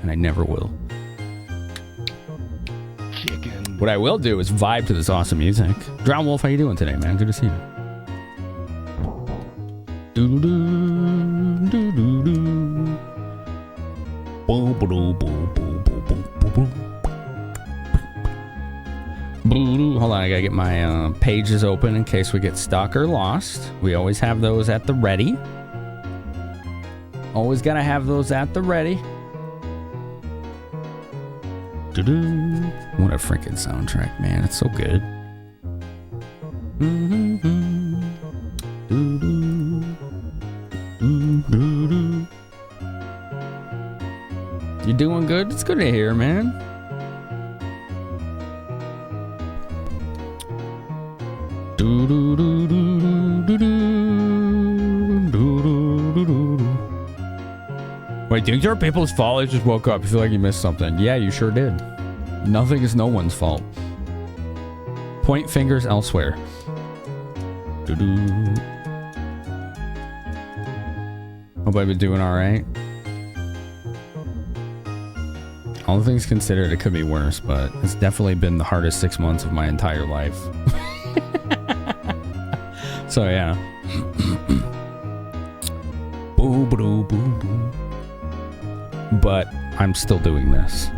and I never will. Chicken. What I will do is vibe to this awesome music. Drown Wolf, how you doing today, man? Good to see you. Hold on, I gotta get my pages open in case we get stuck or lost. We always have those at the ready. Always gotta have those at the ready. What a freaking soundtrack, man. It's so good. You doing good? It's good to hear, man. Wait, do you think there are people's fault? I just woke up. You feel like you missed something. Yeah, you sure did. Nothing is no one's fault. Point fingers elsewhere. Hope I've been doing alright. All things considered, it could be worse, but it's definitely been the hardest 6 months of my entire life. So, yeah. Boo, boo, boo, boo. But I'm still doing this.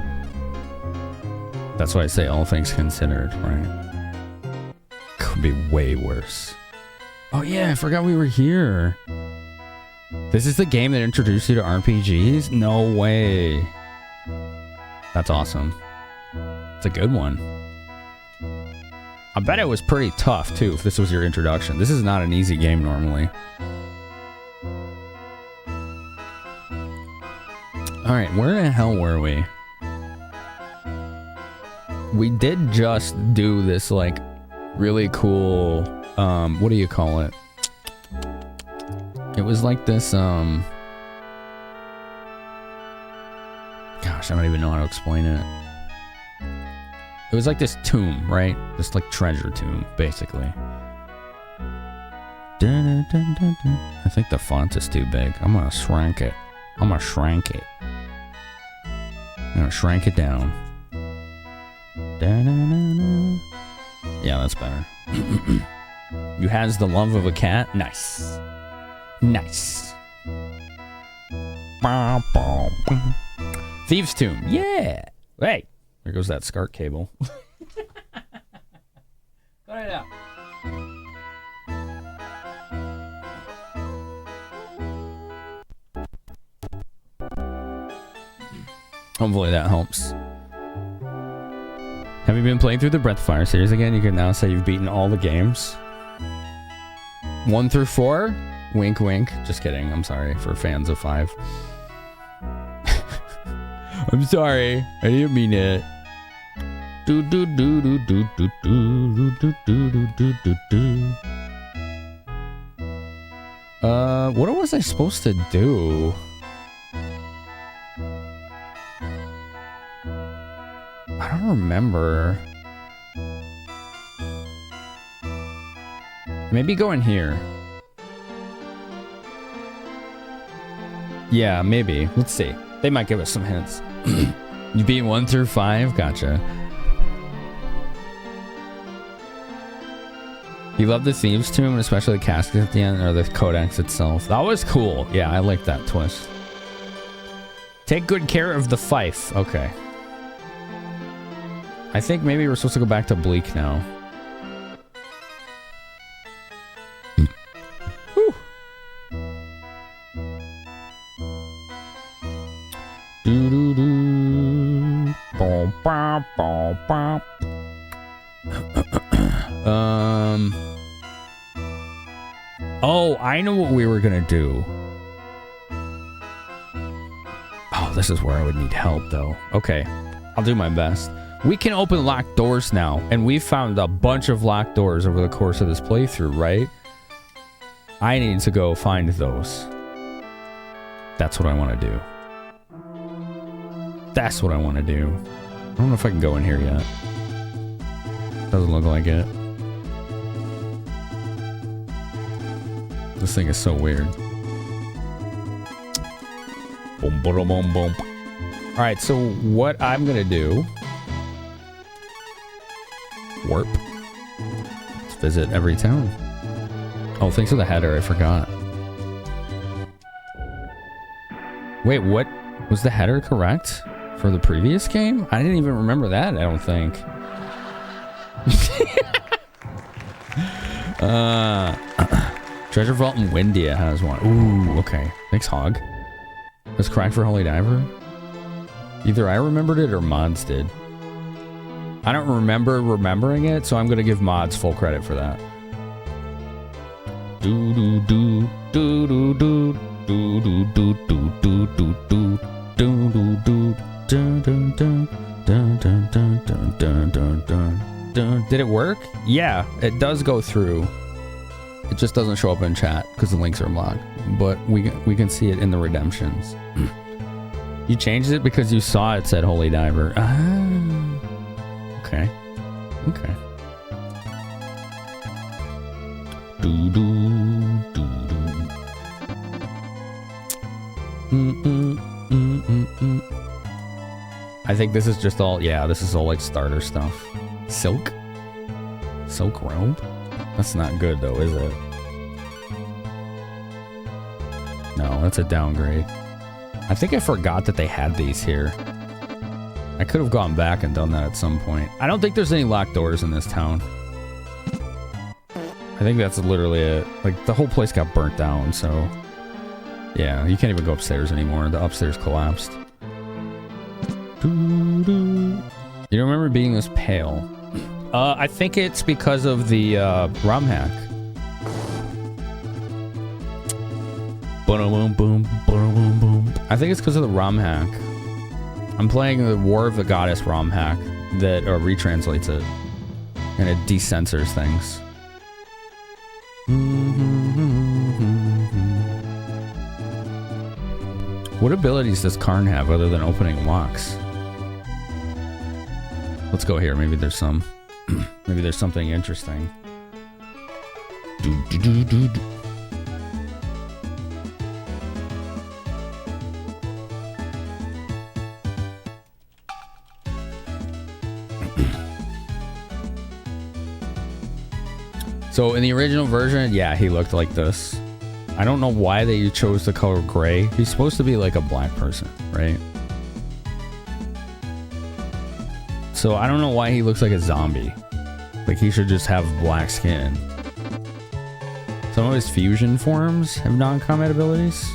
That's why I say all things considered, right? Could be way worse. Oh yeah, I forgot we were here. This is the game that introduced you to RPGs? No way. That's awesome. It's a good one. I bet it was pretty tough too if this was your introduction. This is not an easy game normally. Alright, where the hell were we? We did just do this, like, really cool, what do you call it? It was like this, gosh, I don't even know how to explain it. It was like this tomb, right? This, like, treasure tomb, basically. I think the font is too big. I'm gonna shrink it. I'm gonna shrink it down. Yeah, that's better. You has the love of a cat? Nice. Nice. Thieves' Tomb. Yeah. Hey, there goes that SCART cable. Cut it out. Hopefully that helps. Have you been playing through the Breath of Fire series again? You can now say you've beaten all the games. 1 through 4? Wink, wink. Just kidding. I'm sorry for fans of 5. I'm sorry. I didn't mean it. What was I supposed to do? I don't remember. Maybe go in here. Yeah, maybe. Let's see. They might give us some hints. You beat 1 through 5? Gotcha. You love the Thieves' Tomb, and especially the casket at the end, or the codex itself. That was cool. Yeah, I like that twist. Take good care of the fife. Okay. I think maybe we're supposed to go back to Bleak now. Whew. Doo-doo-doo. Boom, bop, boom, bop. Oh, I know what we were gonna do. Oh, this is where I would need help, though. Okay, I'll do my best. We can open locked doors now, and we've found a bunch of locked doors over the course of this playthrough, right? I need to go find those. That's what I want to do. That's what I want to do. I don't know if I can go in here yet. Doesn't look like it. This thing is so weird. Boom, boom, boom, boom. All right, so what I'm gonna do... Warp. Let's visit every town. Oh, thanks for the header, I forgot. Wait, what? Was the header correct for the previous game? I didn't even remember that, I don't think. Treasure Vault in Windia has one. Ooh, okay. Thanks, Hog. Was correct for Holy Diver? Either I remembered it or mods did. I don't remember remembering it, so I'm gonna give mods full credit for that. Do do do do do do do do do do do do do do do do dun dun dun dun dun dun dun dun dun dun. Did it work? Yeah, it does go through. It just doesn't show up in chat because the links are blocked. But we can see it in the redemptions. You changed it because you saw it said Holy Diver. Ah. Okay. Okay. Do do do do. I think this is just all. Yeah, this is all like starter stuff. Silk. Silk robe. That's not good though, is it? No, that's a downgrade. I think I forgot that they had these here. I could have gone back and done that at some point. I don't think there's any locked doors in this town. I think that's literally it. Like, the whole place got burnt down, so... Yeah, you can't even go upstairs anymore. The upstairs collapsed. You don't remember being this pale? I think it's because of the ROM hack. Boom, boom, boom, boom. I think it's because of the ROM hack. I'm playing the War of the Goddess ROM hack that retranslates it, and it decensors things. What abilities does Karn have other than opening locks? Let's go here. Maybe there's some. Maybe there's something interesting. So in the original version, yeah, he looked like this. I don't know why they chose the color gray. He's supposed to be like a black person, right? So I don't know why he looks like a zombie. Like, he should just have black skin. Some of his fusion forms have non-combat abilities.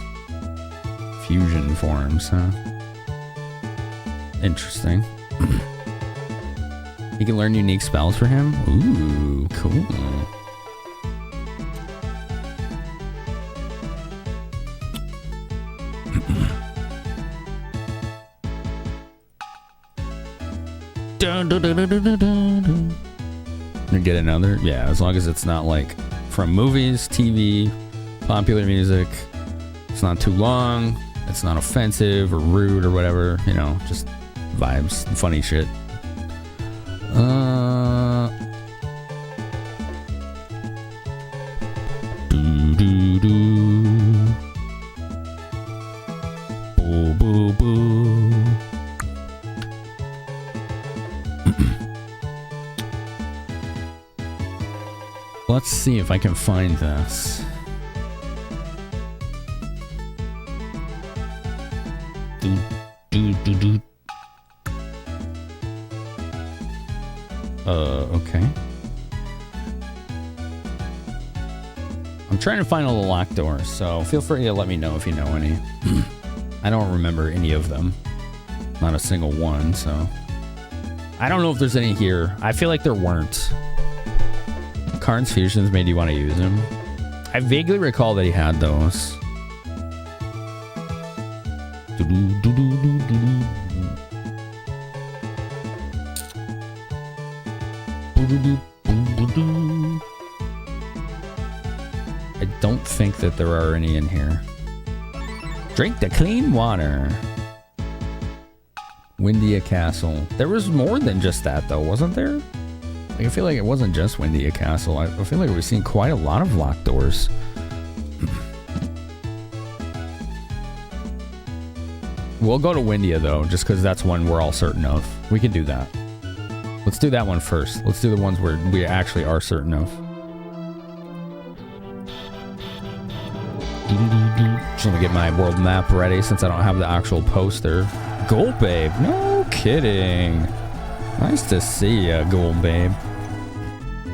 Fusion forms, huh? Interesting. You can learn unique spells for him. Ooh, cool. You get another? Yeah, as long as it's not like from movies, TV, popular music. It's not too long. It's not offensive or rude or whatever. You know, just vibes, funny shit. Do do do. Boo boo boo. Let's see if I can find this. Okay. I'm trying to find all the locked doors, so feel free to let me know if you know any. I don't remember any of them. Not a single one, so... I don't know if there's any here. I feel like there weren't. Karn's fusions made you want to use him. I vaguely recall that he had those. I don't think that there are any in here. Drink the clean water. Windia Castle. There was more than just that, though, wasn't there? Like, I feel like it wasn't just Windia Castle. I feel like we've seen quite a lot of locked doors. We'll go to Windia, though, just because that's one we're all certain of. We can do that. Let's do that one first. Let's do the ones where we actually are certain of. Just want to get my world map ready since I don't have the actual poster. Gold Babe. No kidding. Nice to see ya, Gold Babe.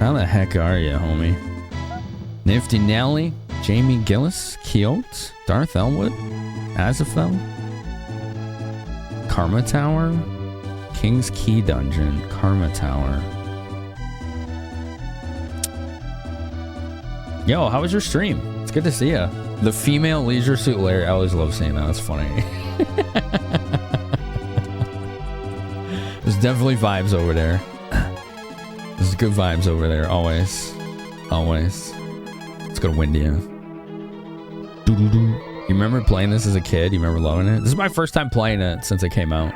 How the heck are you, homie? Nifty Nelly, Jamie Gillis, Keote, Darth Elwood, Azafel, Karma Tower, King's Key Dungeon, Karma Tower. Yo, how was your stream? It's good to see ya. The female leisure suit Larry, I always love seeing that. That's funny. There's definitely vibes over there. There's good vibes over there, always. Always. Let's go to Windia. You remember playing this as a kid? You remember loving it? This is my first time playing it since it came out.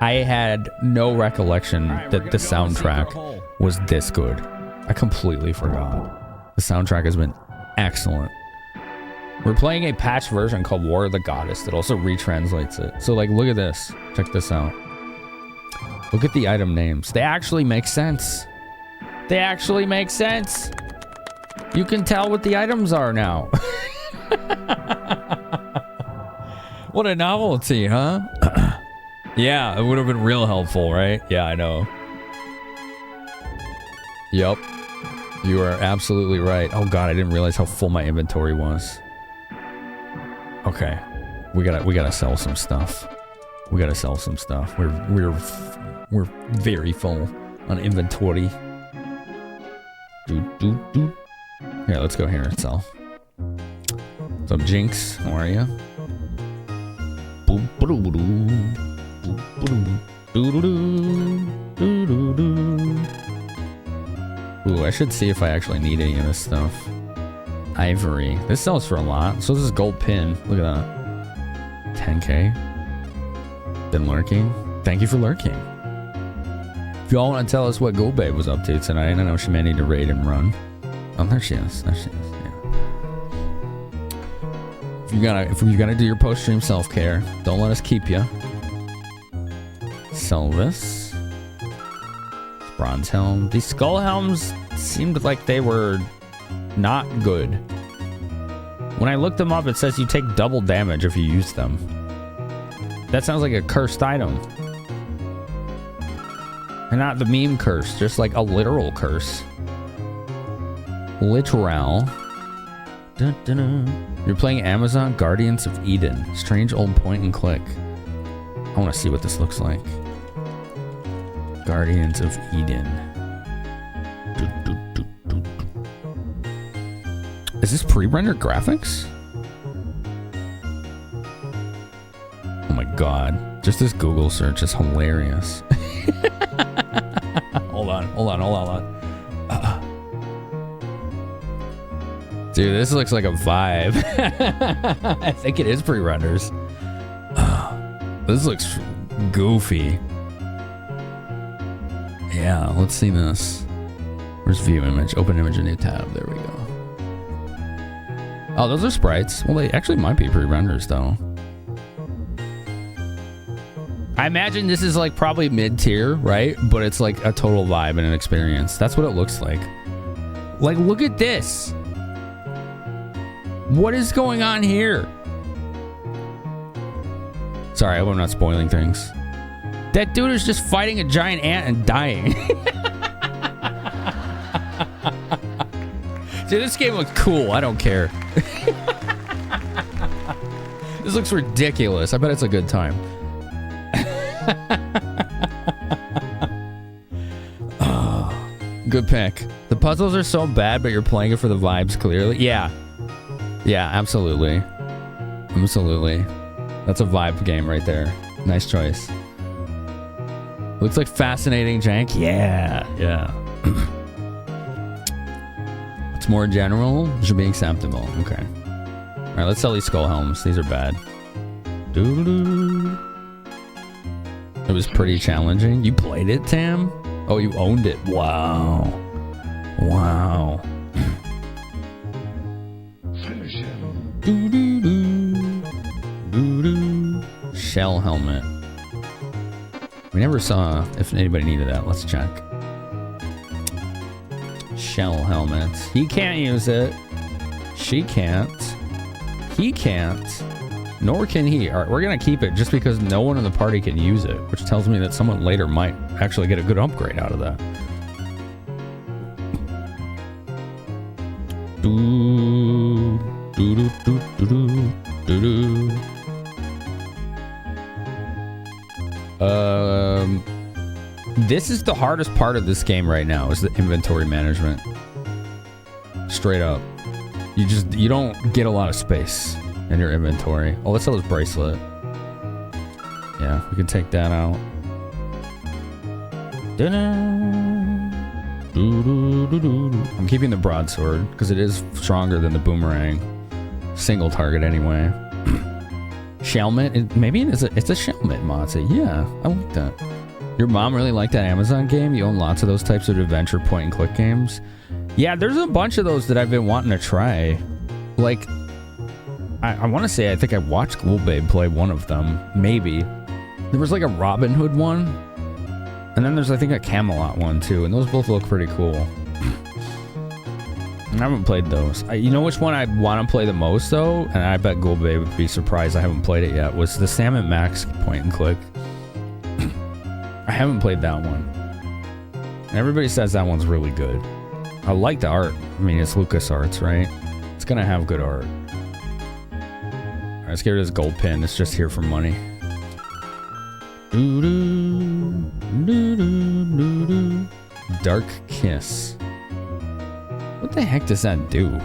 I had no recollection that the soundtrack was this good. I completely forgot. The soundtrack has been excellent. We're playing a patched version called War of the Goddess that also retranslates it. So like, look at this. Check this out. Look at the item names. They actually make sense. They actually make sense. You can tell what the items are now. What a novelty, huh? Yeah, it would have been real helpful, right? Yeah, I know. Yup. You are absolutely right. Oh god, I didn't realize how full my inventory was. Okay. We gotta sell some stuff. We gotta sell some stuff. We're very full on inventory. Here, let's go here and sell. What's up, Jinx? How are ya? Ooh, I should see if I actually need any of this stuff. Ivory. This sells for a lot. So this is gold pin. Look at that. 10k. Been lurking. Thank you for lurking. If y'all want to tell us what Gold Babe was up to tonight, I know she may need to raid and run. Oh, there she is. There she is. Yeah. If you gotta do your post-stream self-care, don't let us keep you. Sell this. Bronze helm. These skull helms seemed like they were not good. When I looked them up, it says you take double damage if you use them. That sounds like a cursed item. And not the meme curse, just like a literal curse. Literal. Dun, dun, dun. You're playing Amazon Guardians of Eden. Strange old point and click. I want to see what this looks like. Guardians of Eden. Is this pre-rendered graphics? Oh my god. Just this Google search is hilarious. Hold on. Dude, this looks like a vibe. I think it is pre-renders. This looks goofy. Yeah, let's see this. Where's view image? Open image, a new tab. There we go. Oh, those are sprites. Well, they actually might be pre-renders though. I imagine this is like probably mid-tier, right? But it's like a total vibe and an experience. That's what it looks like. Like, look at this. What is going on here? Sorry, I hope I'm not spoiling things. That dude is just fighting a giant ant and dying. Dude, this game looks cool. I don't care. This looks ridiculous. I bet it's a good time. Oh, good pick. The puzzles are so bad, but you're playing it for the vibes, clearly. Yeah. Yeah, absolutely. Absolutely. That's a vibe game right there. Nice choice. Looks like fascinating jank. Yeah, yeah. It's more general. Should be acceptable. Okay. All right, let's sell these skull helms. These are bad. Doo-doo-doo. It was pretty challenging. You played it, Tam? Oh, you owned it. Wow. Wow. Finish him. Doo-doo-doo. Doo-doo. shell helmet. We never saw if anybody needed that. Let's check. Shell helmet. He can't use it. She can't. He can't. Nor can he. All right, we're going to keep it just because no one in the party can use it, which tells me that someone later might actually get a good upgrade out of that. Do, do, do, do, do, do, do. This is the hardest part of this game right now, is the inventory management. Straight up. You don't get a lot of space in your inventory. Oh, let's sell this bracelet. Yeah, we can take that out. I'm keeping the broadsword because it is stronger than the boomerang. Single target anyway. Shelmet, maybe it's a Shelmet mod. Yeah, I like that. Your mom really liked that Amazon game? You own lots of those types of adventure point-and-click games? Yeah, there's a bunch of those that I've been wanting to try. Like, I want to say I think I watched Ghoul Babe play one of them. Maybe. There was like a Robin Hood one. And then there's, I think, a Camelot one, too. And those both look pretty cool. I haven't played those. You know which one I want to play the most, though? And I bet Ghoul Babe would be surprised I haven't played it yet. Was the Sam & Max point-and-click. I haven't played that one. Everybody says that one's really good. I like the art. I mean, it's LucasArts, right? It's gonna have good art. Alright, let's get rid of this gold pin. It's just here for money. Dark Kiss. What the heck does that do?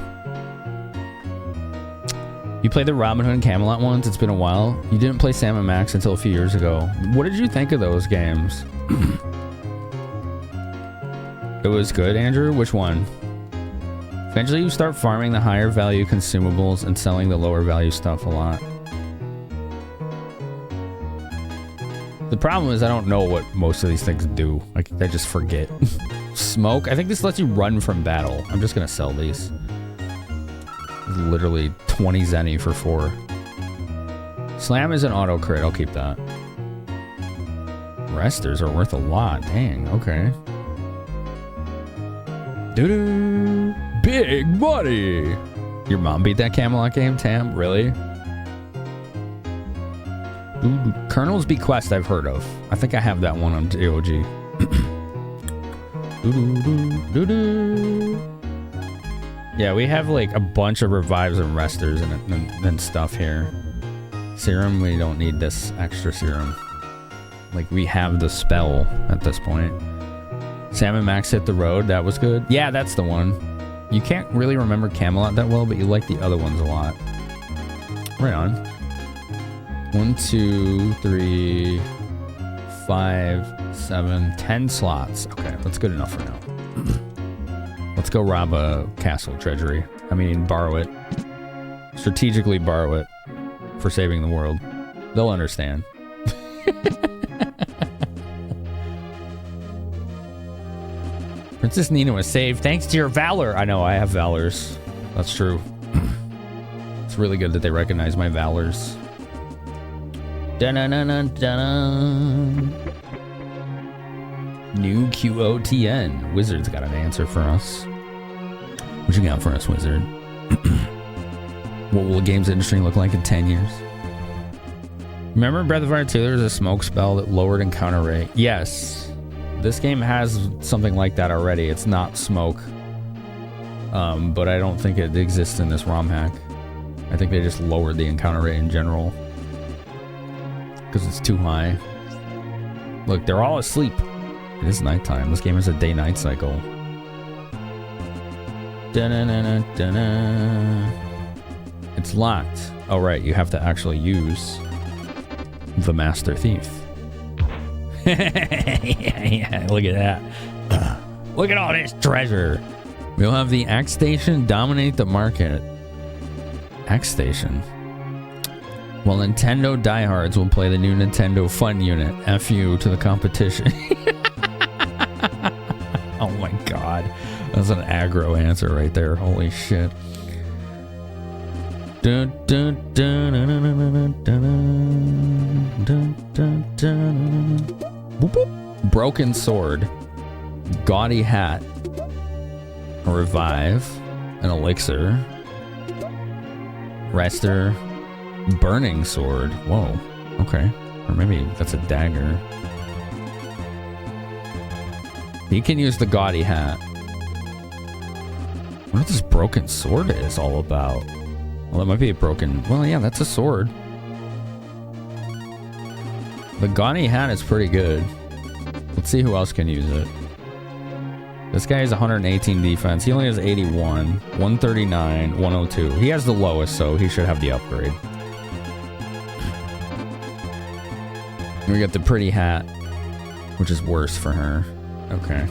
You played the Robin Hood and Camelot ones? It's been a while. You didn't play Sam & Max until a few years ago. What did you think of those games? It was good, Andrew? Which one? Eventually you start farming the higher value consumables and selling the lower value stuff a lot. The problem is I don't know what most of these things do. Like, I just forget. Smoke? I think this lets you run from battle. I'm just gonna sell these. Literally 20 zenny for 4. Slam is an auto crit. I'll keep that. Resters are worth a lot. Dang, okay. Doo-doo! Big money! Your mom beat that Camelot game, Tam? Really? Colonel's Bequest I've heard of. I think I have that one on GOG. Yeah, we have like a bunch of revives and resters and stuff here. Serum, we don't need this extra serum. Like, we have the spell at this point. Sam & Max Hit the Road, that was good. Yeah, that's the one. You can't really remember Camelot that well, but you like the other ones a lot. Right on. 1, 2, 3, 5, 7, 10 slots. Okay, that's good enough for now. Let's go rob a castle treasury. I mean, borrow it. Strategically borrow it for saving the world. They'll understand. Princess Nina was saved thanks to your valor. I know, I have valors. That's true. It's really good that they recognize my valors. Dun-dun-dun-dun-dun. New QOTN. Wizard's got an answer for us. What you got for us, Wizard? What will the games industry look like in 10 years? Remember Breath of Fire 2, there was a smoke spell that lowered encounter rate. Yes. This game has something like that already. It's not smoke. But I don't think it exists in this ROM hack. I think they just lowered the encounter rate in general. Because it's too high. Look, they're all asleep. It is nighttime. This game is a day-night cycle. Da-na-na-na-na-na. It's locked. Oh, right. You have to actually use the Master Thief. Yeah, look at that. Look at all this treasure. We'll have the X Station dominate the market. X Station. Well, Nintendo diehards will play the new Nintendo Fun Unit. F you to the competition. Oh my god. That's an aggro answer right there. Holy shit. Dun, dun, dun, dun, dun, dun, dun, dun, dun, dun. Boop, boop. Broken sword, gaudy hat, a revive, an elixir, rester, burning sword. Whoa, okay. Or maybe that's a dagger. He can use the gaudy hat. What this broken sword is all about? Well, it might be a broken... Well, yeah, that's a sword. The gaudy hat is pretty good. Let's see who else can use it. This guy has 118 defense. He only has 81, 139, 102. He has the lowest, so he should have the upgrade. We got the pretty hat, which is worse for her. Okay.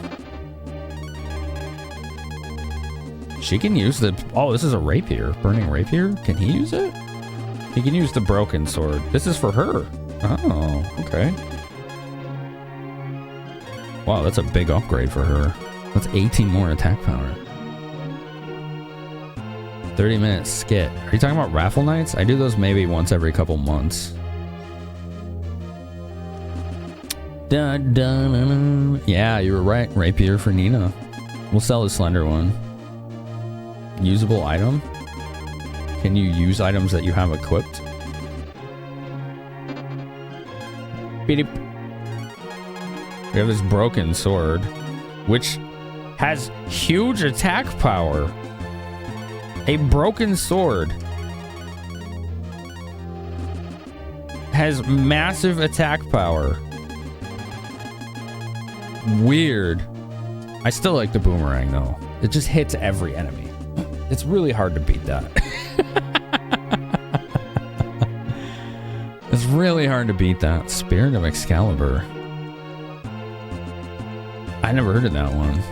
She can use the... Oh, this is a rapier. Burning rapier? Can he use it? He can use the broken sword. This is for her. Oh, okay. Wow, that's a big upgrade for her. That's 18 more attack power. 30-minute skit. Are you talking about raffle nights? I do those maybe once every couple months. Dun, dun, dun, dun. Yeah, you were right. Rapier for Nina. We'll sell the slender one. Usable item? Can you use items that you have equipped? Beep. We have this broken sword, which has huge attack power. A broken sword has massive attack power. Weird. I still like the boomerang though. It just hits every enemy. It's really hard to beat that. It's really hard to beat that. Spirit of Excalibur. I never heard of that one.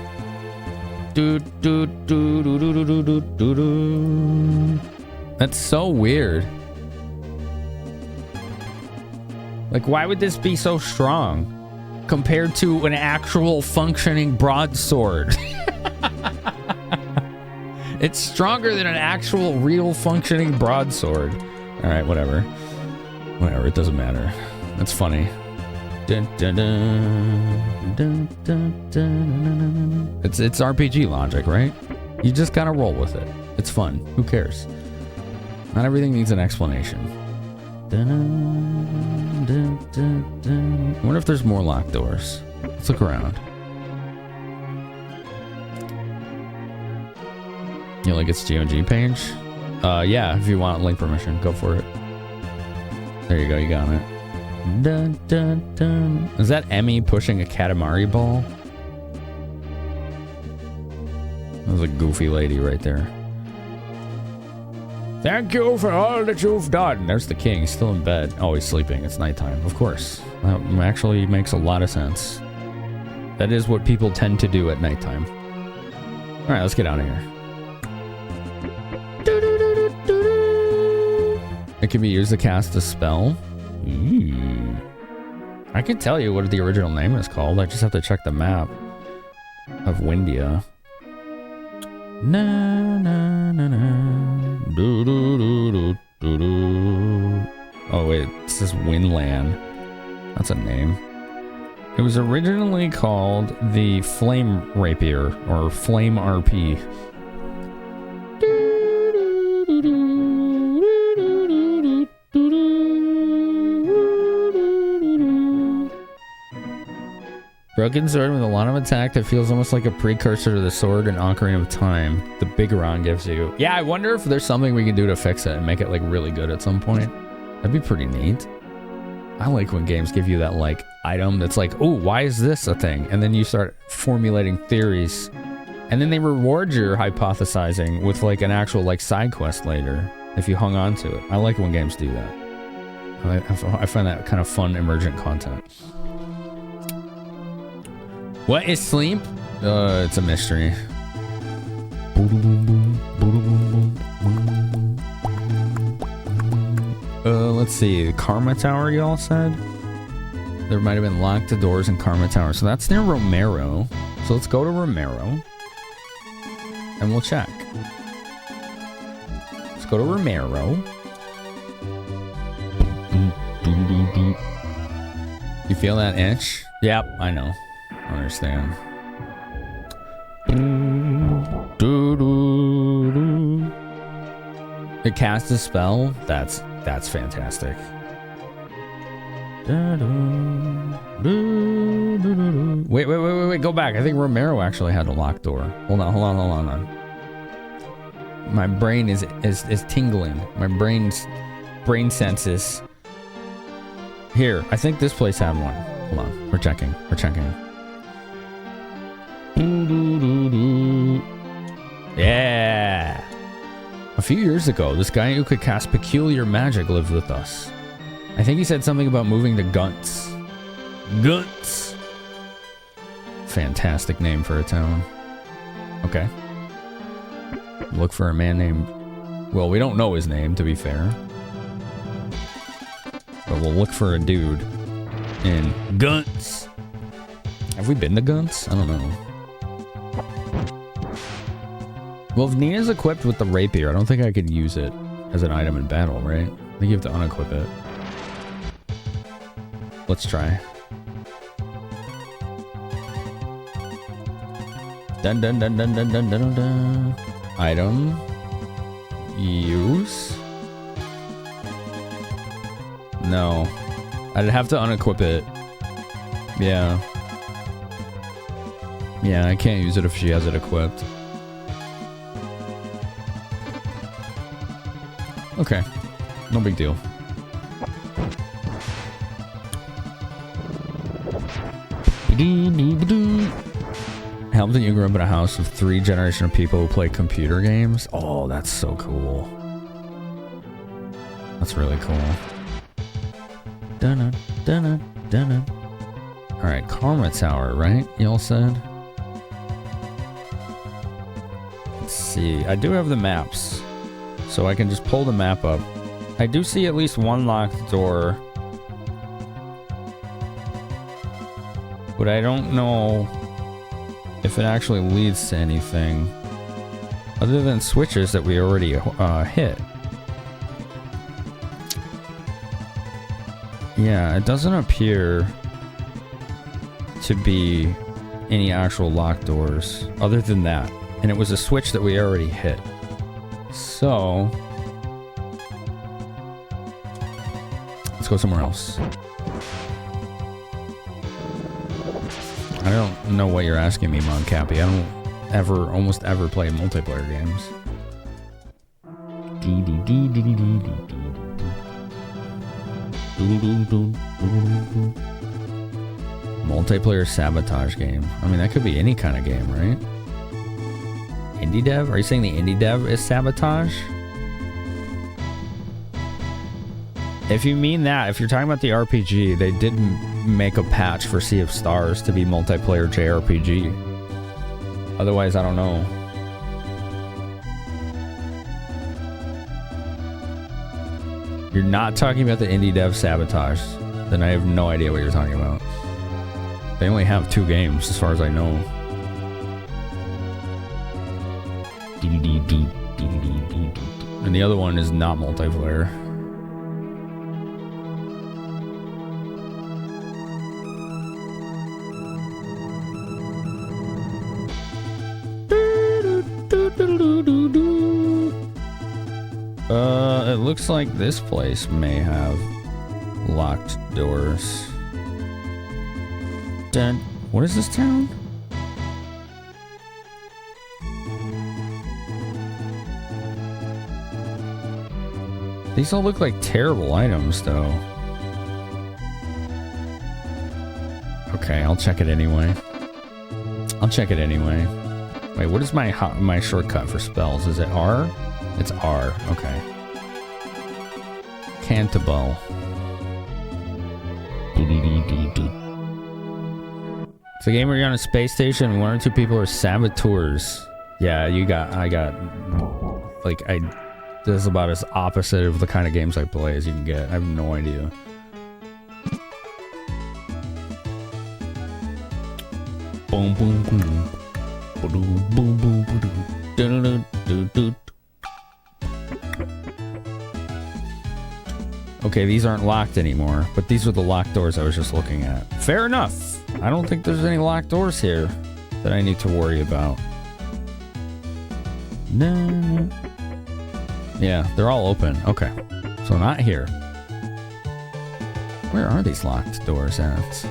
That's so weird. Like, why would this be so strong compared to an actual functioning broadsword? It's stronger than an actual real functioning broadsword. All right, whatever. Whatever, it doesn't matter. That's funny. Dun, dun, dun, dun, dun, dun. It's RPG logic, right? You just gotta roll with it. It's fun. Who cares? Not everything needs an explanation. Dun, dun, dun, dun. I wonder if there's more locked doors. Let's look around. You like its GOG page? Yeah, if you want link permission, go for it. There you go, you got it. Dun, dun, dun. Is that Emmy pushing a Katamari ball? That was a goofy lady right there. Thank you for all that you've done. There's the king, he's still in bed. Oh, he's sleeping, it's nighttime. Of course. That actually makes a lot of sense. That is what people tend to do at nighttime. Alright, let's get out of here. It can be used to cast a spell. Ooh. I can tell you what the original name is called. I just have to check the map of Windia. Na na na na. Do do do do do do. Oh wait, this is Winland. That's a name. It was originally called the Flame Rapier or Flame RP. Broken sword with a lot of attack that feels almost like a precursor to the sword and Ocarina of Time the Bigoron gives you. Yeah, I wonder if there's something we can do to fix it and make it like really good at some point. That'd be pretty neat. I like when games give you that like item that's like, oh, why is this a thing? And then you start formulating theories. And then they reward your hypothesizing with like an actual like side quest later if you hung on to it. I like when games do that. I find that kind of fun emergent content. What is sleep? It's a mystery. Let's see. Karma Tower, y'all said? There might have been locked doors in Karma Tower. So that's near Romero. So let's go to Romero. And we'll check. Let's go to Romero. You feel that itch? Yep, I know. I understand. It casts a spell? That's fantastic. Wait, go back. I think Romero actually had a locked door. Hold on. My brain is tingling. My brain senses. Here, I think this place had one. Hold on, we're checking. Yeah. A few years ago, this guy who could cast peculiar magic lived with us. I think he said something about moving to Gunts. Gunts. Fantastic name for a town. Okay. Look for a man named... Well, we don't know his name, to be fair. But we'll look for a dude in Gunts. Have we been to Gunts? I don't know. Well, if Nina's equipped with the rapier, I don't think I could use it as an item in battle, right? I think you have to unequip it. Let's try. Dun dun dun dun dun dun dun dun. Item. Use. No. I'd have to unequip it. Yeah. Yeah, I can't use it if she has it equipped. Okay. No big deal. Help that you grew up in a house of 3 generations of people who play computer games. Oh, that's so cool. That's really cool. Dun dun dun. All right, Karma Tower, right? Y'all said. Let's see. I do have the maps, so I can just pull the map up. I do see at least one locked door, but I don't know if it actually leads to anything other than switches that we already hit. Yeah, it doesn't appear to be any actual locked doors other than that. And it was a switch that we already hit. So let's go somewhere else. I don't know what you're asking me, Mon Cappy. I don't almost ever play multiplayer games. Multiplayer sabotage game. I mean, that could be any kind of game, right? Indie dev? Are you saying the indie dev is sabotage? If you mean that, if you're talking about the RPG, they did make a patch for Sea of Stars to be multiplayer JRPG. Otherwise, I don't know. You're not talking about the indie dev sabotage, then I have no idea what you're talking about. They only have 2 games, as far as I know. And the other one is not multiplayer. It looks like this place may have locked doors. What is this town? These all look like terrible items, though. Okay, I'll check it anyway. Wait, what is my shortcut for spells? Is it R? It's R. Okay. Cantabile. It's a game where you're on a space station and 1 or 2 people are saboteurs. Yeah, this is about as opposite of the kind of games I play as you can get. I have no idea. Boom, boom, boom. Boom, boom, boom, boom. Okay, these aren't locked anymore, but these are the locked doors I was just looking at. Fair enough. I don't think there's any locked doors here that I need to worry about. No. Yeah, they're all open. Okay. So not here. Where are these locked doors at?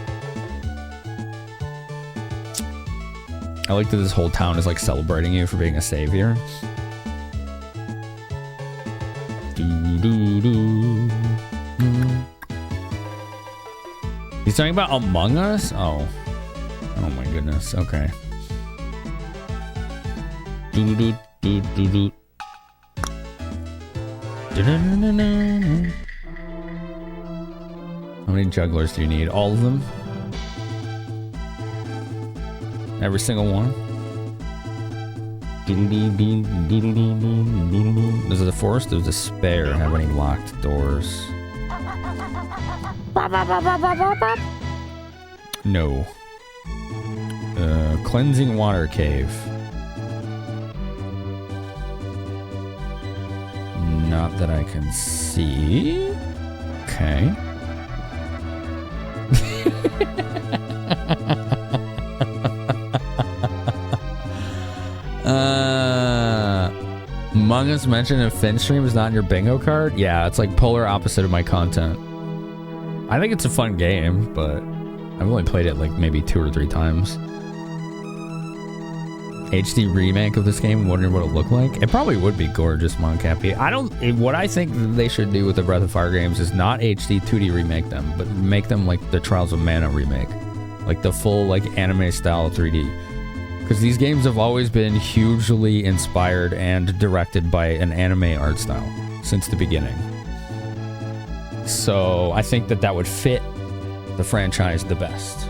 I like that this whole town is like celebrating you for being a savior. He's talking about Among Us? Oh. Oh my goodness. Okay. How many jugglers do you need? All of them? Every single one? Does the forest of despair have any locked doors? No. Cleansing water cave. Not that I can see. Okay. Among Us mentioned in Finn stream is not in your bingo card? Yeah, it's like polar opposite of my content. I think it's a fun game, but I've only played it like maybe 2 or 3 times. HD remake of this game, wondering what it looked like. It probably would be gorgeous, Moncappy. What I think they should do with the Breath of Fire games is not HD 2D remake them, but make them like the Trials of Mana remake. Like the full like anime style 3D. Because these games have always been hugely inspired and directed by an anime art style since the beginning. So I think that would fit the franchise the best.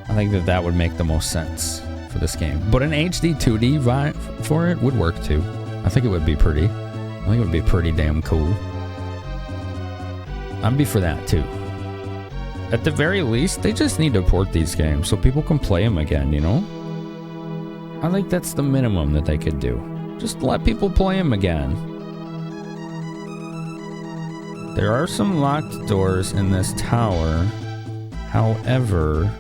I think that would make the most sense for this game. But an HD 2D vibe for it would work too. I think it would be pretty. I think it would be pretty damn cool. I'd be for that too. At the very least, they just need to port these games so people can play them again, you know? I think that's the minimum that they could do. Just let people play them again. There are some locked doors in this tower. However,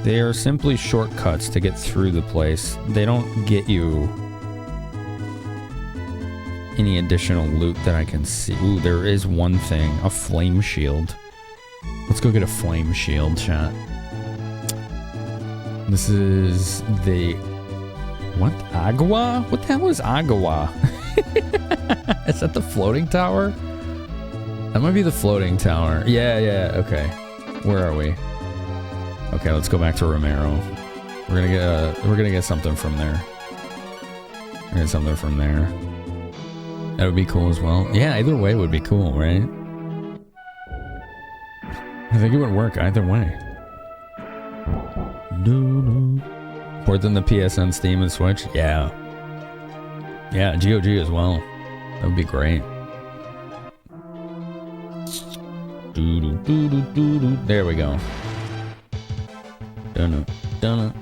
they are simply shortcuts to get through the place. They don't get you any additional loot that I can see. Ooh, there is one thing. A flame shield. Let's go get a flame shield, chat. This is the... What? Agua? What the hell is Agua? Is that the floating tower? That might be the floating tower. Yeah, okay. Where are we? Okay, let's go back to Romero. We're gonna get something from there. Get something from there. That would be cool as well. Yeah, either way would be cool, right? I think it would work either way. Port than the PSN, Steam, and Switch? Yeah. Yeah, GOG as well. That would be great. There we go. Dun dun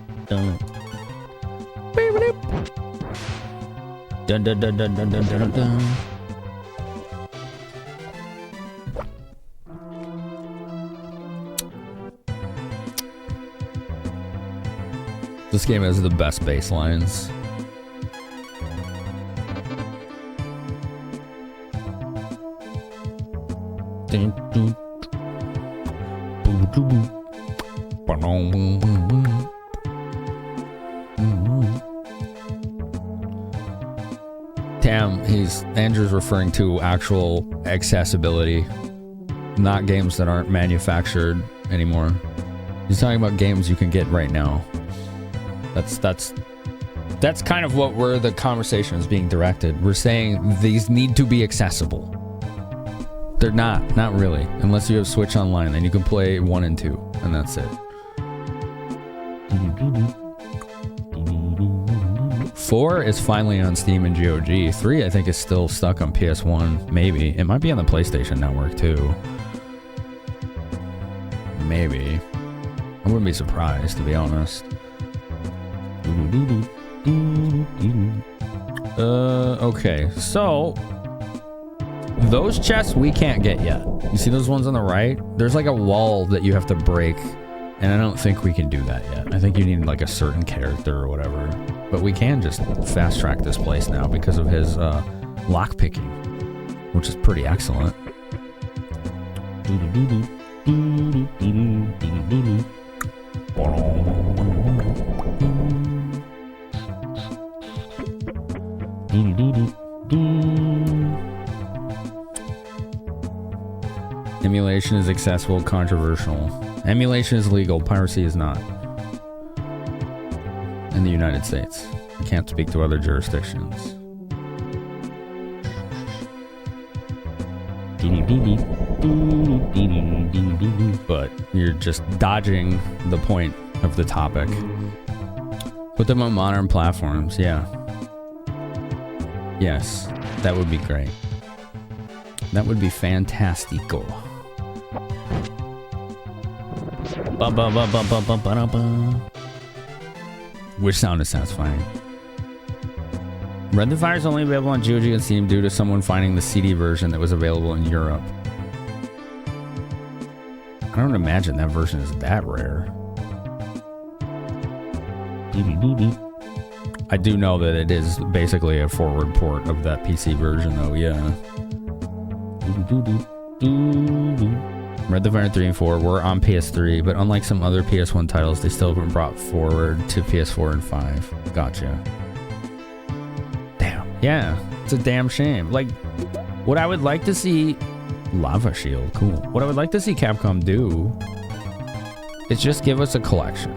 dun dun dun dun dun dun dun dun. This game has the best bass lines. Damn, Andrew's referring to actual accessibility, not games that aren't manufactured anymore. He's talking about games you can get right now. That's kind of where the conversation is being directed. We're saying these need to be accessible. They're not really. Unless you have Switch Online, then you can play 1 and 2, and that's it. 4 is finally on Steam and GOG. 3, I think, is still stuck on PS1. Maybe. It might be on the PlayStation Network, too. Maybe. I wouldn't be surprised, to be honest. Okay, so Those chests we can't get yet. You see those ones on the right? There's like a wall that you have to break, and I don't think we can do that yet. I think you need like a certain character or whatever. But we can just fast track this place now because of his lock picking, which is pretty excellent. Emulation is accessible, controversial. Emulation is legal, piracy is not. In the United States. I can't speak to other jurisdictions. But you're just dodging the point of the topic. Put them on modern platforms, yeah. Yes, that would be great. That would be fantastico. Which sound is satisfying? Red the Fire is only available on GOG and Steam due to someone finding the CD version that was available in Europe. I don't imagine that version is that rare. I do know that it is basically a forward port of that PC version though, yeah. Red the Fire 3 and 4 were on PS3, but unlike some other PS1 titles, they still have been brought forward to PS4 and 5. Gotcha. Damn. Yeah, it's a damn shame. Like, what I would like to see... Lava Shield, cool. What I would like to see Capcom do is just give us a collection.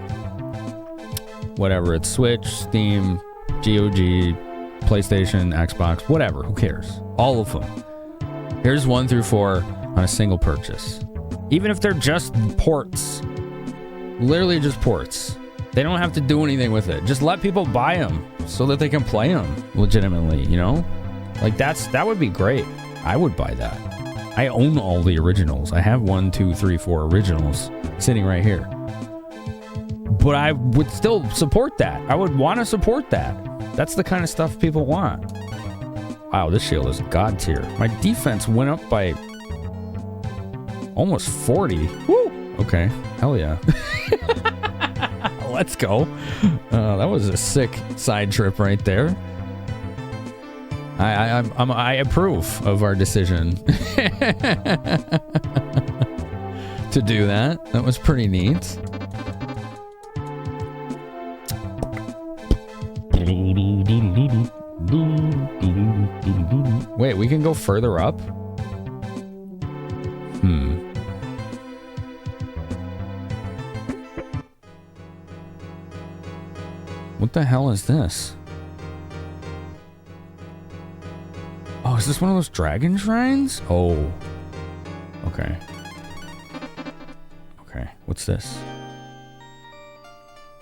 Whatever, it's Switch, Steam, GOG, PlayStation, Xbox, whatever, who cares? All of them. Here's 1 through 4 on a single purchase. Even if they're just ports. Literally just ports. They don't have to do anything with it. Just let people buy them so that they can play them legitimately, you know? Like, that would be great. I would buy that. I own all the originals. I have 1, 2, 3, 4 originals sitting right here. But I would still support that. I would want to support that. That's the kind of stuff people want. Wow, this shield is god tier. My defense went up by almost 40. Woo! Okay, hell yeah. Let's go. That was a sick side trip right there. I approve of our decision to do that. That was pretty neat. Wait, we can go further up? What the hell is this? Oh, is this one of those dragon shrines? Oh. Okay. Okay, what's this?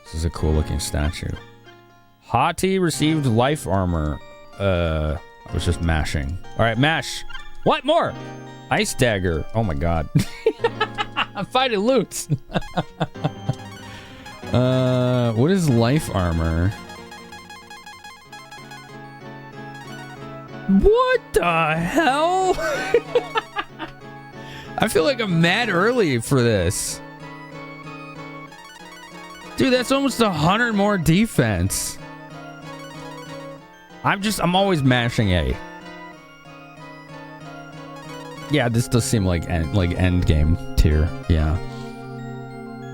This is a cool looking statue. Hati received life armor. I was just mashing. Alright, mash. What more? Ice dagger. Oh my god. I'm fighting loots. What is life armor? What the hell? I feel like I'm mad early for this. Dude, that's almost 100 more defense. I'm always mashing A. Yeah, this does seem like end game tier. Yeah.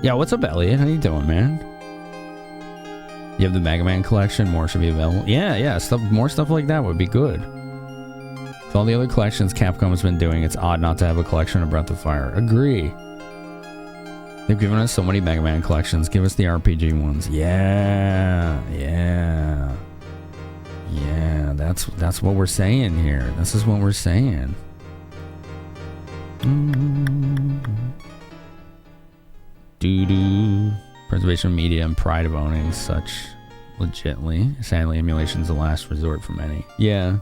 Yeah, what's up, Elliot? How you doing, man? You have the Mega Man collection. More should be available. Yeah. More stuff like that would be good. With all the other collections Capcom has been doing, it's odd not to have a collection of Breath of Fire. Agree. They've given us so many Mega Man collections. Give us the RPG ones. Yeah. That's what we're saying here. This is what we're saying. Doo-doo. Preservation of media and pride of owning such legitly. Sadly, emulation's the last resort for many. Yeah.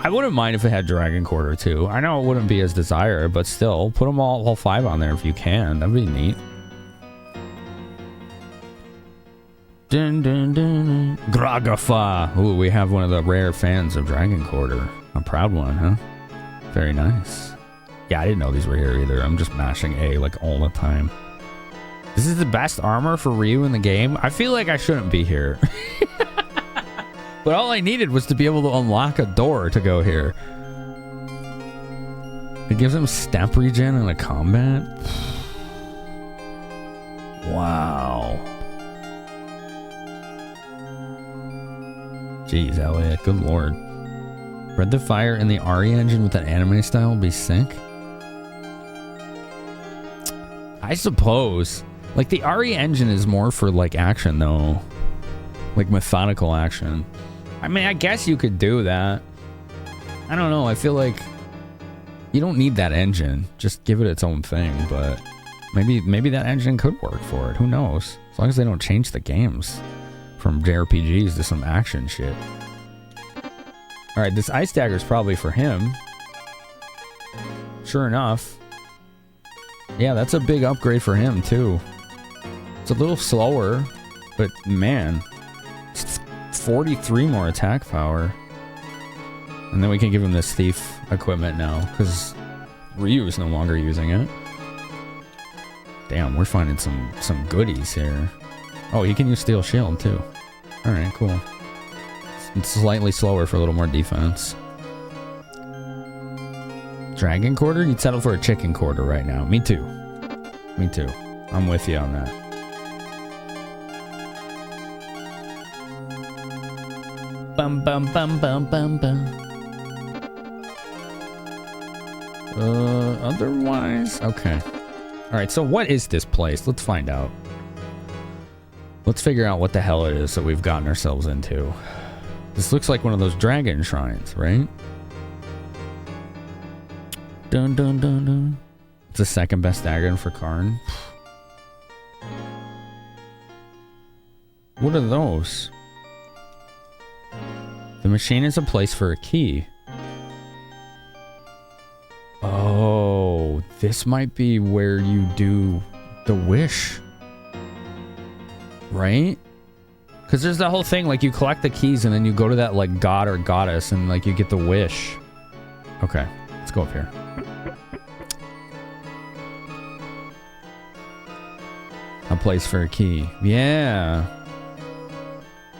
I wouldn't mind if it had Dragon Quarter too. I know it wouldn't be as desired, but still, put them all 5 on there if you can. That'd be neat. Dun, dun, dun, dun. Gragafa. Ooh, we have one of the rare fans of Dragon Quarter. A proud one, huh? Very nice. Yeah, I didn't know these were here either. I'm just mashing A like all the time. This is the best armor for Ryu in the game. I feel like I shouldn't be here. But all I needed was to be able to unlock a door to go here. It gives him step regen in a combat. Wow. Jeez, Elliot, good lord. Breath of Fire in the RE engine with that anime style would be sick. I suppose. Like, the RE engine is more for, like, action, though. Like, methodical action. I mean, I guess you could do that. I don't know, I feel like you don't need that engine. Just give it its own thing, but maybe that engine could work for it. Who knows? As long as they don't change the games from JRPGs to some action shit. Alright, this ice dagger is probably for him. Sure enough. Yeah, that's a big upgrade for him, too. It's a little slower, but man, it's 43 more attack power. And then we can give him this thief equipment now, because Ryu is no longer using it. Damn, we're finding some goodies here. Oh, he can use Steel Shield, too. Alright, cool. It's slightly slower for a little more defense. Dragon Quarter? You'd settle for a chicken quarter right now. Me too. Me too. I'm with you on that. Bum bum bum bum bum bum. Otherwise? Okay. Alright, so what is this place? Let's find out. Let's figure out what the hell it is that we've gotten ourselves into. This looks like one of those dragon shrines, right? Dun dun dun dun. It's the second best dagger for Karn. What are those? The machine is a place for a key. Oh, this might be where you do the wish. Right? Because there's that whole thing, like you collect the keys and then you go to that like god or goddess and like you get the wish. Okay, let's go up here. A place for a key. Yeah.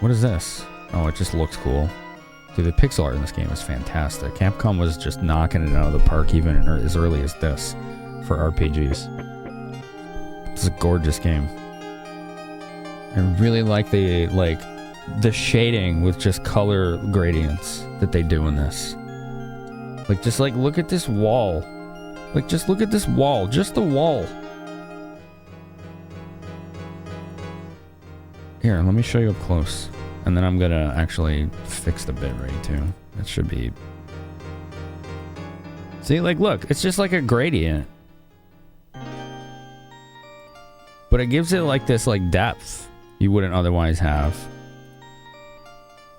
What is this? Oh, it just looks cool. Dude, the pixel art in this game is fantastic. Capcom was just knocking it out of the park even as early as this for RPGs. It's a gorgeous game. I really like the shading with just color gradients that they do in this. Like, just like, look at this wall. Like, just look at this wall. Just the wall. Here, let me show you up close. And then I'm gonna actually fix the bitrate too. It should be... See, like, look, it's just like a gradient. But it gives it like this, like, depth you wouldn't otherwise have.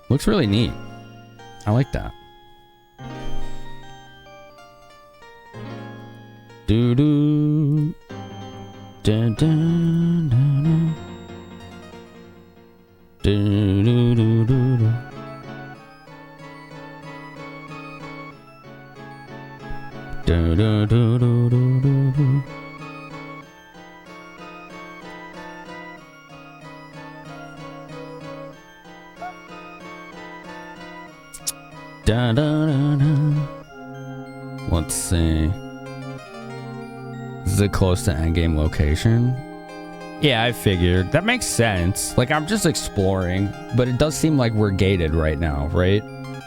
Looks really neat. I like that. Doo doo. Dun dun dun dun. Do, do, do, do, do. Do, do, do, do, do, do, do. Da, da, da, da. Let's see. Is it close to endgame location? Yeah, I figured. That makes sense. Like, I'm just exploring, but it does seem like we're gated right now, right?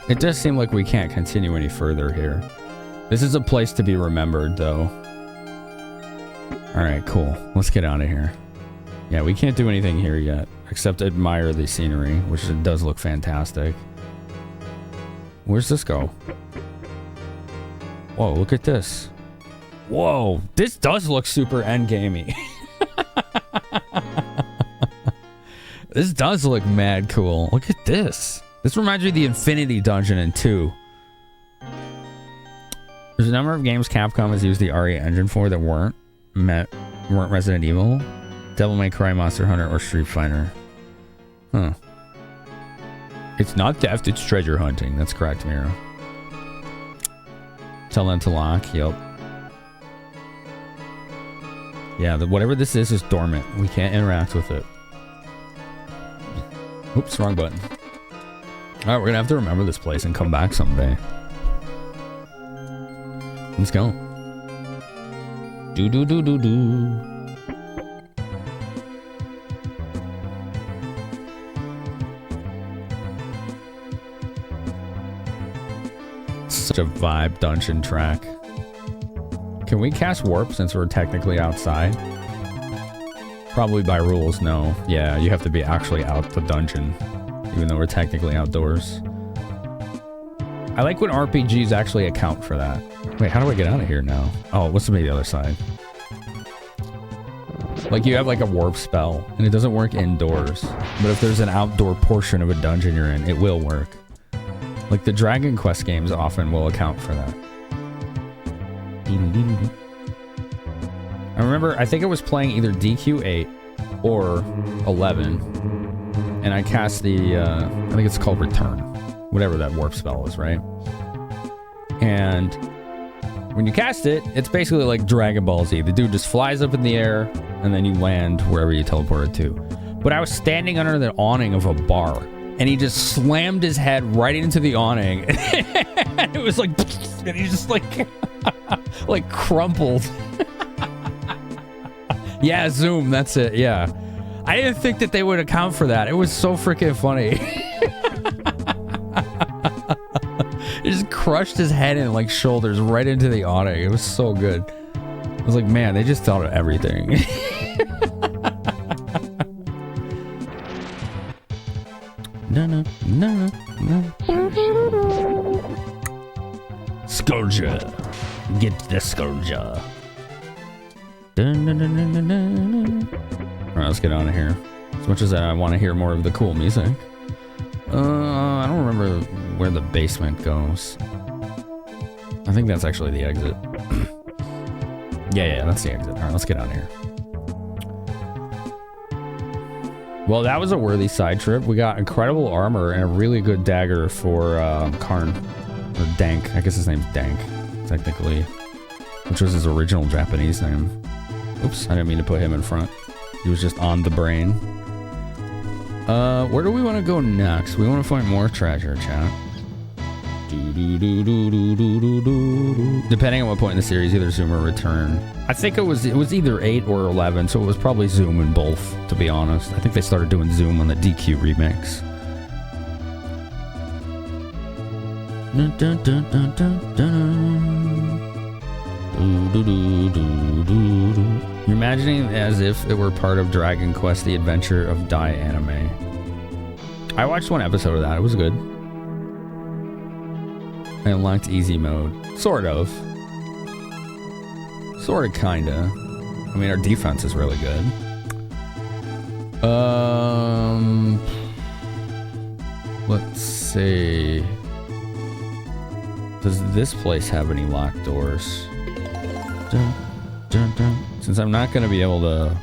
It does seem like we can't continue any further here. This is a place to be remembered, though. Alright, cool. Let's get out of here. Yeah, we can't do anything here yet, except admire the scenery, which it does look fantastic. Where's this go? Whoa, look at this. Whoa, this does look super endgamey. This does look mad cool. Look at this. This reminds me of the Infinity Dungeon in 2. There's a number of games Capcom has used the RE engine for that weren't Resident Evil, Devil May Cry, Monster Hunter, or Street Fighter. Huh. It's not theft, it's treasure hunting. That's correct, Mira. Tell them to lock, yep. Yeah, whatever this is dormant. We can't interact with it. Oops, wrong button. Alright, we're gonna have to remember this place and come back someday. Let's go. Do. Such a vibe dungeon track. Can we cast warp since we're technically outside? Probably by rules, no. Yeah, you have to be actually out the dungeon, even though we're technically outdoors. I like when RPGs actually account for that. Wait, how do I get out of here now? Oh, what's the other side? Like, you have like a warp spell, and it doesn't work indoors. But if there's an outdoor portion of a dungeon you're in, it will work. Like, the Dragon Quest games often will account for that. I remember, I think I was playing either DQ8 or 11, and I cast the, I think it's called Return. Whatever that warp spell is, right? And when you cast it, it's basically like Dragon Ball Z. The dude just flies up in the air, and then you land wherever you teleported to. But I was standing under the awning of a bar, and he just slammed his head right into the awning. And it was like, and he just like, like crumpled. Yeah, Zoom, that's it, yeah. I didn't think that they would account for that. It was so freaking funny. It just crushed his head and like shoulders right into the awning. It was so good. I was like, man, they just thought of everything. No. Scourger. Get the Scourger. Alright, let's get out of here. As much as I want to hear more of the cool music. I don't remember where the basement goes. I think that's actually the exit. Yeah, that's the exit. Alright, let's get out of here. Well, that was a worthy side trip. We got incredible armor and a really good dagger for Karn. Or Dank. I guess his name's Dank, technically. Which was his original Japanese name. Oops, I didn't mean to put him in front. He was just on the brain. Where do we want to go next? We want to find more treasure, chat. Depending on what point in the series, either Zoom or Return. I think it was either 8 or 11, so it was probably Zoom in both, to be honest. I think they started doing Zoom on the DQ remix. You're imagining it as if it were part of Dragon Quest: The Adventure of Dai anime. I watched one episode of that. It was good. I unlocked easy mode. Sort of. Sort of, kinda. I mean, our defense is really good. Let's see. Does this place have any locked doors? Since I'm not going to be able to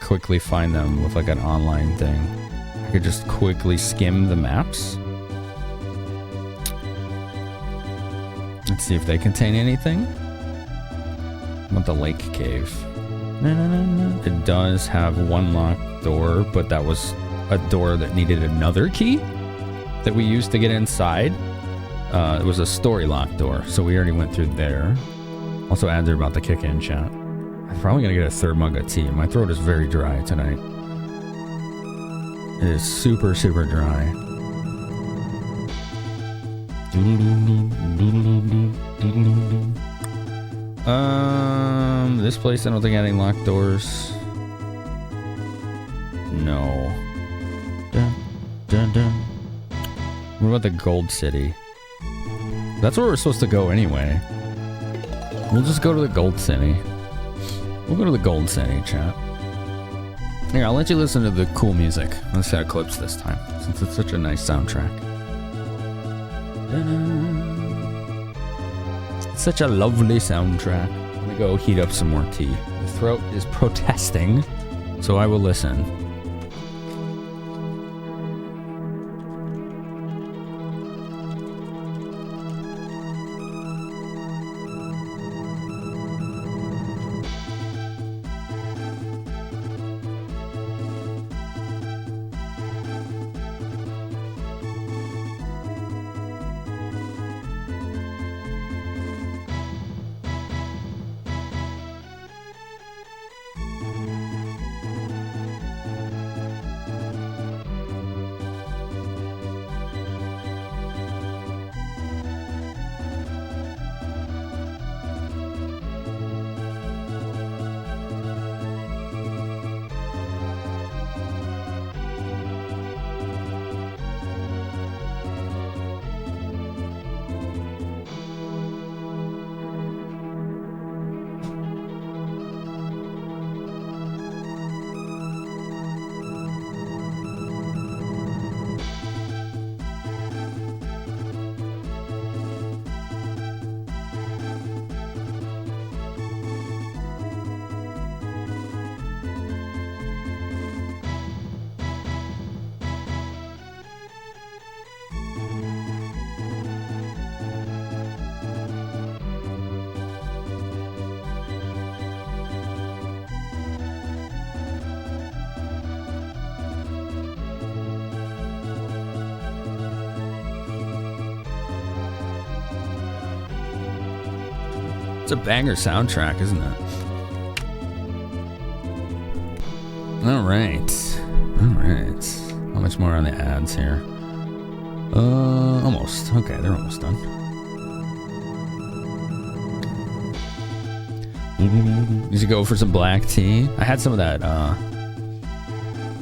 quickly find them with like an online thing, I could just quickly skim the maps. Let's see if they contain anything. I want the lake cave. It does have one locked door, but that was a door that needed another key that we used to get inside. It was a story locked door, so we already went through there. Also, ads are about to kick in, chat. I'm probably gonna get a third mug of tea. My throat is very dry tonight. It is super, super dry. This place, I don't think had any locked doors. No. What about the Gold City? That's where we're supposed to go anyway. We'll just go to the Gold City. We'll go to the Gold City, chat. Here, I'll let you listen to the cool music. Let's set clips this time, since it's such a nice soundtrack. It's such a lovely soundtrack. I'm gonna go heat up some more tea. The throat is protesting, so I will listen. It's a banger soundtrack, isn't it? Alright. Alright. How much more on the ads here? Almost. Okay, they're almost done. You should go for some black tea. I had some of that,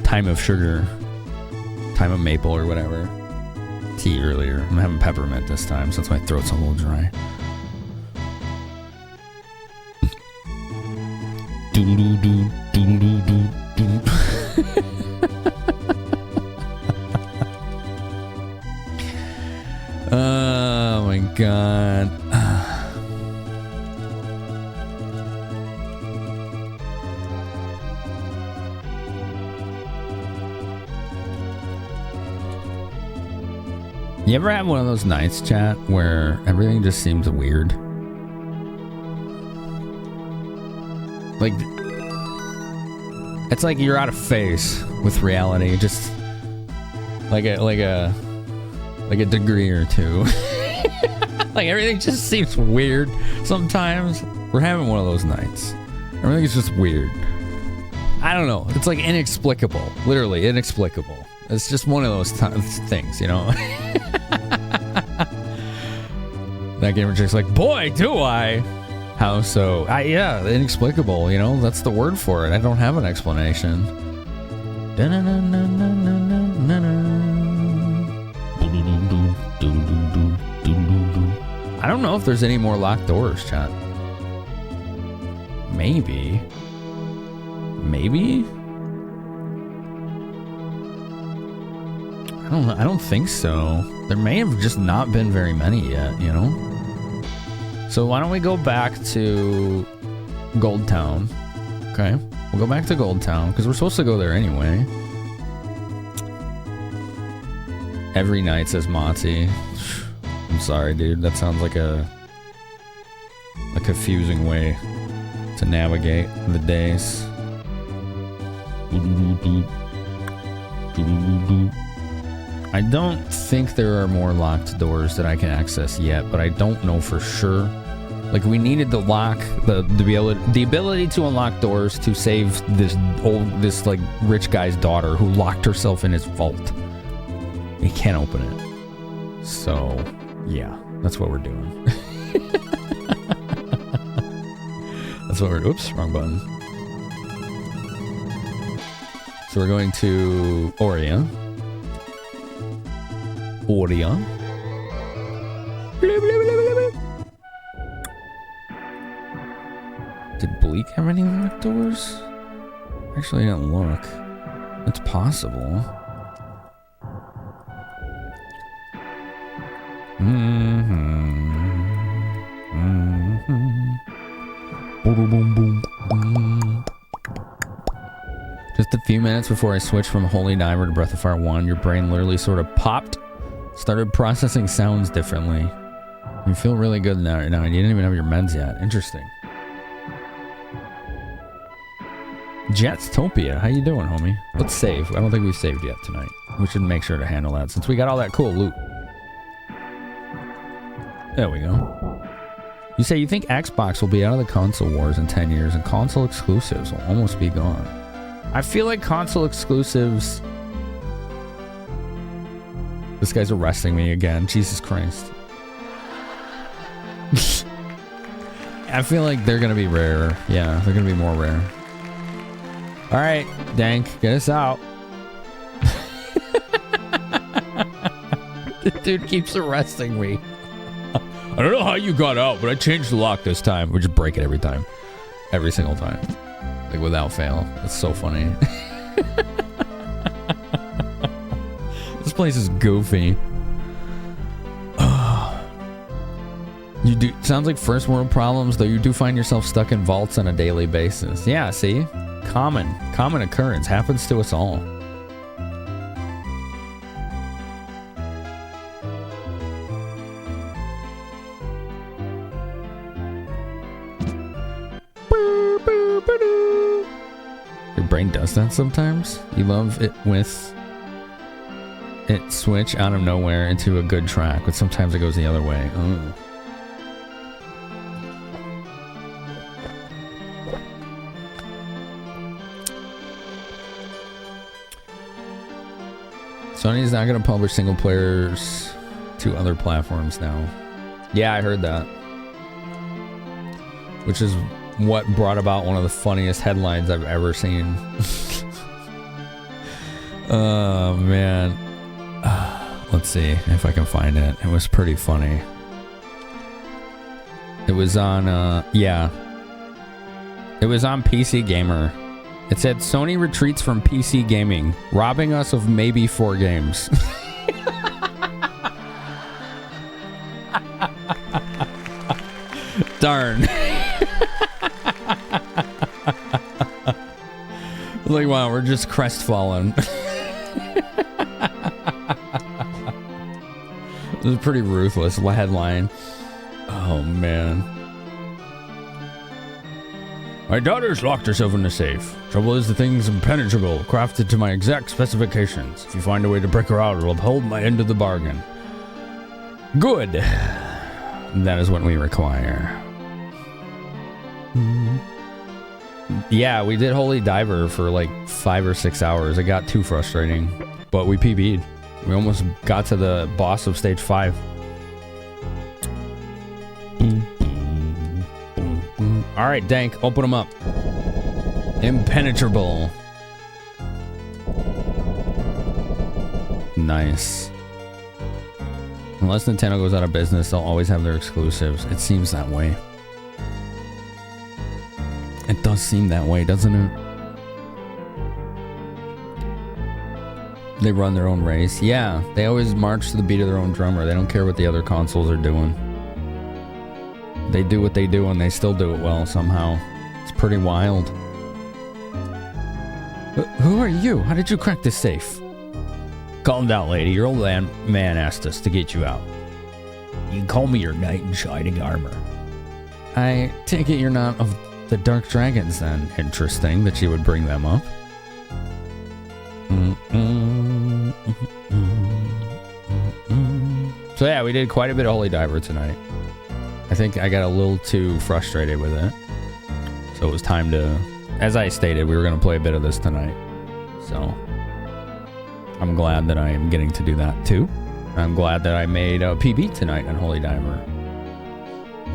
Time of Sugar, Time of Maple or whatever tea earlier. I'm having peppermint this time since my throat's a little dry. Oh my god. You ever have one of those nights, chat, where everything just seems weird? Like, it's like you're out of phase with reality, just like a degree or two. Like everything just seems weird sometimes. We're having one of those nights. Everything is just weird. I don't know. It's like inexplicable. Literally inexplicable. It's just one of those things, you know? That gamer chick's like, boy, do I! How so? Yeah, inexplicable, you know? That's the word for it. I don't have an explanation. I don't know if there's any more locked doors, chat. Maybe. Maybe? I don't think so. There may have just not been very many yet, you know? So why don't we go back to Gold Town? Okay, we'll go back to Gold Town because we're supposed to go there anyway. Every night, says Monty. I'm sorry, dude. That sounds like a confusing way to navigate the days. I don't think there are more locked doors that I can access yet, but I don't know for sure. Like, we needed to lock the ability to unlock doors to save this like rich guy's daughter who locked herself in his vault. He can't open it. So, yeah, that's what we're doing. That's what we're doing. Oops, wrong button. So we're going to Oria. Did Bleak have any locked doors? Actually, I didn't look. It's possible. Just a few minutes before I switched from Holy Diver to Breath of Fire 1, your brain literally sort of popped, started processing sounds differently. You feel really good now. You didn't even have your meds yet. Interesting. Jetstopia, how you doing, homie? Let's save. I don't think we've saved yet tonight. We should make sure to handle that since we got all that cool loot. There we go. You say you think Xbox will be out of the console wars in 10 years and console exclusives will almost be gone. I feel like console exclusives... This guy's arresting me again. Jesus Christ. I feel like they're going to be rarer. Yeah, they're going to be more rare. Alright, Dank, get us out. The dude keeps arresting me. I don't know how you got out, but I changed the lock this time. We just break it every time. Every single time. Like, without fail. It's so funny. This place is goofy. You do. Sounds like first world problems, though you do find yourself stuck in vaults on a daily basis. Yeah, see? Common occurrence. Happens to us all. Your brain does that sometimes. You love it with it switch out of nowhere into a good track, but sometimes it goes the other way. Oh. Sony's not going to publish single players to other platforms now. Yeah, I heard that. Which is what brought about one of the funniest headlines I've ever seen. Oh, man. Let's see if I can find it. It was pretty funny. It was on, yeah. It was on PC Gamer. It said, Sony retreats from PC gaming, robbing us of maybe 4 games. Darn. Like, wow, we're just crestfallen. It was a pretty ruthless headline. Oh, man. My daughter's locked herself in the safe. Trouble is, the thing's impenetrable, crafted to my exact specifications. If you find a way to break her out, it'll uphold my end of the bargain. Good. That is what we require. Yeah, we did Holy Diver for like 5 or 6 hours. It got too frustrating, but we PB'd. We almost got to the boss of stage 5. All right, Dank, open them up. Impenetrable. Nice. Unless Nintendo goes out of business, they'll always have their exclusives. It seems that way. It does seem that way, doesn't it? They run their own race. Yeah, they always march to the beat of their own drummer. They don't care what the other consoles are doing. They do what they do, and they still do it well somehow. It's pretty wild. Who are you? How did you crack this safe? Calm down, lady. Your old man asked us to get you out. You can call me your knight in shining armor. I take it you're not of the Dark Dragons, then. Interesting that you would bring them up. So yeah, we did quite a bit of Holy Diver tonight. I think I got a little too frustrated with it. So it was time to, as I stated, we were going to play a bit of this tonight. So I'm glad that I am getting to do that too. I'm glad that I made a PB tonight on Holy Diver.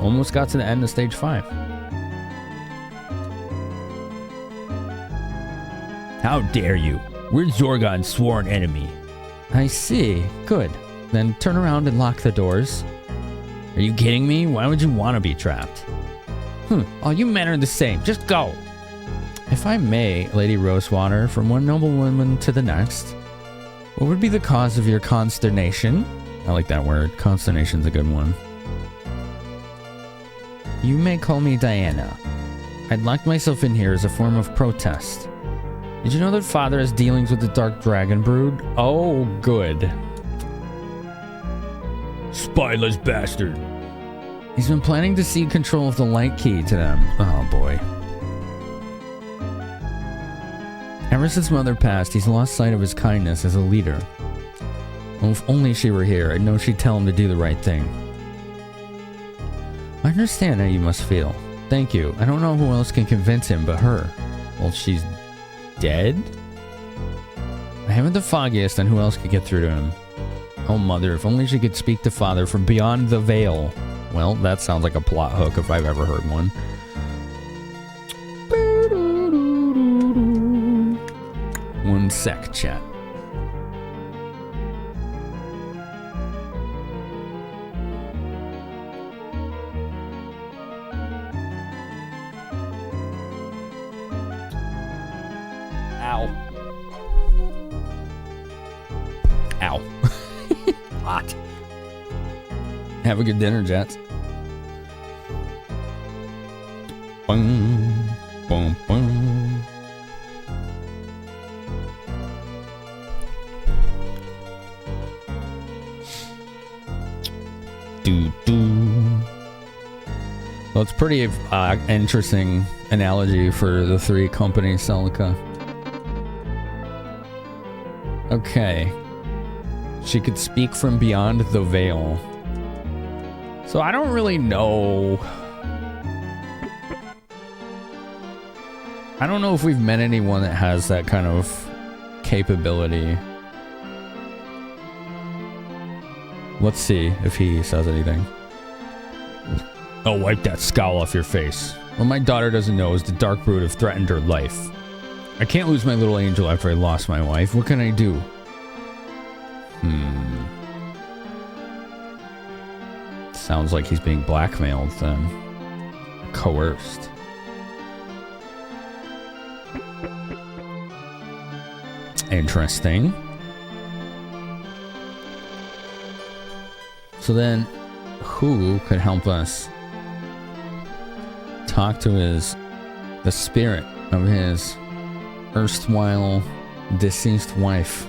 Almost got to the end of stage 5. How dare you? We're Zorgon's sworn enemy. I see. Good. Then turn around and lock the doors. Are you kidding me? Why would you want to be trapped? All you men are the same. Just go. If I may, Lady Rosewater, from one noblewoman to the next, what would be the cause of your consternation? I like that word. Consternation's a good one. You may call me Diana. I'd locked myself in here as a form of protest. Did you know that Father has dealings with the Dark Dragon Brood? Oh, good. Spineless bastard. He's been planning to cede control of the light key to them. Oh, boy. Ever since Mother passed, he's lost sight of his kindness as a leader. Well, if only she were here, I'd know she'd tell him to do the right thing. I understand how you must feel. Thank you. I don't know who else can convince him but her. Well, she's dead? I haven't the foggiest on who else could get through to him. Oh, Mother, if only she could speak to Father from beyond the veil. Well, that sounds like a plot hook if I've ever heard one. One sec, chat. Ow. Ow. Hot. Have a good dinner, Jets. Boom, boom, boom. Well, it's pretty interesting analogy for the 3 companies, Celica. Okay. She could speak from beyond the veil. So I don't really know. I don't know if we've met anyone that has that kind of capability. Let's see if he says anything. Oh, wipe that scowl off your face. What my daughter doesn't know is the dark brood have threatened her life. I can't lose my little angel after I lost my wife. What can I do? Sounds like he's being blackmailed then. Coerced. Interesting. So then, who could help us talk to the spirit of his erstwhile deceased wife?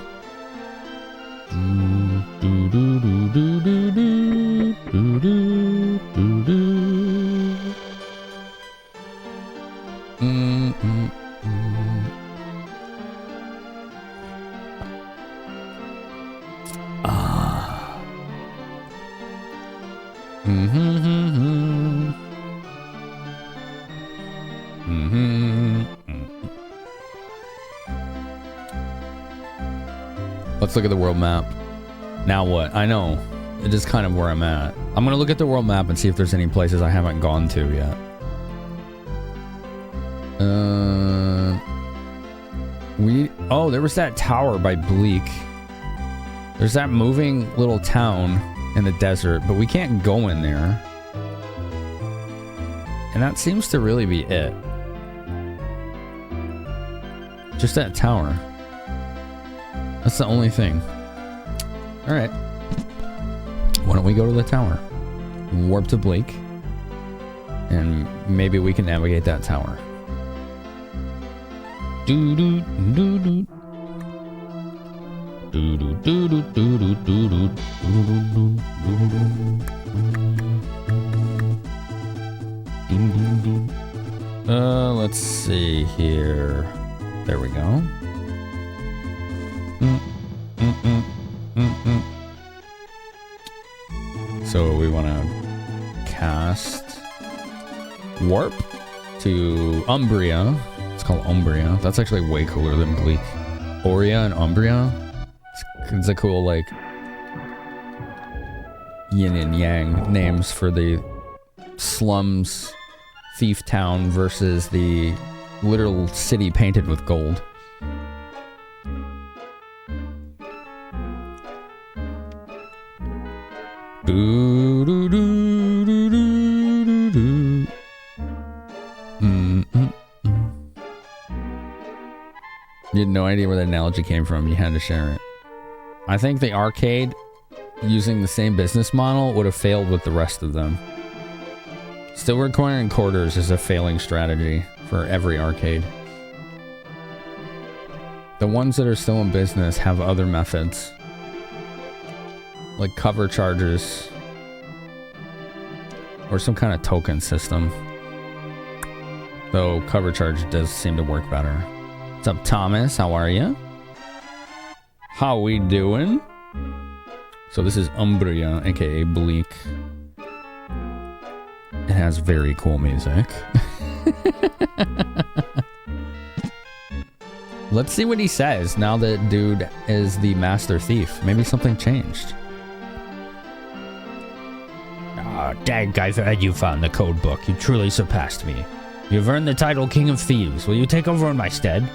Let's look at the world map. Now what? I know. It is kind of where I'm at. I'm gonna look at the world map and see if there's any places I haven't gone to yet. Oh, there was that tower by Bleak. There's that moving little town in the desert, but we can't go in there. And that seems to really be it. Just that tower. That's the only thing. Alright. Why don't we go to the tower? Warp to Bleak. And maybe we can navigate that tower. Do do do do. Do do do do do do do do do. Let's see here. There we go. So we want to cast Warp to Umbria. It's called Umbria. That's actually way cooler than Bleak. Auria and Umbria. It's a cool, like, yin and yang names for the slums thief town versus the literal city painted with gold. Do, do, do, do, do, do. You had no idea where that analogy came from. You had to share it. I think the arcade, using the same business model, would have failed with the rest of them. Still requiring quarters is a failing strategy for every arcade. The ones that are still in business have other methods. Like cover charges. Or some kind of token system. Though cover charge does seem to work better. What's up, Thomas? How are you? How we doing? So this is Umbria, aka Bleak. It has very cool music. Let's see what he says now that dude is the master thief. Maybe something changed. Dag, I've heard you found the code book. You truly surpassed me. You've earned the title King of Thieves. Will you take over in my stead?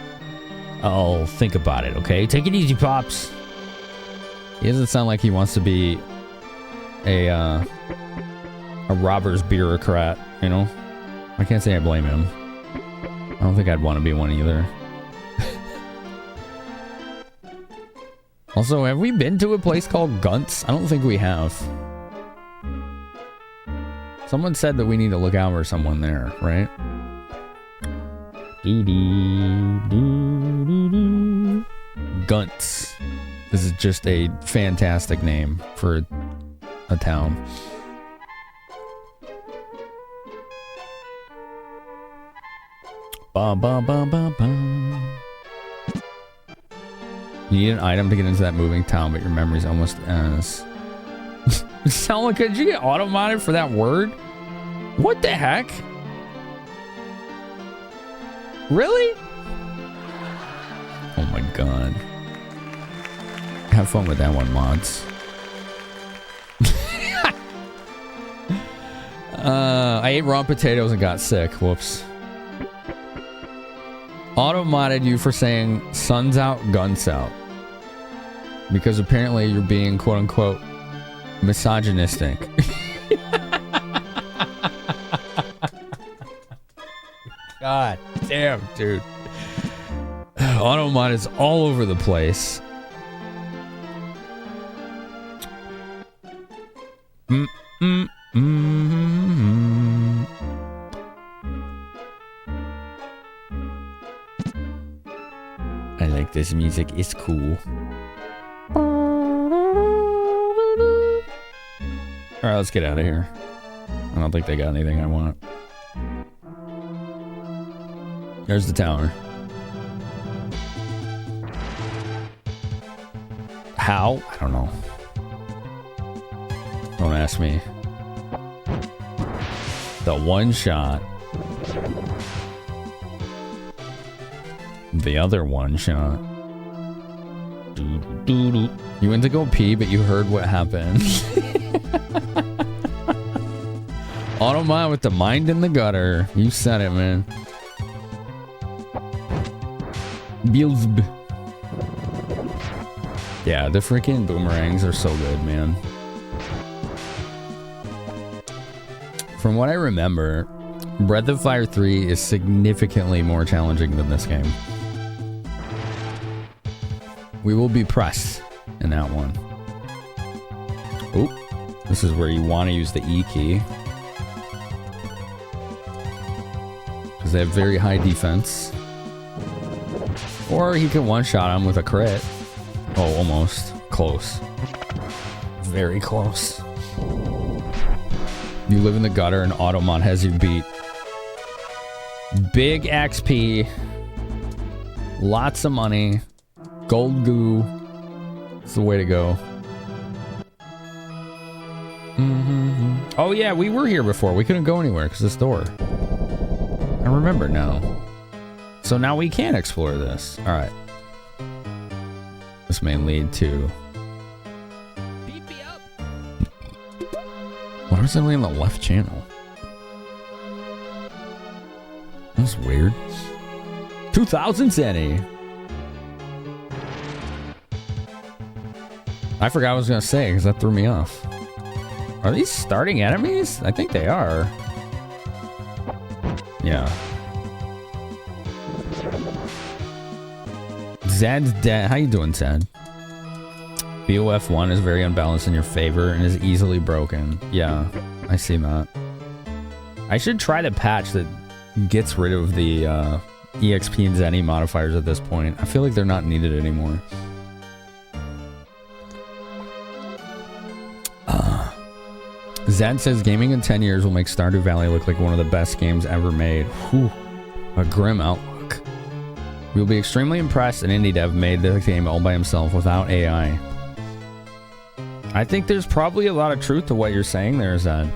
I'll think about it, okay? Take it easy, Pops. He doesn't sound like he wants to be a robber's bureaucrat, you know? I can't say I blame him. I don't think I'd want to be one either. Also, have we been to a place called Gunt's? I don't think we have. Someone said that we need to look out for someone there, right? Gunt's. This is just a fantastic name for a town. Ba ba ba ba ba. You need an item to get into that moving town, but your memory's almost as. Sound like, did you get auto-modded for that word? What the heck? Really? Oh my god. Have fun with that one, mods. I ate raw potatoes and got sick. Whoops. Auto-modded you for saying sun's out, guns out. Because apparently you're being quote-unquote misogynistic. God damn, dude. Auto-mod is all over the place. I like this music, it's cool. Alright, let's get out of here. I don't think they got anything I want. There's the tower. How? I don't know. Don't ask me. The one shot. The other one shot. You went to go pee, but you heard what happened. Automod with the mind in the gutter. You said it, man. Beelzeb. Yeah, the freaking boomerangs are so good, man. From what I remember, Breath of Fire 3 is significantly more challenging than this game. We will be pressed in that one. Oop. This is where you want to use the E key. Because they have very high defense. Or he can one-shot him with a crit. Oh, almost. Close. Very close. You live in the gutter and Automod has you beat. Big XP. Lots of money. Gold goo. It's the way to go. Oh yeah, we were here before. We couldn't go anywhere because of this door. I remember now. So now we can explore this. Alright. This may lead to... Beep me up! Why was it only in the left channel? That's weird. 2000 Zenny! I forgot what I was gonna say because that threw me off. Are these starting enemies? I think they are. Yeah. Zed's dead. How you doing, Zed? BoF1 is very unbalanced in your favor and is easily broken. Yeah, I see that. I should try the patch that gets rid of the EXP and Zenny modifiers at this point. I feel like they're not needed anymore. Zed says gaming in 10 years will make Stardew Valley look like one of the best games ever made. Whew, a grim outlook. We will be extremely impressed an indie dev made the game all by himself without AI. I think there's probably a lot of truth to what you're saying there, Zed.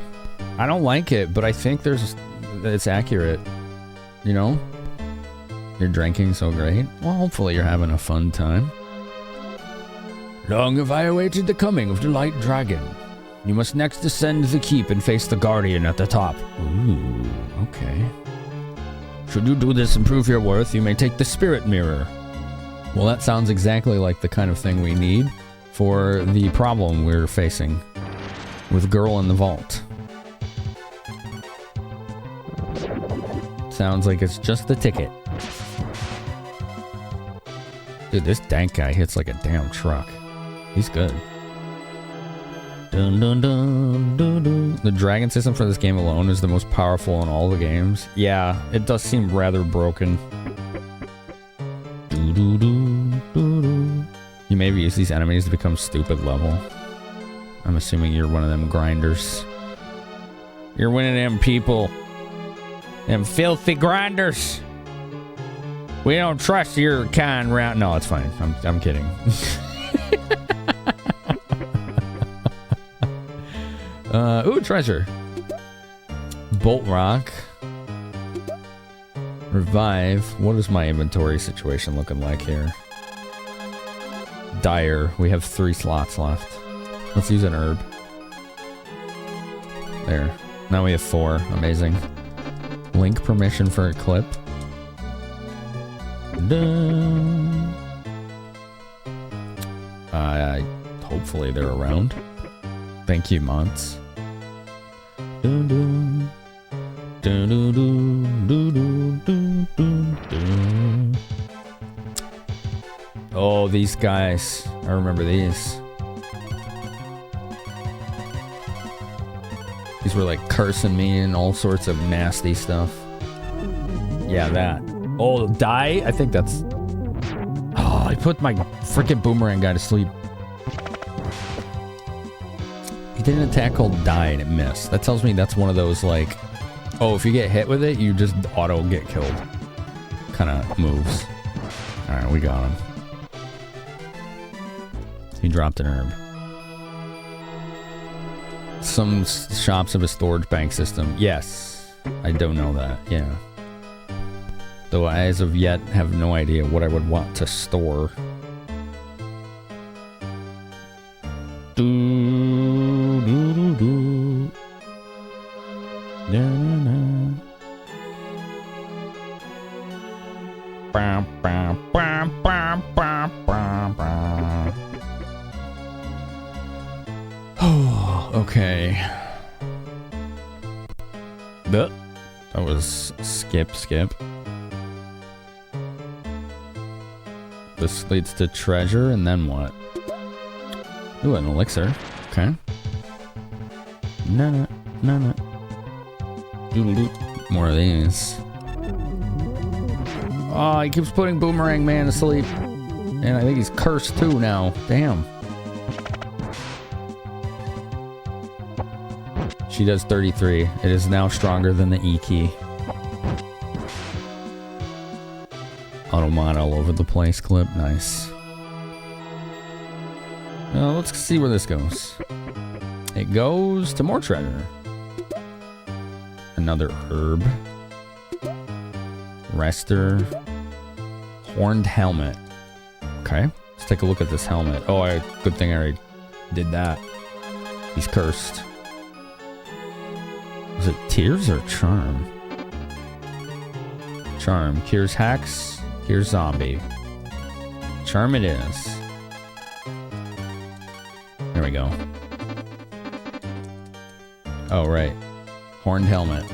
I don't like it, but I think it's accurate. You know? You're drinking so great. Well, hopefully you're having a fun time. Long have I awaited the coming of the light dragon. You must next descend the keep and face the guardian at the top. Ooh, okay. Should you do this and prove your worth, you may take the spirit mirror. Well, that sounds exactly like the kind of thing we need for the problem we're facing with Girl in the Vault. Sounds like it's just the ticket. Dude, this dank guy hits like a damn truck. He's good. Dun, dun, dun, dun, dun. The dragon system for this game alone is the most powerful in all the games. Yeah, it does seem rather broken. Doo, doo, doo, doo, doo. You maybe use these enemies to become stupid level. I'm assuming you're one of them grinders. You're one of them people. Them filthy grinders. We don't trust your kind round. No, it's fine. I'm kidding. Ooh, treasure. Bolt rock. Revive. What is my inventory situation looking like here? Dire. We have 3 slots left. Let's use an herb. There. Now we have 4. Amazing. Link permission for a clip. Dun. Hopefully they're around. Thank you, mods. Dun, dun. Dun, dun, dun, dun, dun, dun, dun. Oh, these guys. I remember these. These were like cursing me and all sorts of nasty stuff. Yeah, that. Oh, die? I think that's... Oh, I put my freaking boomerang guy to sleep. He did an attack called die and it missed. That tells me that's one of those like... Oh, if you get hit with it, you just auto get killed. Kind of moves. Alright, we got him. He dropped an herb. Some shops have a storage bank system. Yes, I don't know that. Yeah. Though I, as of yet, have no idea what I would want to store. Do, do, do, do. Na, na, na. Bam, bam, bam, bam, bam, bam, bam. Oh, okay. That was skip. This leads to treasure, and then what? Ooh, an elixir. Okay. No. Doodle-doo. More of these. Oh, he keeps putting Boomerang Man to sleep. And I think he's cursed too now. Damn. She does 33. It is now stronger than the E key. Automod all over the place clip. Nice. Let's see where this goes. It goes to more treasure. Another herb. Rester. Horned helmet. Okay. Let's take a look at this helmet. Oh, good thing I already did that. He's cursed. Is it Tears or Charm? Charm. Cures hacks. Cures zombie. Charm it is. There we go. Oh, right. Horned helmet.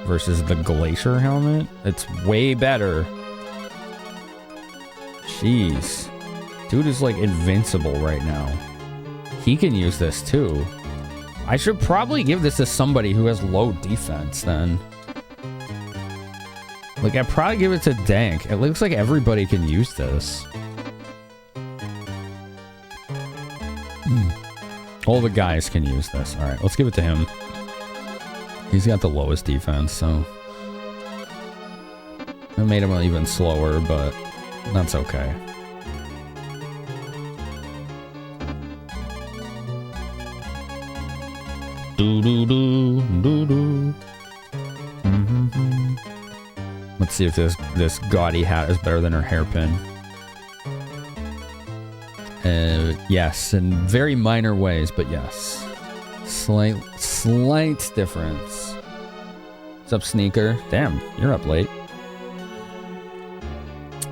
Versus the glacier helmet. It's way better. Jeez. Dude is like invincible right now. He can use this too. I should probably give this to somebody who has low defense then. Like, I'd probably give it to Dank. It looks like everybody can use this. All the guys can use this. Alright, let's give it to him. He's got the lowest defense, so... It made him even slower, but that's okay. Let's see if this gaudy hat is better than her hairpin. Yes, in very minor ways, but yes. Slight difference. What's up, Sneaker? Damn, you're up late.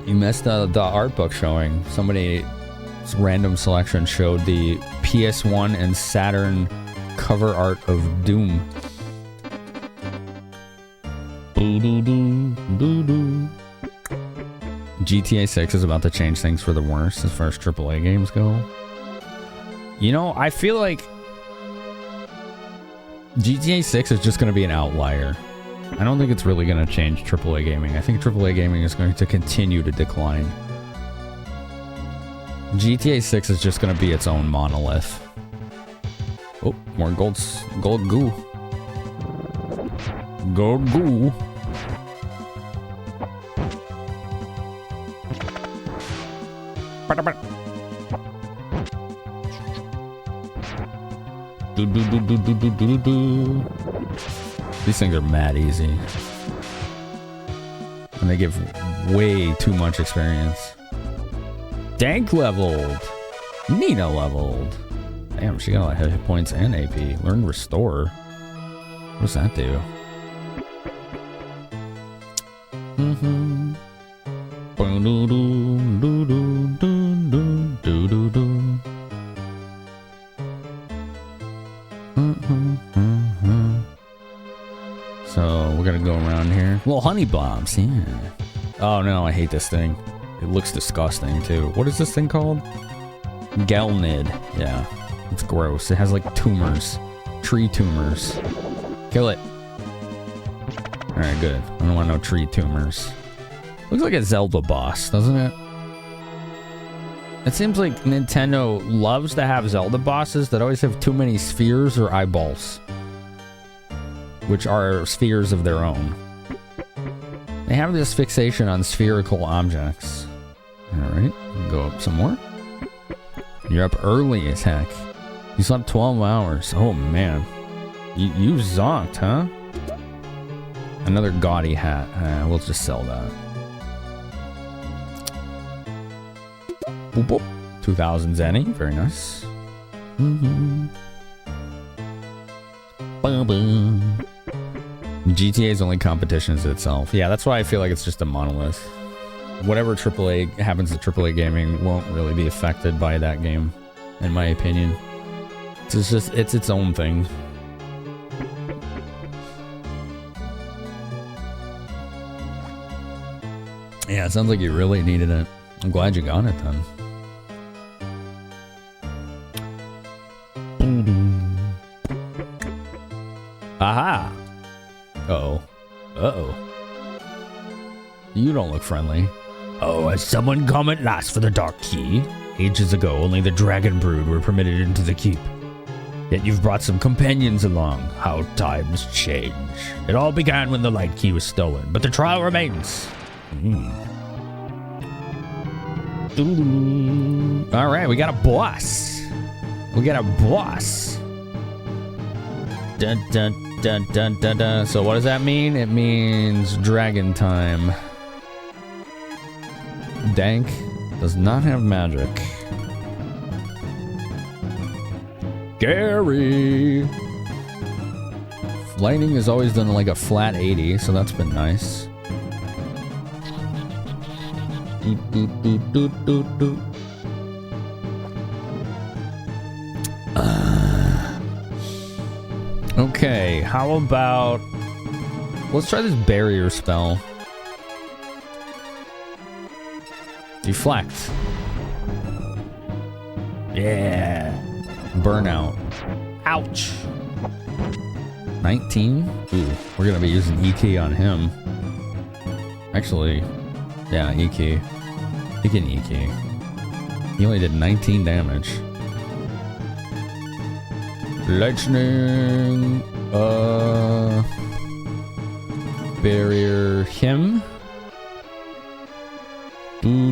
You missed the art book showing. Somebody's random selection showed the PS1 and Saturn cover art of Doom. GTA 6 is about to change things for the worse as far as AAA games go. You know, I feel like GTA 6 is just going to be an outlier. I don't think it's really going to change AAA gaming. I think AAA gaming is going to continue to decline. GTA 6 is just going to be its own monolith. Oh, more gold goo. Gold goo. These things are mad easy. And they give way too much experience. Dank leveled. Nina leveled. Damn, she got a lot of hit points and AP. Learn Restore. What does that do? So we're gonna go around here. Well, honey bombs, yeah. Oh no, I hate this thing. It looks disgusting too. What is this thing called? Gelnid. Yeah, it's gross. It has like tumors, tree tumors. Kill it. All right, good. I don't want no tree tumors. Looks like a Zelda boss, doesn't it? It seems like Nintendo loves to have Zelda bosses that always have too many spheres or eyeballs, which are spheres of their own. They have this fixation on spherical objects. Alright, go up some more. You're up early as heck. You slept 12 hours. Oh man. You zonked, huh? Another gaudy hat. We'll just sell that. Boop boop. 2,000 zenny. Very nice. GTA's only competition is itself. Yeah, that's why I feel like it's just a monolith. Whatever AAA happens to AAA gaming won't really be affected by that game, in my opinion. It's just, it's its own thing. Yeah, it sounds like you really needed it. I'm glad you got it then. Aha! Uh-oh. Uh-oh. You don't look friendly. Oh, has someone come at last for the Dark Key? Ages ago, only the Dragon Brood were permitted into the keep. Yet you've brought some companions along. How times change. It all began when the Light Key was stolen, but the trial remains. Alright, we got a boss. We got a boss. Dun dun dun dun dun dun. So what does that mean? It means dragon time. Dank does not have magic. Gary! Lightning is always done like a flat 80, so that's been nice. Okay, how about... Let's try this barrier spell. Deflect. Yeah. Burnout. Ouch. 19? Ooh, we're gonna be using E-key on him. Actually, yeah, E-key. He can E-key. He only did 19 damage. Lightning. Barrier him. You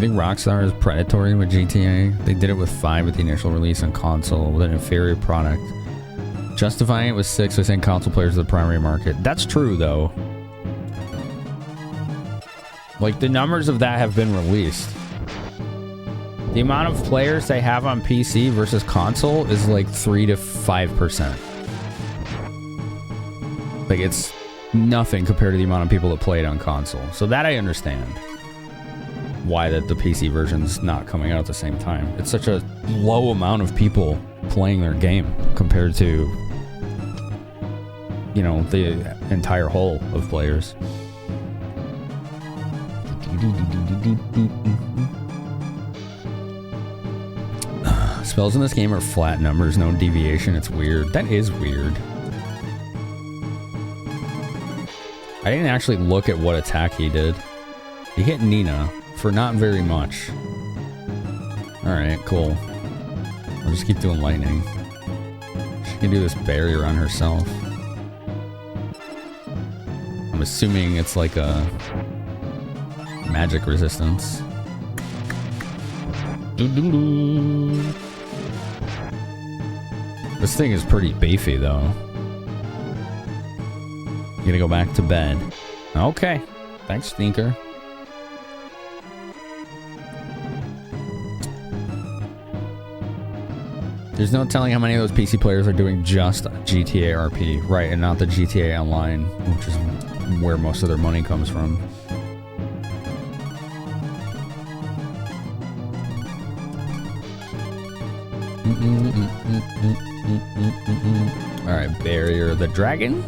think Rockstar is predatory with GTA? They did it with 5 at the initial release on console with an inferior product. Justifying it with 6 by saying console players are the primary market. That's true though. Like, the numbers of that have been released. The amount of players they have on PC versus console is like 3 to 5%. Like, it's nothing compared to the amount of people that play it on console. So that I understand. Why that the PC version's not coming out at the same time. It's such a low amount of people playing their game compared to, you know, the entire whole of players. Spells in this game are flat numbers, no deviation. It's weird. That is weird. I didn't actually look at what attack he did. He hit Nina for not very much. Alright, cool. I'll just keep doing lightning. She can do this barrier on herself. I'm assuming it's like a magic resistance. This thing is pretty beefy though. You gonna go back to bed? Okay. Thanks, Stinker. There's no telling how many of those PC players are doing just GTA RP, right, and not the GTA Online, which is where most of their money comes from. Alright, Barrier the Dragon.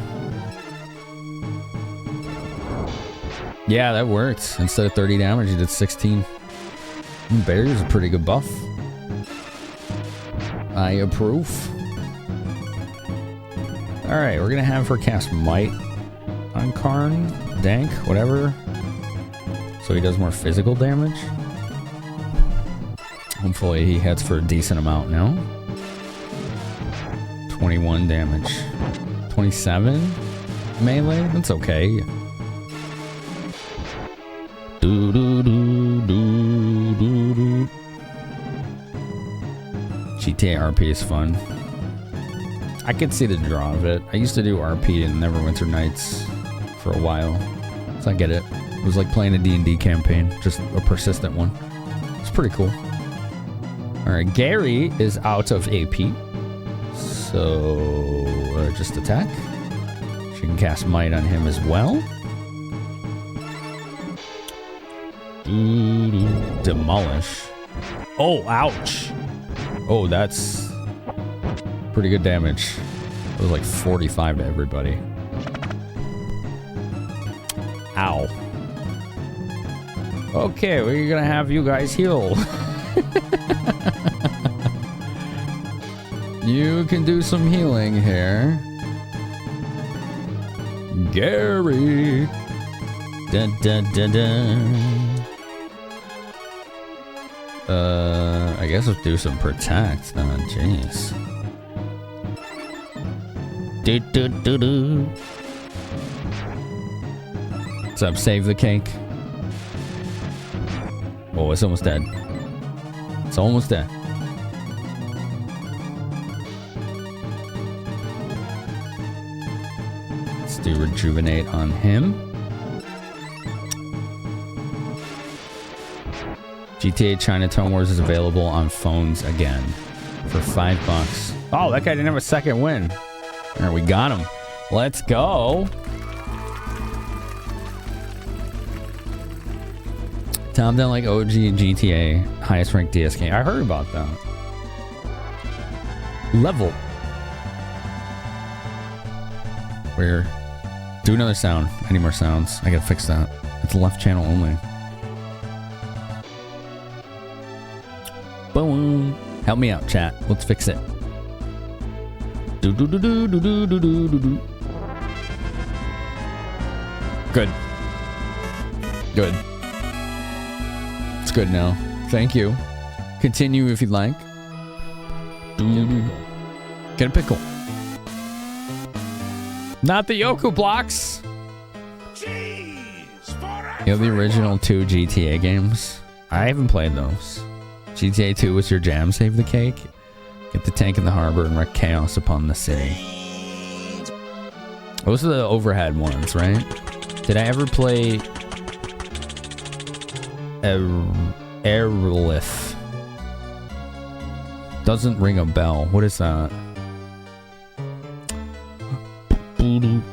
Yeah, that worked. Instead of 30 damage, you did 16. Barrier's a pretty good buff. I approve. Alright, we're gonna have her cast Might on Karn, Dank, whatever. So he does more physical damage. Hopefully he heads for a decent amount now. 21 damage. 27 melee? That's okay. Do do do do do do. GTA RP is fun. I could see the draw of it. I used to do RP in Neverwinter Nights for a while, so I get it. It was like playing a D&D campaign, just a persistent one. It's pretty cool. Alright, Gary is out of AP, so just attack. She can cast Might on him as well. Demolish. Oh, ouch. Oh, that's pretty good damage. It was like 45 to everybody. Ow. Okay, we're gonna have you guys heal. You can do some healing here. Gary. Dun, dun, dun, dun. I guess let's do some protect. Oh, jeez. Do do do do. What's up? Save the cake. Oh, it's almost dead. It's almost dead. Let's do rejuvenate on him. GTA Chinatown Wars is available on phones again for $5. Oh, that guy didn't have a second win. All right, we got him. Let's go. Top down like OG GTA, highest ranked DSK. I heard about that. Level. Where? Do another sound. I need more sounds. I gotta fix that. It's left channel only. Boom. Help me out, chat. Let's fix it. Do do do do do do do do do do. Good. Good. It's good now. Thank you. Continue if you'd like. Get a pickle. Not the Yoku blocks. You know the original 2 GTA games? I haven't played those. GTA 2 was your jam, save the cake. Get the tank in the harbor and wreak chaos upon the city. Those are the overhead ones, right? Did I ever play Airlift? Doesn't ring a bell. What is that?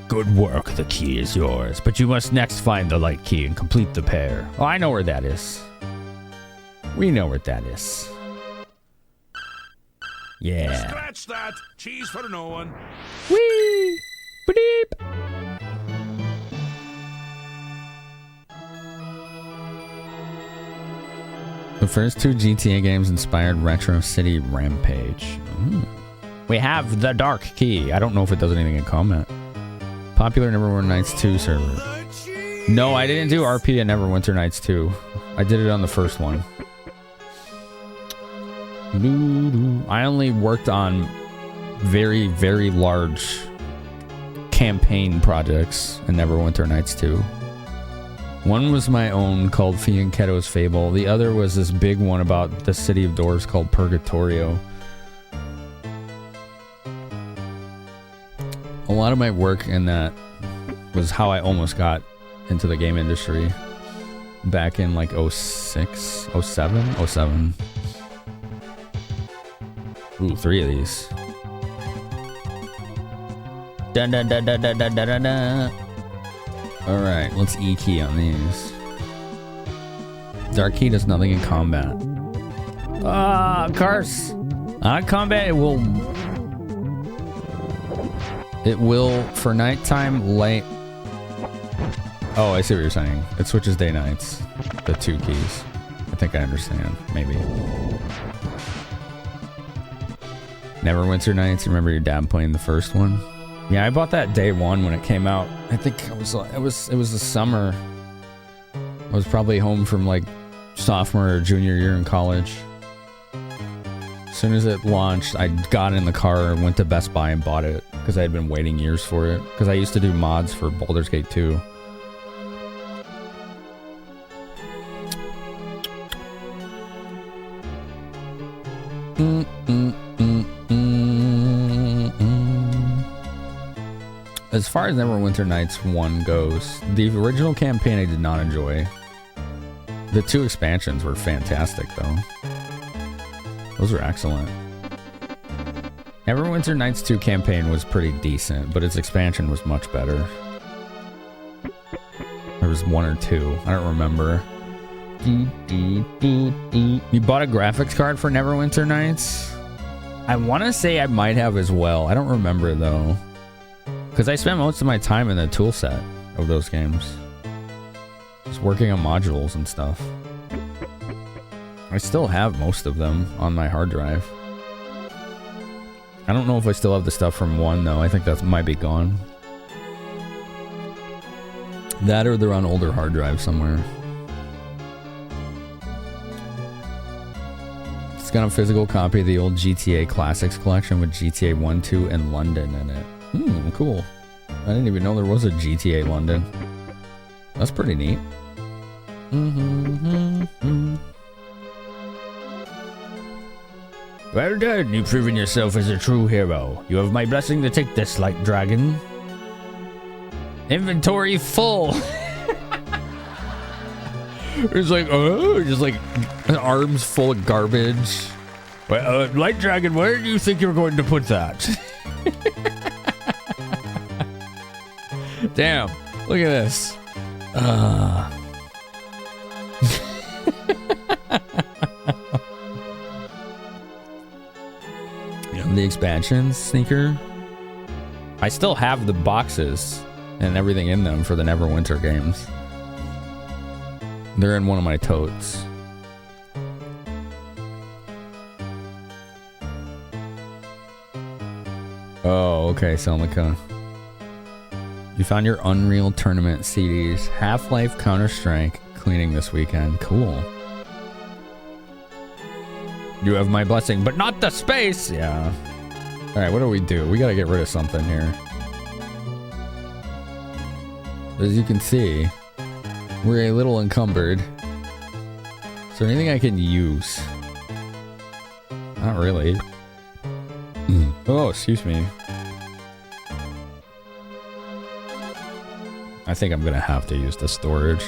Good work, the key is yours. But you must next find the light key and complete the pair. Oh, I know where that is. We know where that is. Yeah. Scratch that. Cheese for no one. Whee! Beep. The first 2 GTA games inspired Retro City Rampage. We have the Dark Key. I don't know if it does anything in combat. Popular Neverwinter Nights 2 server. No, I didn't do RP in Neverwinter Nights 2. I did it on the first one. I only worked on very, very large campaign projects in Neverwinter Nights 2. One was my own called Fianchetto's Fable. The other was this big one about the City of Doors called Purgatorio. A lot of my work in that was how I almost got into the game industry back in like 06, 07, 07. Ooh, 3 of these. Dun, dun, dun, dun, dun, dun, dun, dun. All right, let's E key on these. Dark key does nothing in combat. Ah, curse! On combat, it will for nighttime light. Oh, I see what you're saying. It switches day nights. The 2 keys. I think I understand. Maybe. Neverwinter Nights. Remember your dad playing the first one? Yeah, I bought that day 1 when it came out. I think it was the summer. I was probably home from like sophomore or junior year in college. As soon as it launched, I got in the car and went to Best Buy and bought it because I had been waiting years for it. Because I used to do mods for Baldur's Gate 2. As far as Neverwinter Nights 1 goes, the original campaign I did not enjoy. The 2 expansions were fantastic, though. Those were excellent. Neverwinter Nights 2 campaign was pretty decent, but its expansion was much better. There was 1 or 2. I don't remember. You bought a graphics card for Neverwinter Nights? I want to say I might have as well. I don't remember, though. Because I spent most of my time in the tool set of those games. Just working on modules and stuff. I still have most of them on my hard drive. I don't know if I still have the stuff from 1, though. I think that might be gone. That or they're on older hard drive somewhere. It's got a physical copy of the old GTA Classics collection with GTA 1, 2, and London in it. Cool. I didn't even know there was a GTA London. That's pretty neat. Well done, you've proven yourself as a true hero. You have my blessing to take this, light dragon. Inventory full. It's like, just like arms full of garbage. Well, light dragon, where do you think you're going to put that? Damn, look at this. The expansions, Sneaker. I still have the boxes and everything in them for the Neverwinter games. They're in one of my totes. Oh, okay, Selnica. You found your Unreal Tournament CDs. Half-Life, Counter-Strike, cleaning this weekend. Cool. You have my blessing, but not the space! Yeah. Alright, what do? We gotta get rid of something here. As you can see, we're a little encumbered. Is there anything I can use? Not really. Oh, excuse me. I think I'm gonna have to use the storage.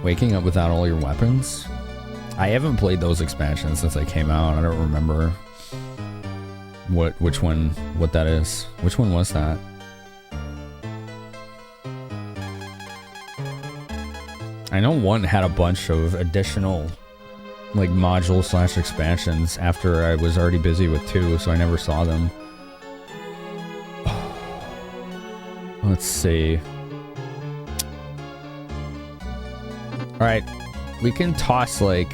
Waking up without all your weapons? I haven't played those expansions since they came out. I don't remember what that is. Which one was that? I know 1 had a bunch of additional like module / expansions after I was already busy with 2, so I never saw them. Let's see. Alright, we can toss like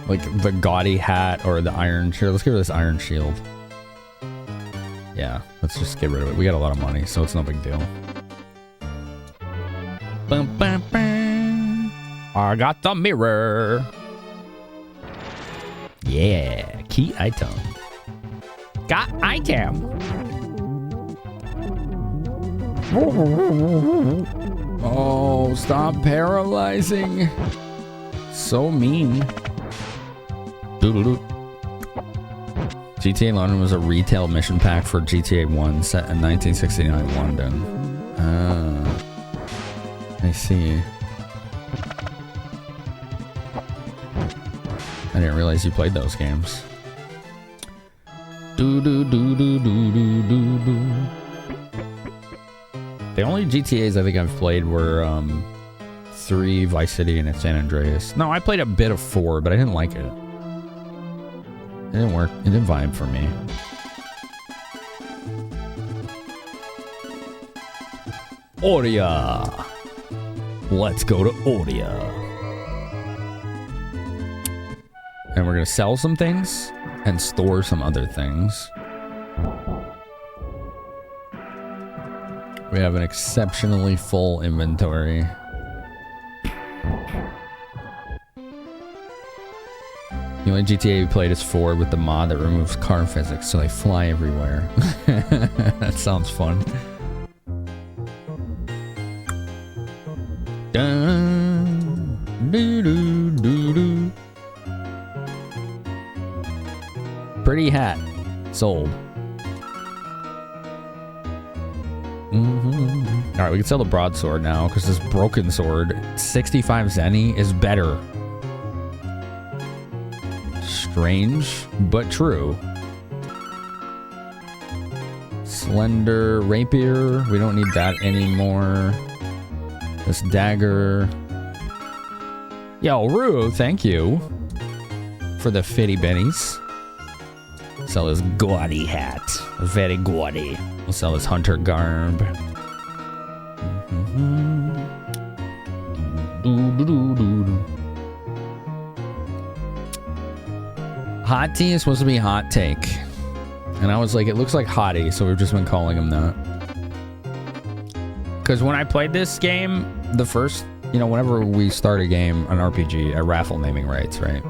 the gaudy hat or the iron shield. Let's get rid of this iron shield. Yeah, let's just get rid of it. We got a lot of money, so it's no big deal. Bum, bum, bum. I got the mirror. Yeah, key item. Got item. Oh, stop paralyzing. So mean. Doodle-doo. GTA London was a retail mission pack for GTA 1 set in 1969 London. I see. I didn't realize you played those games. Do do do do do do do do. The only GTAs I think I've played were 3, Vice City, and San Andreas. No, I played a bit of 4, but I didn't like it. It didn't work. It didn't vibe for me. Oria. Let's go to Oria. And we're going to sell some things and store some other things. We have an exceptionally full inventory. The only GTA we played is 4 with the mod that removes car physics, so they fly everywhere. That sounds fun. Dun, doo, doo, doo, doo. Pretty hat. Sold. Alright, we can sell the broadsword now, because this broken sword, 65 zenny, is better. Strange, but true. Slender rapier. We don't need that anymore. This dagger. Yo, Rue, thank you for the fitty bennies. Sell this gaudy hat. Very gaudy. We'll sell this hunter garb. Hot tea is supposed to be hot take. And I was like, it looks like hottie, so we've just been calling him that. Because when I played this game, the first, you know, whenever we start a game, an RPG, I raffle naming rights, right?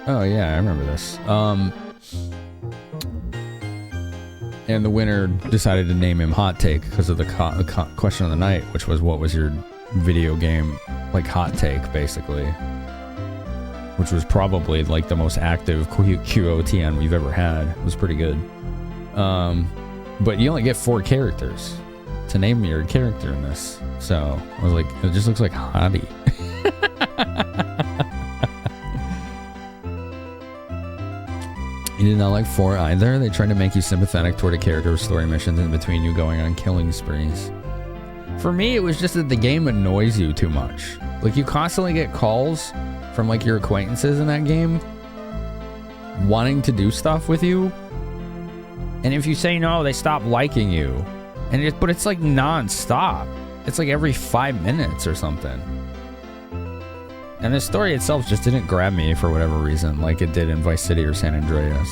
Oh yeah, I remember this. And the winner decided to name him Hot Take because of the question of the night, which was, what was your video game, like, hot take, basically? Which was probably, like, the most active QOTN we've ever had. It was pretty good. But you only get 4 characters to name your character in this. So, I was like, it just looks like Hottie. You did not like 4 either? They tried to make you sympathetic toward a character with story missions in between you going on killing sprees. For me, it was just that the game annoys you too much. Like, you constantly get calls from, like, your acquaintances in that game wanting to do stuff with you. And if you say no, they stop liking you. But it's like non-stop. It's like every 5 minutes or something. And the story itself just didn't grab me for whatever reason, like it did in Vice City or San Andreas.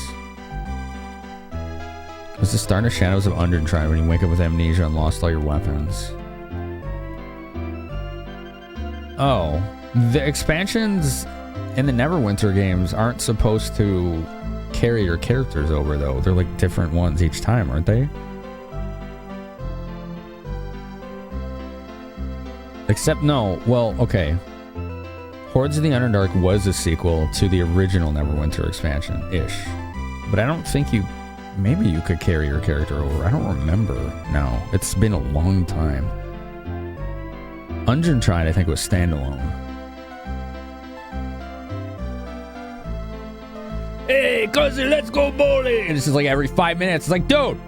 It was the start of Shadows of Undrentide when you wake up with amnesia and lost all your weapons. Oh, the expansions in the Neverwinter games aren't supposed to carry your characters over, though. They're like different ones each time, aren't they? Except, no, well, okay. Hordes of the Underdark was a sequel to the original Neverwinter expansion-ish. But I don't think you... Maybe you could carry your character over. I don't remember now. It's been a long time. Undrentide, I think, was standalone. Hey, cousin, let's go bowling! And it's just like every 5 minutes. It's like, dude!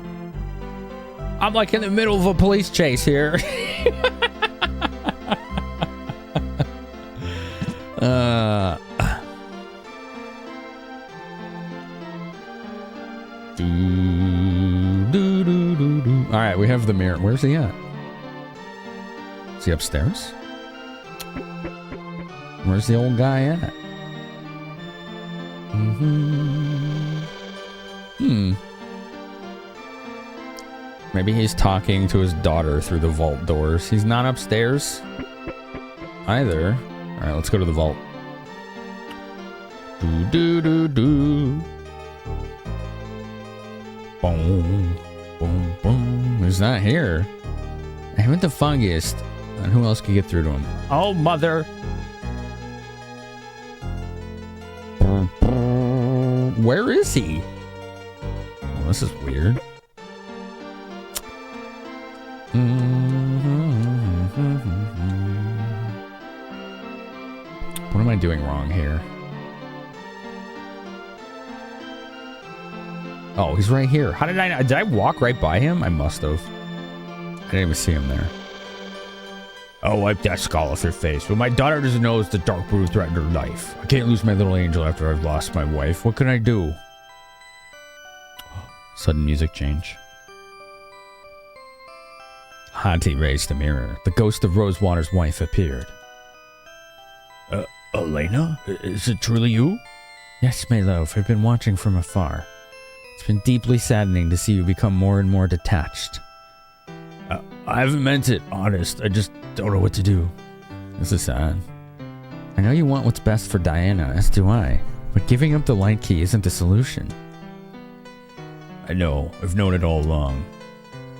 I'm like in the middle of a police chase here. All right, we have the mirror. Where's he at? Is he upstairs? Where's the old guy at? Maybe he's talking to his daughter through the vault doors. He's not upstairs either. All right, let's go to the vault. Do. Boom, boom, boom. He's not here. I went the fungiest. And who else could get through to him? Oh, mother. Where is he? Well, this is weird. doing wrong here? Oh, he's right here. How did I walk right by him? I must have. I didn't even see him there. Oh, wipe that skull off your face. Well, my daughter doesn't know it's the dark brew threatened her life. I can't lose my little angel after I've lost my wife. What can I do? Sudden music change. Hanti raised the mirror. The ghost of Rosewater's wife appeared. Elena? Is it truly you? Yes, my love. I've been watching from afar. It's been deeply saddening to see you become more and more detached. I haven't meant it, honest. I just don't know what to do. This is sad. I know you want what's best for Diana, as do I. But giving up the light key isn't the solution. I know. I've known it all along.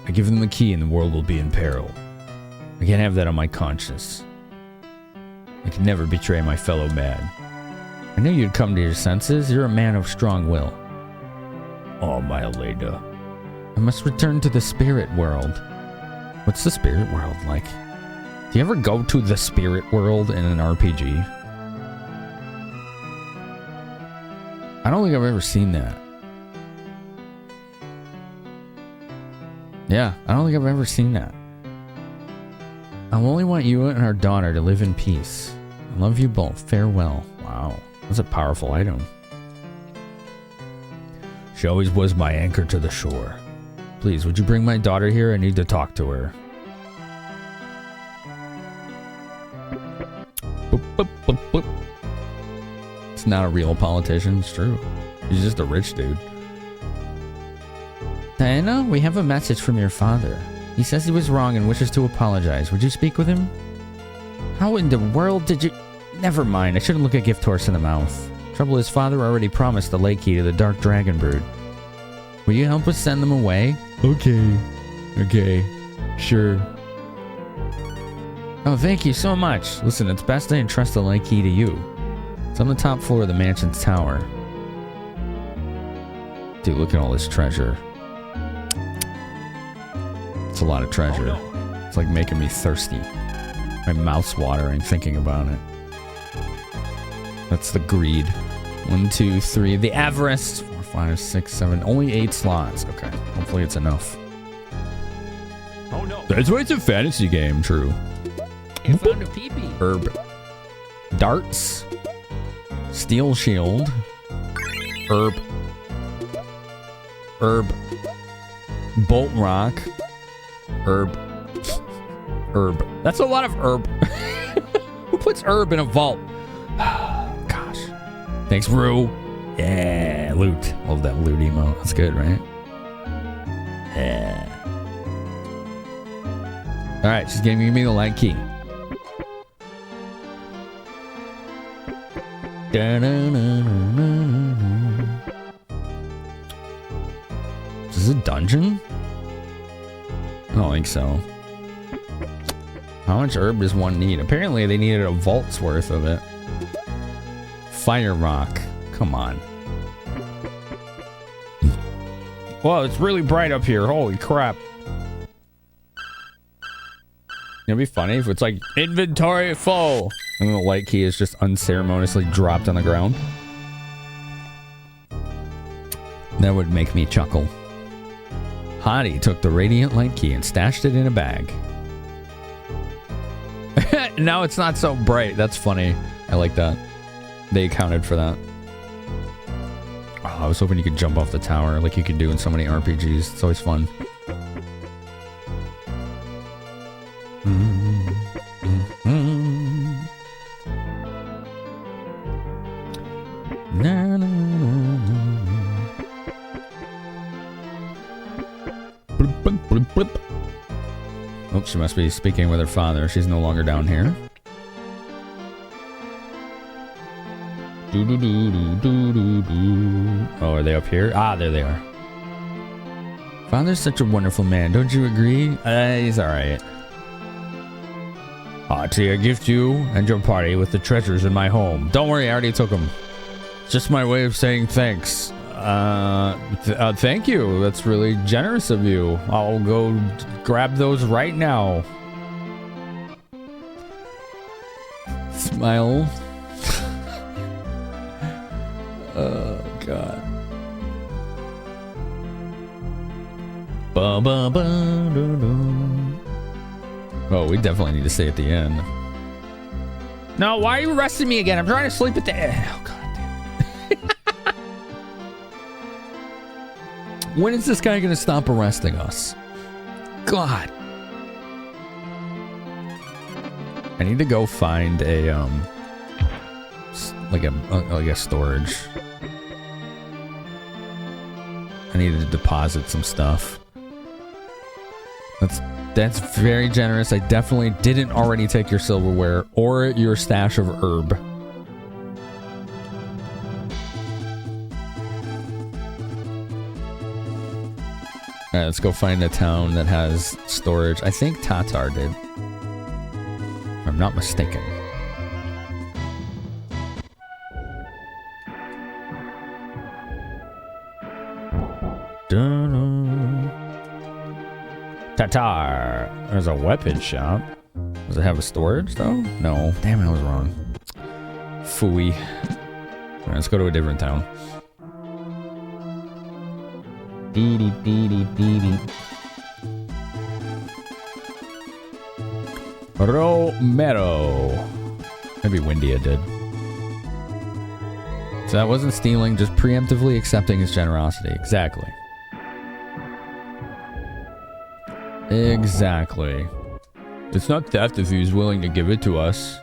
I give them the key and the world will be in peril. I can't have that on my conscience. I can never betray my fellow man. I knew you'd come to your senses. You're a man of strong will. Oh, my Elena. I must return to the spirit world. What's the spirit world like? Do you ever go to the spirit world in an RPG? I don't think I've ever seen that. Yeah, I don't think I've ever seen that. I only want you and our daughter to live in peace. I love you both. Farewell. Wow, that's a powerful item. She always was my anchor to the shore. Please, would you bring my daughter here? I need to talk to her. Boop, boop, boop, boop. It's not a real politician, it's true. He's just a rich dude. Diana, we have a message from your father. He says he was wrong and wishes to apologize. Would you speak with him? How in the world did you... Never mind, I shouldn't look a gift horse in the mouth. Trouble is, father already promised the lake key to the Dark Dragon Brood. Will you help us send them away? Okay, sure. Oh, thank you so much. Listen, it's best I entrust the light key to you. It's on the top floor of the mansion's tower. Dude, look at all this treasure. It's a lot of treasure. Oh, no. It's like making me thirsty. My mouth's watering thinking about it. That's the greed. 1, 2, 3. The avarice. 4, 5, 6, 7. Only 8 slots. Okay. Hopefully it's enough. Oh no. That's why it's a fantasy game, true. I found a peepee. Herb. Darts. Steel shield. Herb. Bolt rock. Herb. That's a lot of herb. Who puts herb in a vault? Gosh. Thanks, Rue. Yeah, loot. Love that loot emote. That's good, right? Yeah. Alright, she's giving me the light key. Is this a dungeon? I don't think so. How much herb does one need? Apparently they needed a vault's worth of it. Fire rock. Come on. Whoa, it's really bright up here. Holy crap. It'd be funny if it's like inventory full and then the light key is just unceremoniously dropped on the ground. That would make me chuckle. Hottie took the radiant light key and stashed it in a bag. Now it's not so bright. That's funny. I like that. They accounted for that. Oh, I was hoping you could jump off the tower like you can do in so many RPGs. It's always fun. Na, na, na, na. Bloop, bloop, bloop, bloop. Oh, she must be speaking with her father. She's no longer down here. Do do do do do do do. Oh, are they up here? Ah, there they are. Father's such a wonderful man, don't you agree? He's alright. Auntie, I gift you and your party with the treasures in my home. Don't worry, I already took them. It's just my way of saying thanks. Thank you. That's really generous of you. I'll go grab those right now. Smile. Oh, God. Ba, ba, ba, doo, doo. Oh, we definitely need to stay at the end. No, why are you arresting me again? I'm trying to sleep at the end. Oh, God damn it. When is this guy going to stop arresting us? God. I need to go find a, like a storage. I needed to deposit some stuff. That's very generous. I definitely didn't already take your silverware or your stash of herb. Alright, let's go find a town that has storage. I think Tatar did. If I'm not mistaken. Tatar. There's a weapon shop. Does it have a storage though? No. Damn, I was wrong. Phooey. Alright, let's go to a different town. Romero. Maybe Windia did. So that wasn't stealing, just preemptively accepting his generosity. Exactly. Exactly. It's not theft if he's willing to give it to us.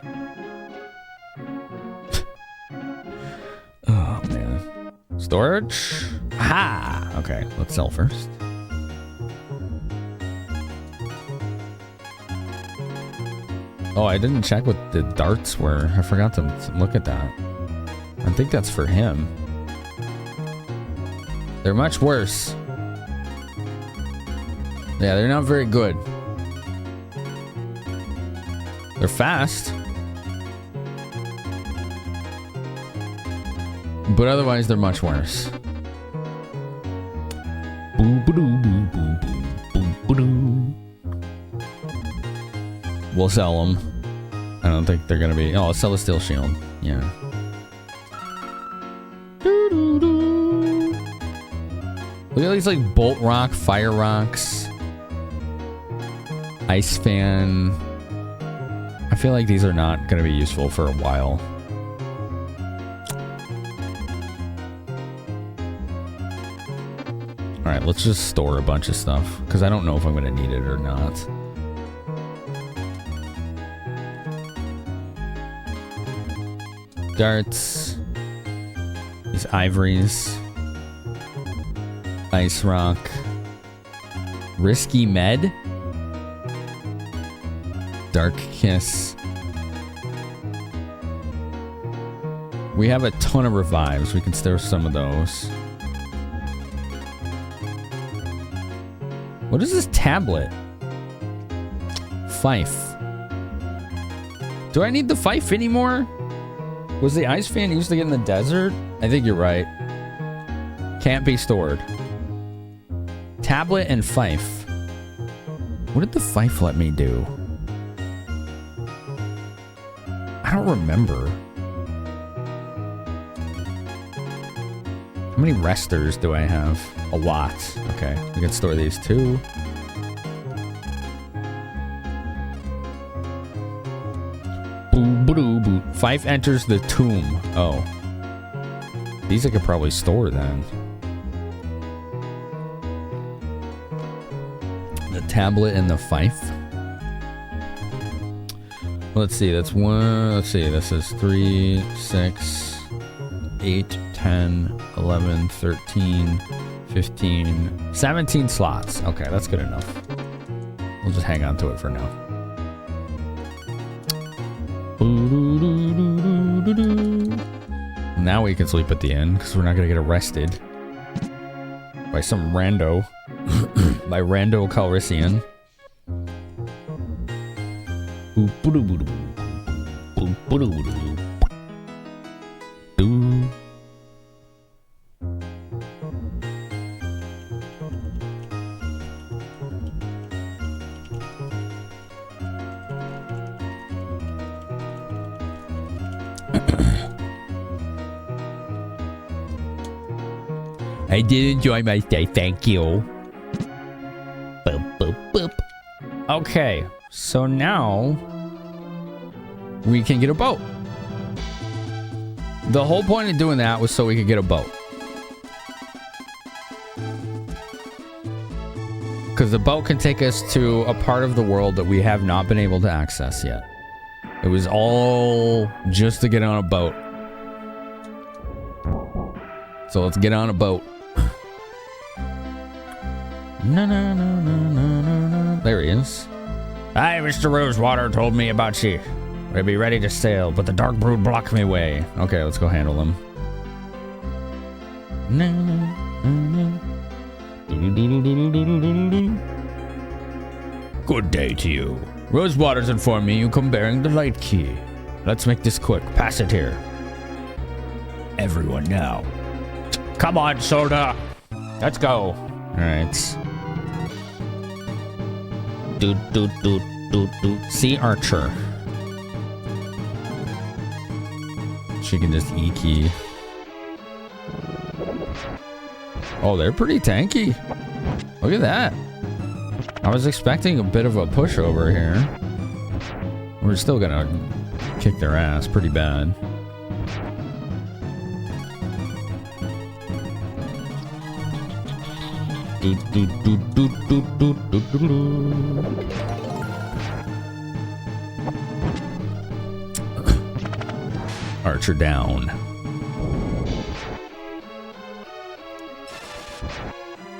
Oh, man. Storage? Aha! Okay, let's sell first. Oh, I didn't check what the darts were. I forgot to look at that. I think that's for him. They're much worse. Yeah, they're not very good. They're fast. But otherwise, they're much worse. We'll sell them. I don't think they're gonna be... Oh, I'll sell a steel shield. Yeah. Look at these like bolt rock, fire rocks, ice fan. I feel like these are not gonna be useful for a while. Alright, let's just store a bunch of stuff, because I don't know if I'm gonna need it or not. Darts. These ivories. Ice rock. Risky med. Dark kiss. We have a ton of revives. We can store some of those. What is this tablet? Fife. Do I need the fife anymore? Was the ice fan used to get in the desert? I think you're right. Can't be stored. Tablet and fife. What did the fife let me do? I don't remember. How many resters do I have? A lot. Okay, we can store these too. Fife enters the tomb. Oh. These I could probably store then. The tablet and the fife. Let's see, that's one. Let's see, this is 3, 6, 8, 10, 11, 13, 15, 17 slots. Okay, that's good enough. We'll just hang on to it for now. Now we can sleep at the inn because we're not going to get arrested by some rando. By Rando Calrissian. I did enjoy my stay. Thank you. Boop, boop, boop. Okay, so now we can get a boat. The whole point of doing that was so we could get a boat. Because the boat can take us to a part of the world that we have not been able to access yet. It was all just to get on a boat. So let's get on a boat. No, no, no, no, no, no, no. There he is. Hi, Mr. Rosewater told me about you. We'll be ready to sail, but the Dark Brood blocked me way. Okay, let's go handle them. No, no, no. Good day to you. Rosewater's informed me you come bearing the light key. Let's make this quick. Pass it here. Everyone now. Come on, soldier. Let's go. All right. Sea Archer. She can just E-key. Oh, they're pretty tanky. Look at that. I was expecting a bit of a pushover here. We're still gonna kick their ass pretty bad. Archer down.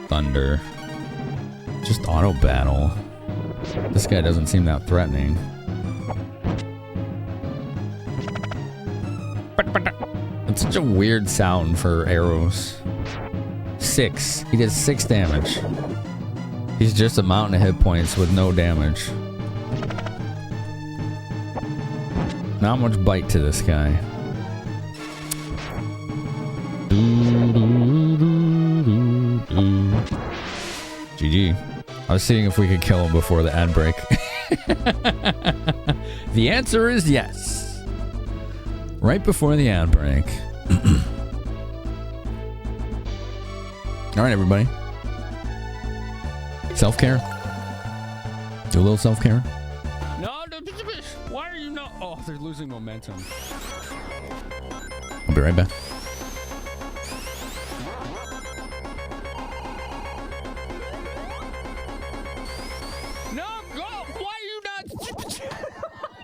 Thunder. Just auto battle. This guy doesn't seem that threatening. It's such a weird sound for arrows. 6. He does 6 damage. He's just a mountain of hit points with no damage. Not much bite to this guy. GG. I was seeing if we could kill him before the ad break. The answer is yes. Right before the ad break. All right, everybody. Self-care. Do a little self-care. No, why are you not? Oh, they're losing momentum. I'll be right back. No, go! Why are you not?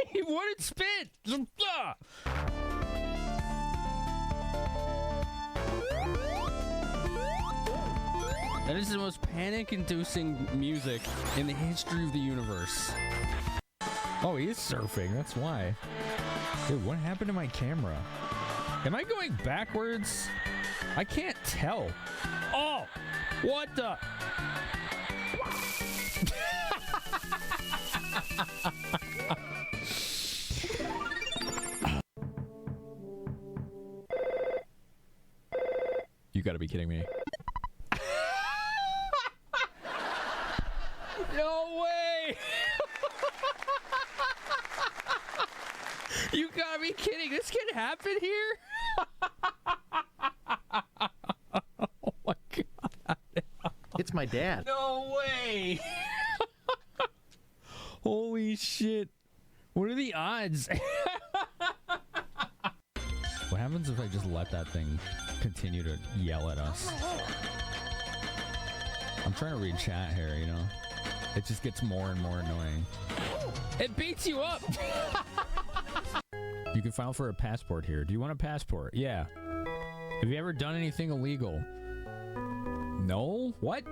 He wouldn't spit. That is the most panic-inducing music in the history of the universe. Oh, he is surfing. That's why. Dude, what happened to my camera? Am I going backwards? I can't tell. Oh, what the? You gotta be kidding me. No way! You gotta be kidding. This can happen here? Oh my god. It's my dad. No way! Holy shit. What are the odds? What happens if I just let that thing continue to yell at us? I'm trying to read chat here, you know? It just gets more and more annoying. It beats you up! You can file for a passport here. Do you want a passport? Yeah. Have you ever done anything illegal? No? What?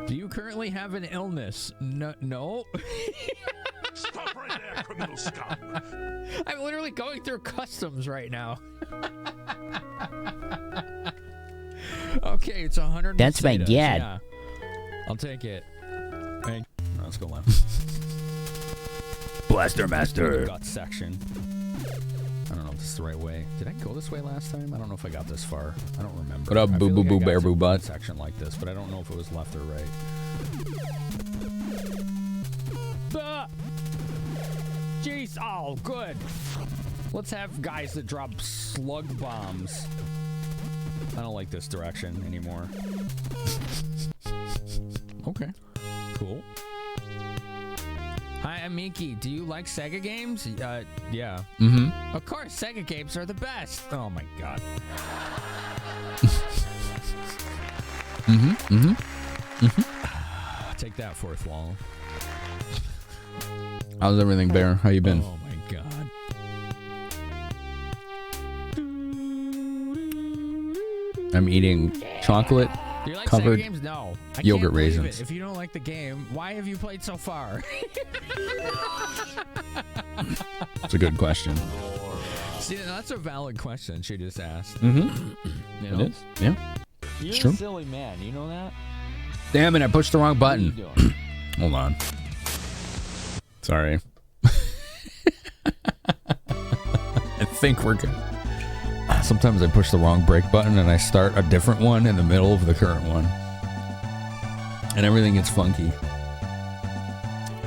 Do you currently have an illness? No? Stop right there, criminal scum. I'm literally going through customs right now. Okay, it's 100. That's my dad. Yeah. I'll take it. Hey, let's go left. Blaster Master. Got section. I don't know if this is the right way. Did I go this way last time? I don't know if I got this far. I don't remember. What up, I boo feel boo like I boo got bear to boo butt? section like this, but I don't know if it was left or right. Jeez, oh, good. Let's have guys that drop slug bombs. I don't like this direction anymore. Okay. Cool. Hi, I'm Miki. Do you like Sega games? Yeah. Mm-hmm. Of course, Sega games are the best. Oh my god. Take that, fourth wall. How's everything, Bear? How you been? Oh my god. I'm eating chocolate Do you like covered Sega games? No. I yogurt can't believe raisins. it. If you don't like the game, why have you played so far? It's a good question. See, that's a valid question she just asked. Mm-hmm. You know? It is. Yeah. You're true. a silly man. You know that? Damn it! I pushed the wrong What are you button. doing? Hold on. Sorry. I think we're good. Sometimes I push the wrong brake button and I start a different one in the middle of the current one. And everything gets funky.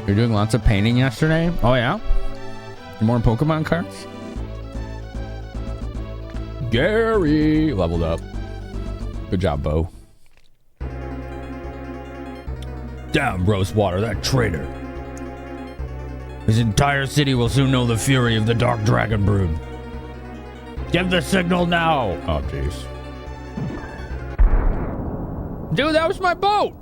You're doing lots of painting yesterday? Oh yeah? More Pokemon cards? Gary leveled up. Good job, Bo. Damn, Rosewater, that traitor. His entire city will soon know the fury of the Dark Dragon Brood. Give the signal now! Oh, jeez. Dude, that was my boat!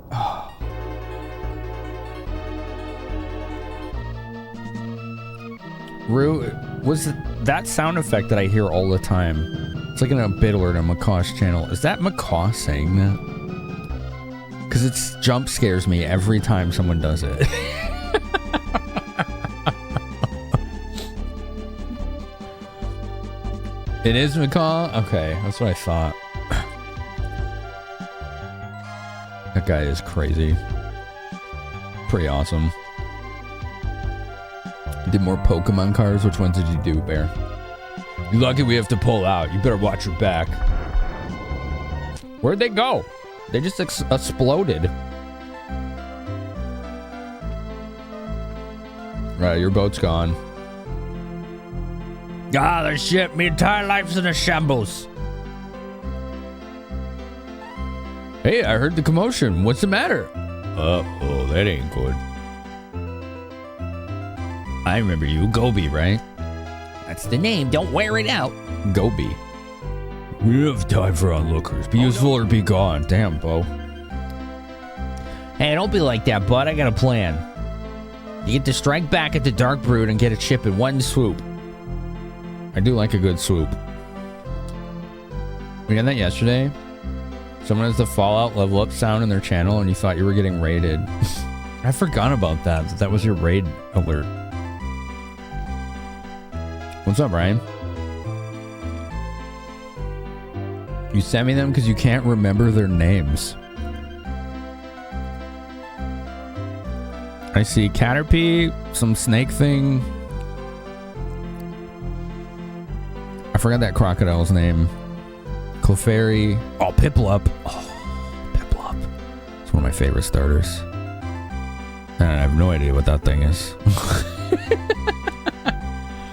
Rue, was that sound effect that I hear all the time? It's like in a bit alert on Macaw's channel. Is that Macaw saying that? Because it jump scares me every time someone does it. It is Macaw? Okay, that's what I thought. That guy is crazy. Pretty awesome. Did more Pokemon cards? Which ones did you do, Bear? You're lucky we have to pull out. You better watch your back. Where'd they go? They just exploded. Right, your boat's gone. Ah, the shit. My entire life's in a shambles. Hey, I heard the commotion. What's the matter? Uh-oh, that ain't good. I remember you, Gobi, right? That's the name. Don't wear it out. Gobi. We have time for onlookers. Be useful or be gone. Damn, Bo. Hey, don't be like that, bud. I got a plan. You get to strike back at the Dark Brood and get a chip in one swoop. I do like a good swoop. We had that yesterday. Someone has the Fallout level up sound in their channel and you thought you were getting raided. I forgot about that. That was your raid alert. What's up, Ryan? You sent me them because you can't remember their names. I see Caterpie, some snake thing. I forgot that crocodile's name. Clefairy. Oh, Piplup. Oh, Piplup. It's one of my favorite starters. And I have no idea what that thing is.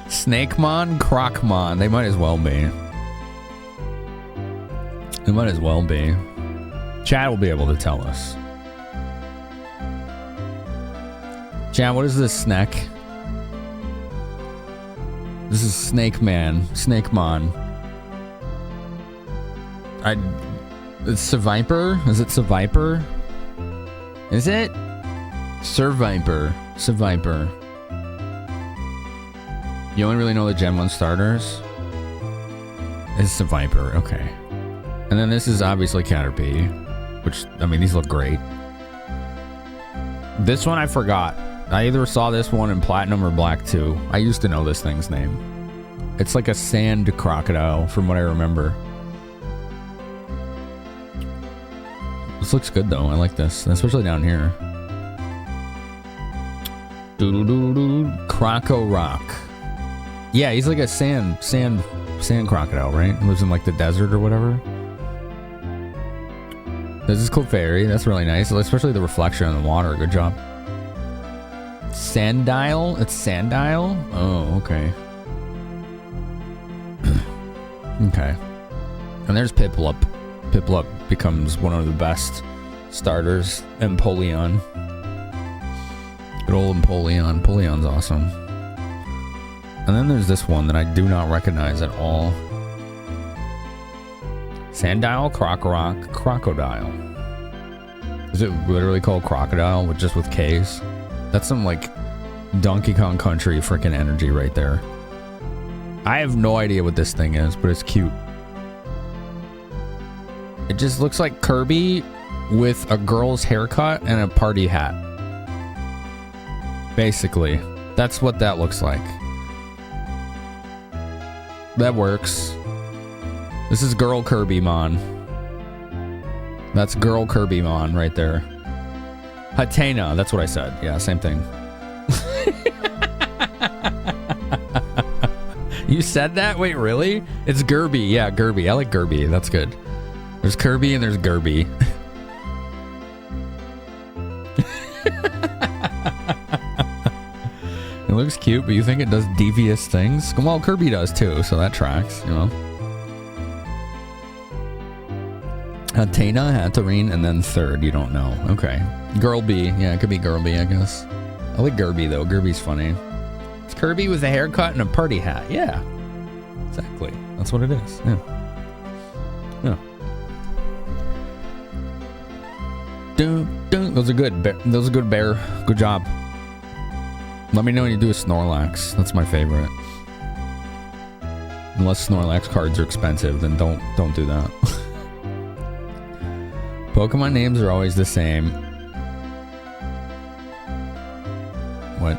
Snakemon, Crocmon. They might as well be. They might as well be. Chad will be able to tell us. Chad, what is this snack? This is Snake Man. Snakemon. It's Seviper? Is it Seviper? Is it? Surviper. Seviper. You only really know the Gen 1 starters? It's Seviper, okay. And then this is obviously Caterpie, which, I mean, these look great. This one I forgot. I either saw this one in Platinum or Black 2. I used to know this thing's name. It's like a sand crocodile, from what I remember. This looks good, though. I like this, especially down here. Doodle-doodle-doodle. Croco Rock. Yeah, he's like a sand crocodile, right? He lives in like the desert or whatever. This is Clefairy. That's really nice, especially the reflection in the water. Good job. Sandile? It's Sandile? Oh, okay. Okay. And there's Piplup. Piplup becomes one of the best starters. Empoleon. Good old Empoleon. Empoleon's awesome. And then there's this one that I do not recognize at all. Sandile, Crocorock, Crocodile. Is it literally called Crocodile with just with K's? That's some like Donkey Kong Country freaking energy right there. I have no idea what this thing is, but it's cute. It just looks like Kirby with a girl's haircut and a party hat. Basically, that's what that looks like. That works. This is Girl Kirby-mon. That's Girl Kirby-mon right there. Hatena, that's what I said. Yeah, same thing. You said that? Wait, really? It's Gerby. Yeah, Gerby. I like Gerby. That's good. There's Kirby and there's Gerby. It looks cute, but you think it does devious things? Well, Kirby does too, so that tracks, you know. Hatena, Hatterene, and then third, you don't know. Okay. Girl B. Yeah, it could be Girl B, I guess. I like Gerby, though. Gerby's funny. It's Kirby with a haircut and a party hat. Yeah. Exactly. That's what it is. Yeah. Yeah. Those are good. Those are good, Bear. Good job. Let me know when you do a Snorlax. That's my favorite. Unless Snorlax cards are expensive, then don't do that. Pokemon names are always the same. What?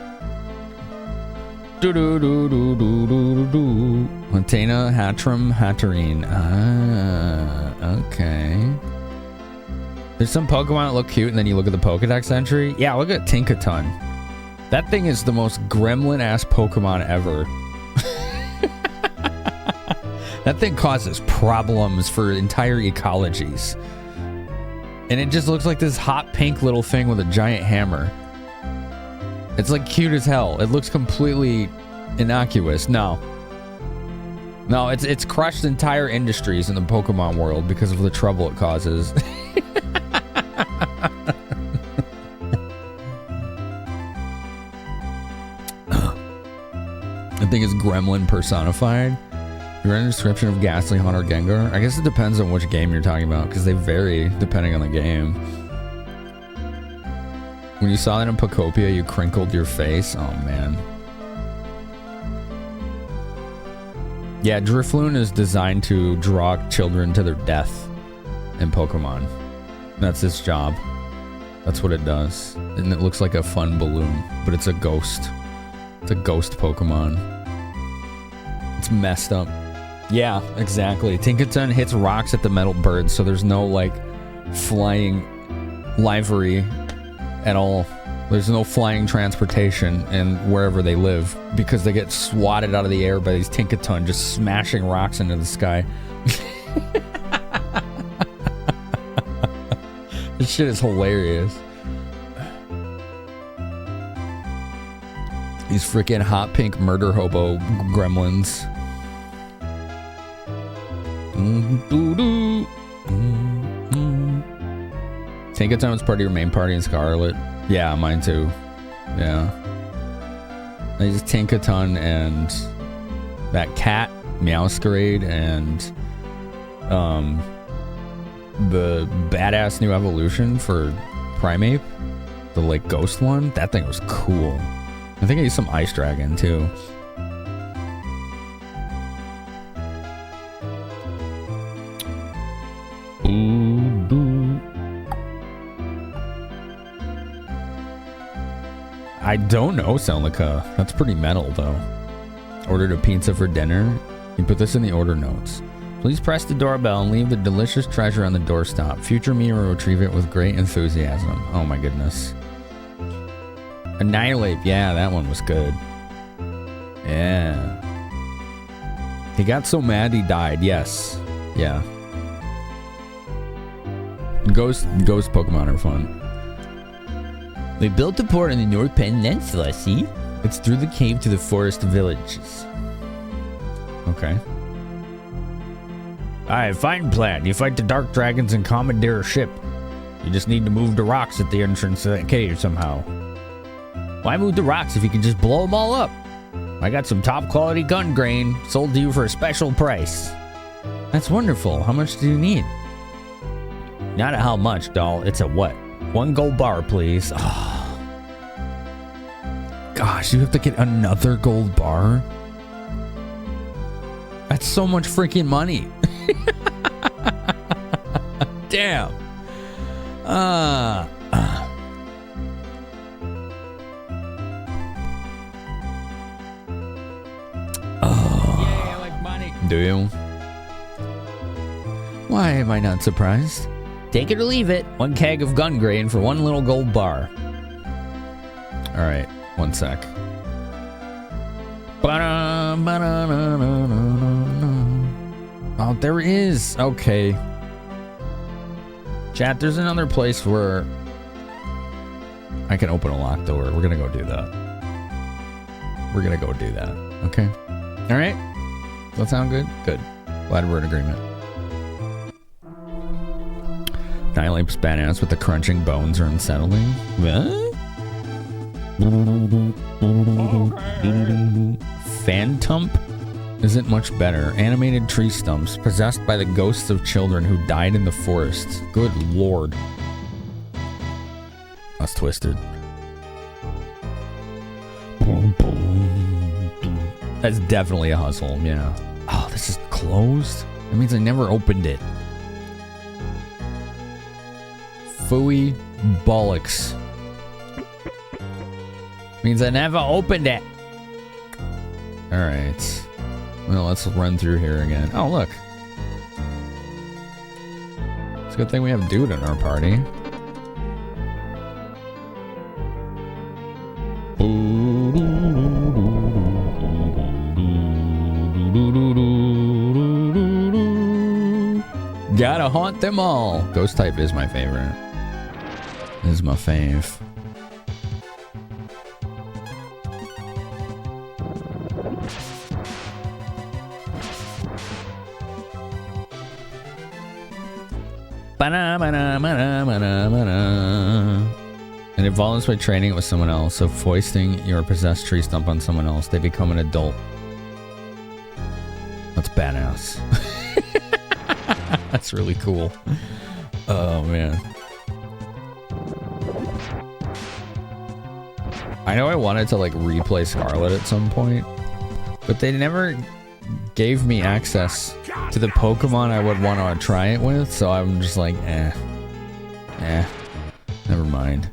Do-do-do-do-do-do-do-do. Hatena, Hatterene, Hatterene. Ah, okay. There's some Pokemon that look cute, and then you look at the Pokedex entry. Yeah, look at Tinkaton. That thing is the most gremlin-ass Pokemon ever. That thing causes problems for entire ecologies. And it just looks like this hot pink little thing with a giant hammer. It's like cute as hell. It looks completely innocuous. No, it's crushed entire industries in the Pokemon world because of the trouble it causes. I think it's Gremlin personified. You're in a description of Ghastly Hunter Gengar. I guess it depends on which game you're talking about because they vary depending on the game. When you saw that in Pokopia, you crinkled your face. Oh, man. Yeah, Drifloon is designed to draw children to their death in Pokemon. That's its job. That's what it does. And it looks like a fun balloon, but it's a ghost. It's a ghost Pokemon. It's messed up. Yeah, exactly. Tinkaton hits rocks at the metal birds, so there's no, like, flying livery at all. There's no flying transportation in wherever they live because they get swatted out of the air by these Tinkaton just smashing rocks into the sky. This shit is hilarious. These freaking hot pink murder hobo gremlins. Tinkaton was part of your main party in Scarlet. Yeah, mine too. Yeah. There's Tinkaton and that cat, Meowscarade, and the badass new evolution for Primeape, the like ghost one. That thing was cool. I think I used some Ice Dragon too. I don't know, Celica. That's pretty metal, though. Ordered a pizza for dinner. You put this in the order notes. Please press the doorbell and leave the delicious treasure on the doorstop. Future me will retrieve it with great enthusiasm. Oh my goodness. Annihilate. Yeah, that one was good. Yeah. He got so mad he died. Yes. Yeah. Ghost Pokemon are fun. We built a port in the North Peninsula, see? It's through the cave to the forest villages. Okay. Alright, fine plan. You fight the dark dragons and commandeer a ship. You just need to move the rocks at the entrance to that cave somehow. Why move the rocks if you can just blow them all up? I got some top quality gun grain sold to you for a special price. That's wonderful. How much do you need? Not a how much, doll. It's a what? 1 gold bar, please. Oh. Gosh, you have to get another gold bar? That's so much freaking money. Damn. Oh. Yeah, I like money. Do you? Why am I not surprised? Take it or leave it. 1 keg of gun grain for 1 little gold bar. All right, 1 sec. Oh, there is. Okay. Chat, there's another place where I can open a locked door. We're gonna go do that. We're gonna go do that. Okay. All right. Does that sound good? Good. Glad we're in agreement. Nihilape's badass, but the crunching bones are unsettling. Phantump isn't much better. Animated tree stumps possessed by the ghosts of children who died in the forest. Good lord. That's twisted. That's definitely a hustle, yeah. Oh, this is closed? That means I never opened it. Phooey bollocks. Means I never opened it. Alright. Well, let's run through here again. Oh, look. It's a good thing we have Dude in our party. Gotta haunt them all. Ghost type is my favorite. This is my fave. And it evolves by training it with someone else. So foisting your possessed tree stump on someone else, they become an adult. That's badass. That's really cool. Oh man. I know I wanted to like replay Scarlet at some point, but they never gave me access to the Pokemon I would want to try it with, so I'm just like, never mind.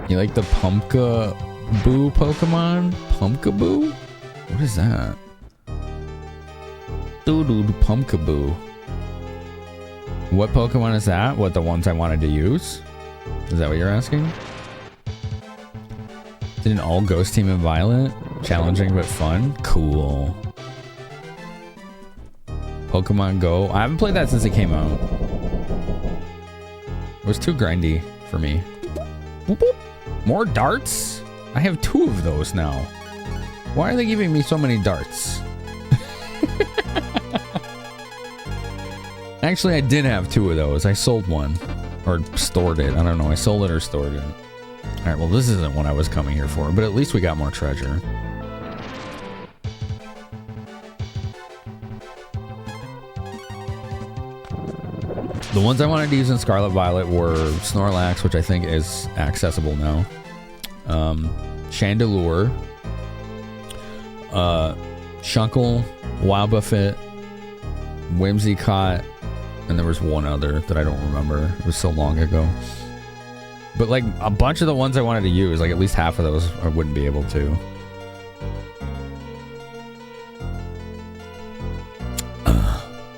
You like the Pumpkaboo Pokemon? Pumpkaboo? What is that? Dude, Pumpkaboo. What Pokemon is that? What, the ones I wanted to use? Is that what you're asking? Did an all ghost team in Violet? Challenging but fun? Cool. Pokemon Go. I haven't played that since it came out. It was too grindy for me. Boop, boop. More darts? I have 2 of those now. Why are they giving me so many darts? Actually, I did have 2 of those. I sold one. Or stored it. I don't know. I sold it or stored it. Alright, well, this isn't what I was coming here for, but at least we got more treasure. The ones I wanted to use in Scarlet Violet were Snorlax, which I think is accessible now. Chandelure. Shunkle, Wobbuffet, Whimsicott, and there was one other that I don't remember. It was so long ago. But like a bunch of the ones I wanted to use, like at least half of those I wouldn't be able to.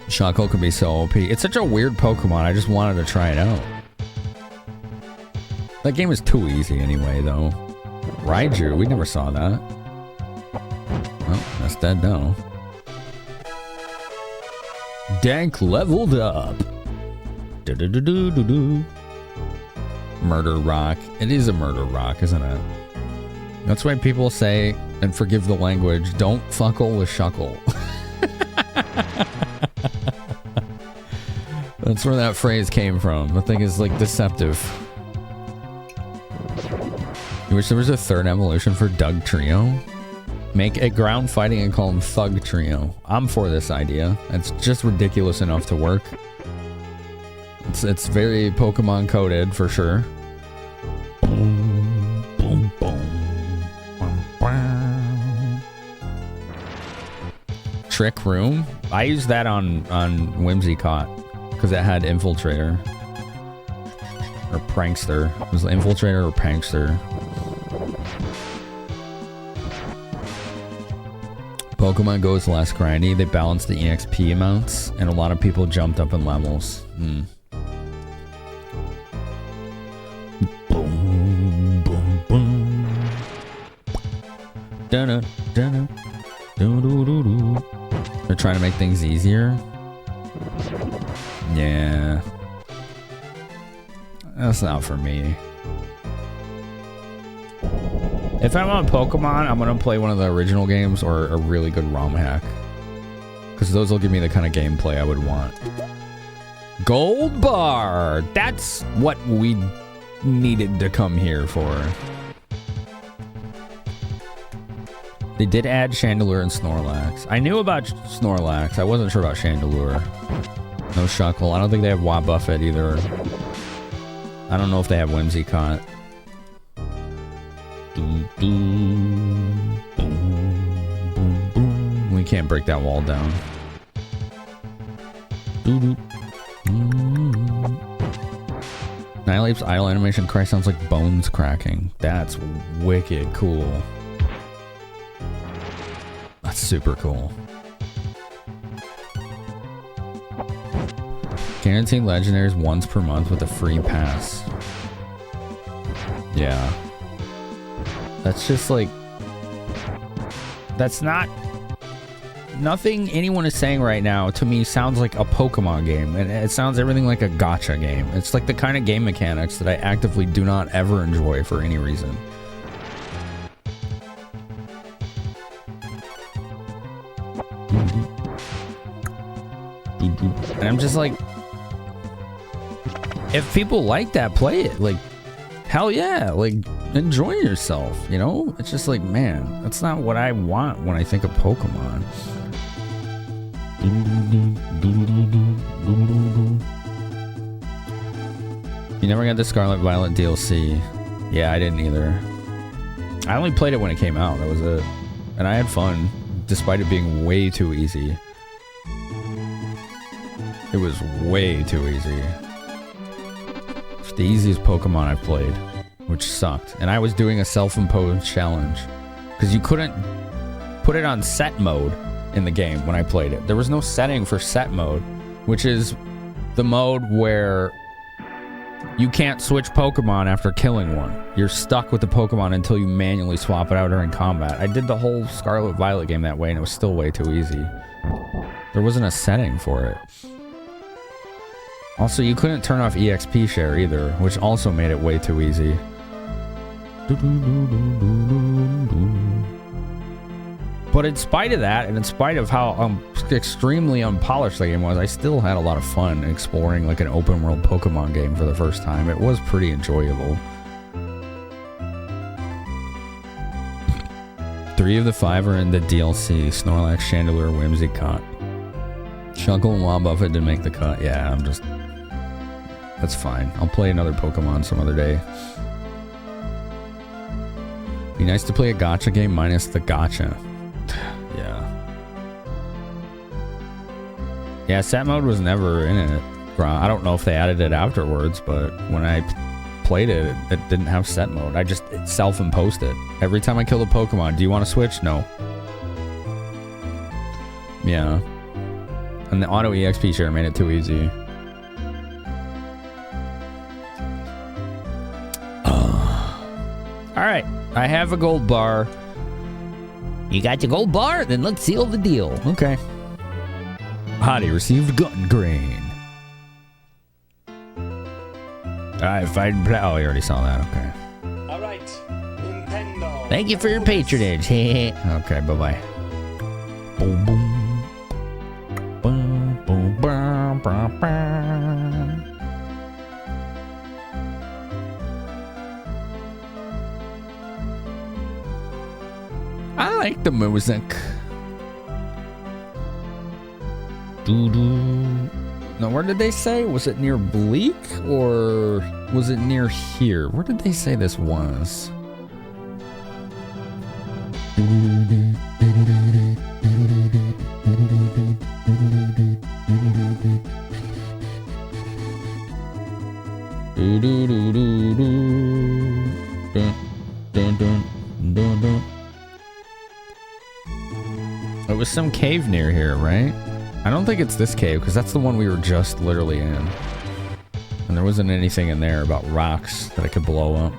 Shunkle could be so OP. It's such a weird Pokemon. I just wanted to try it out. That game is too easy anyway, though. Raiju, we never saw that. Oh, that's dead now. Dank leveled up. Do-do-do-do-do-do. Murder Rock. It is a Murder Rock, isn't it? That's why people say, and forgive the language, don't fuckle with shuckle. That's where that phrase came from. The thing is like deceptive. You wish there was a third evolution for Doug Trio? Make a ground fighting and call him Thug Trio. I'm for this idea. It's just ridiculous enough to work. It's very Pokemon coded for sure. Boom, boom, boom. Trick Room? I used that on Whimsicott because it had Infiltrator. Or Prankster. It was Infiltrator or Prankster. Pokemon Go is less grindy. They balance the EXP amounts, and a lot of people jumped up in levels. Boom, boom, boom. Dun-dun, dun-dun. Doo-doo-doo-doo. They're trying to make things easier. Yeah. That's not for me. If I'm on Pokemon, I'm going to play one of the original games or a really good ROM hack. Because those will give me the kind of gameplay I would want. Gold bar! That's what we needed to come here for. They did add Chandelure and Snorlax. I knew about Snorlax. I wasn't sure about Chandelure. No Shuckle. I don't think they have Wobbuffet either. I don't know if they have Whimsicott. We can't break that wall down. Nihilape's idle animation cry sounds like bones cracking. That's wicked cool. That's super cool. Guaranteed legendaries once per month with a free pass. Yeah. That's just like... That's not... Nothing anyone is saying right now to me sounds like a Pokemon game. And it sounds everything like a gacha game. It's like the kind of game mechanics that I actively do not ever enjoy for any reason. And I'm just like... If people like that, play it. Like, hell yeah. Like, enjoy yourself, you know? It's just like, man, that's not what I want when I think of Pokemon. You never got the Scarlet Violet DLC. Yeah, I didn't either. I only played it when it came out. That was it. And I had fun, despite it being way too easy. It was way too easy. It's the easiest Pokemon I've played, which sucked. And I was doing a self-imposed challenge because you couldn't put it on set mode in the game when I played it. There was no setting for set mode, which is the mode where you can't switch Pokemon after killing one. You're stuck with the Pokemon until you manually swap it out during combat. I did the whole Scarlet Violet game that way and it was still way too easy. There wasn't a setting for it. Also, you couldn't turn off EXP share either, which also made it way too easy. But in spite of that, and in spite of how extremely unpolished the game was, I still had a lot of fun exploring like an open world Pokemon game for the first time. It was pretty enjoyable. 3 of the 5 are in the DLC. Snorlax, Chandelure, Whimsicott. Shuckle and Wobbuffet didn't make the cut. Yeah, I'm just... That's fine. I'll play another Pokemon some other day. Be nice to play a gacha game minus the gacha. Yeah. Yeah, set mode was never in it. I don't know if they added it afterwards, but when I played it, it didn't have set mode. I just self-imposed it. Every time I kill a Pokemon, do you want to switch? No. Yeah. And the auto EXP share made it too easy. Alright, I have a gold bar. You got your gold bar? Then let's seal the deal. Okay. Hottie received gun grain. Alright, fight and play. Oh, you already saw that. Okay. Alright, Nintendo. Thank you for your patronage. Okay, bye-bye. Boom, boom. Boom, boom, bum, bum, bum. I like the music. Doo-doo. Now, where did they say? Was it near Bleak or was it near here? Where did they say this was? It was some cave near here, right? I don't think it's this cave, because that's the one we were just literally in. And there wasn't anything in there about rocks that I could blow up.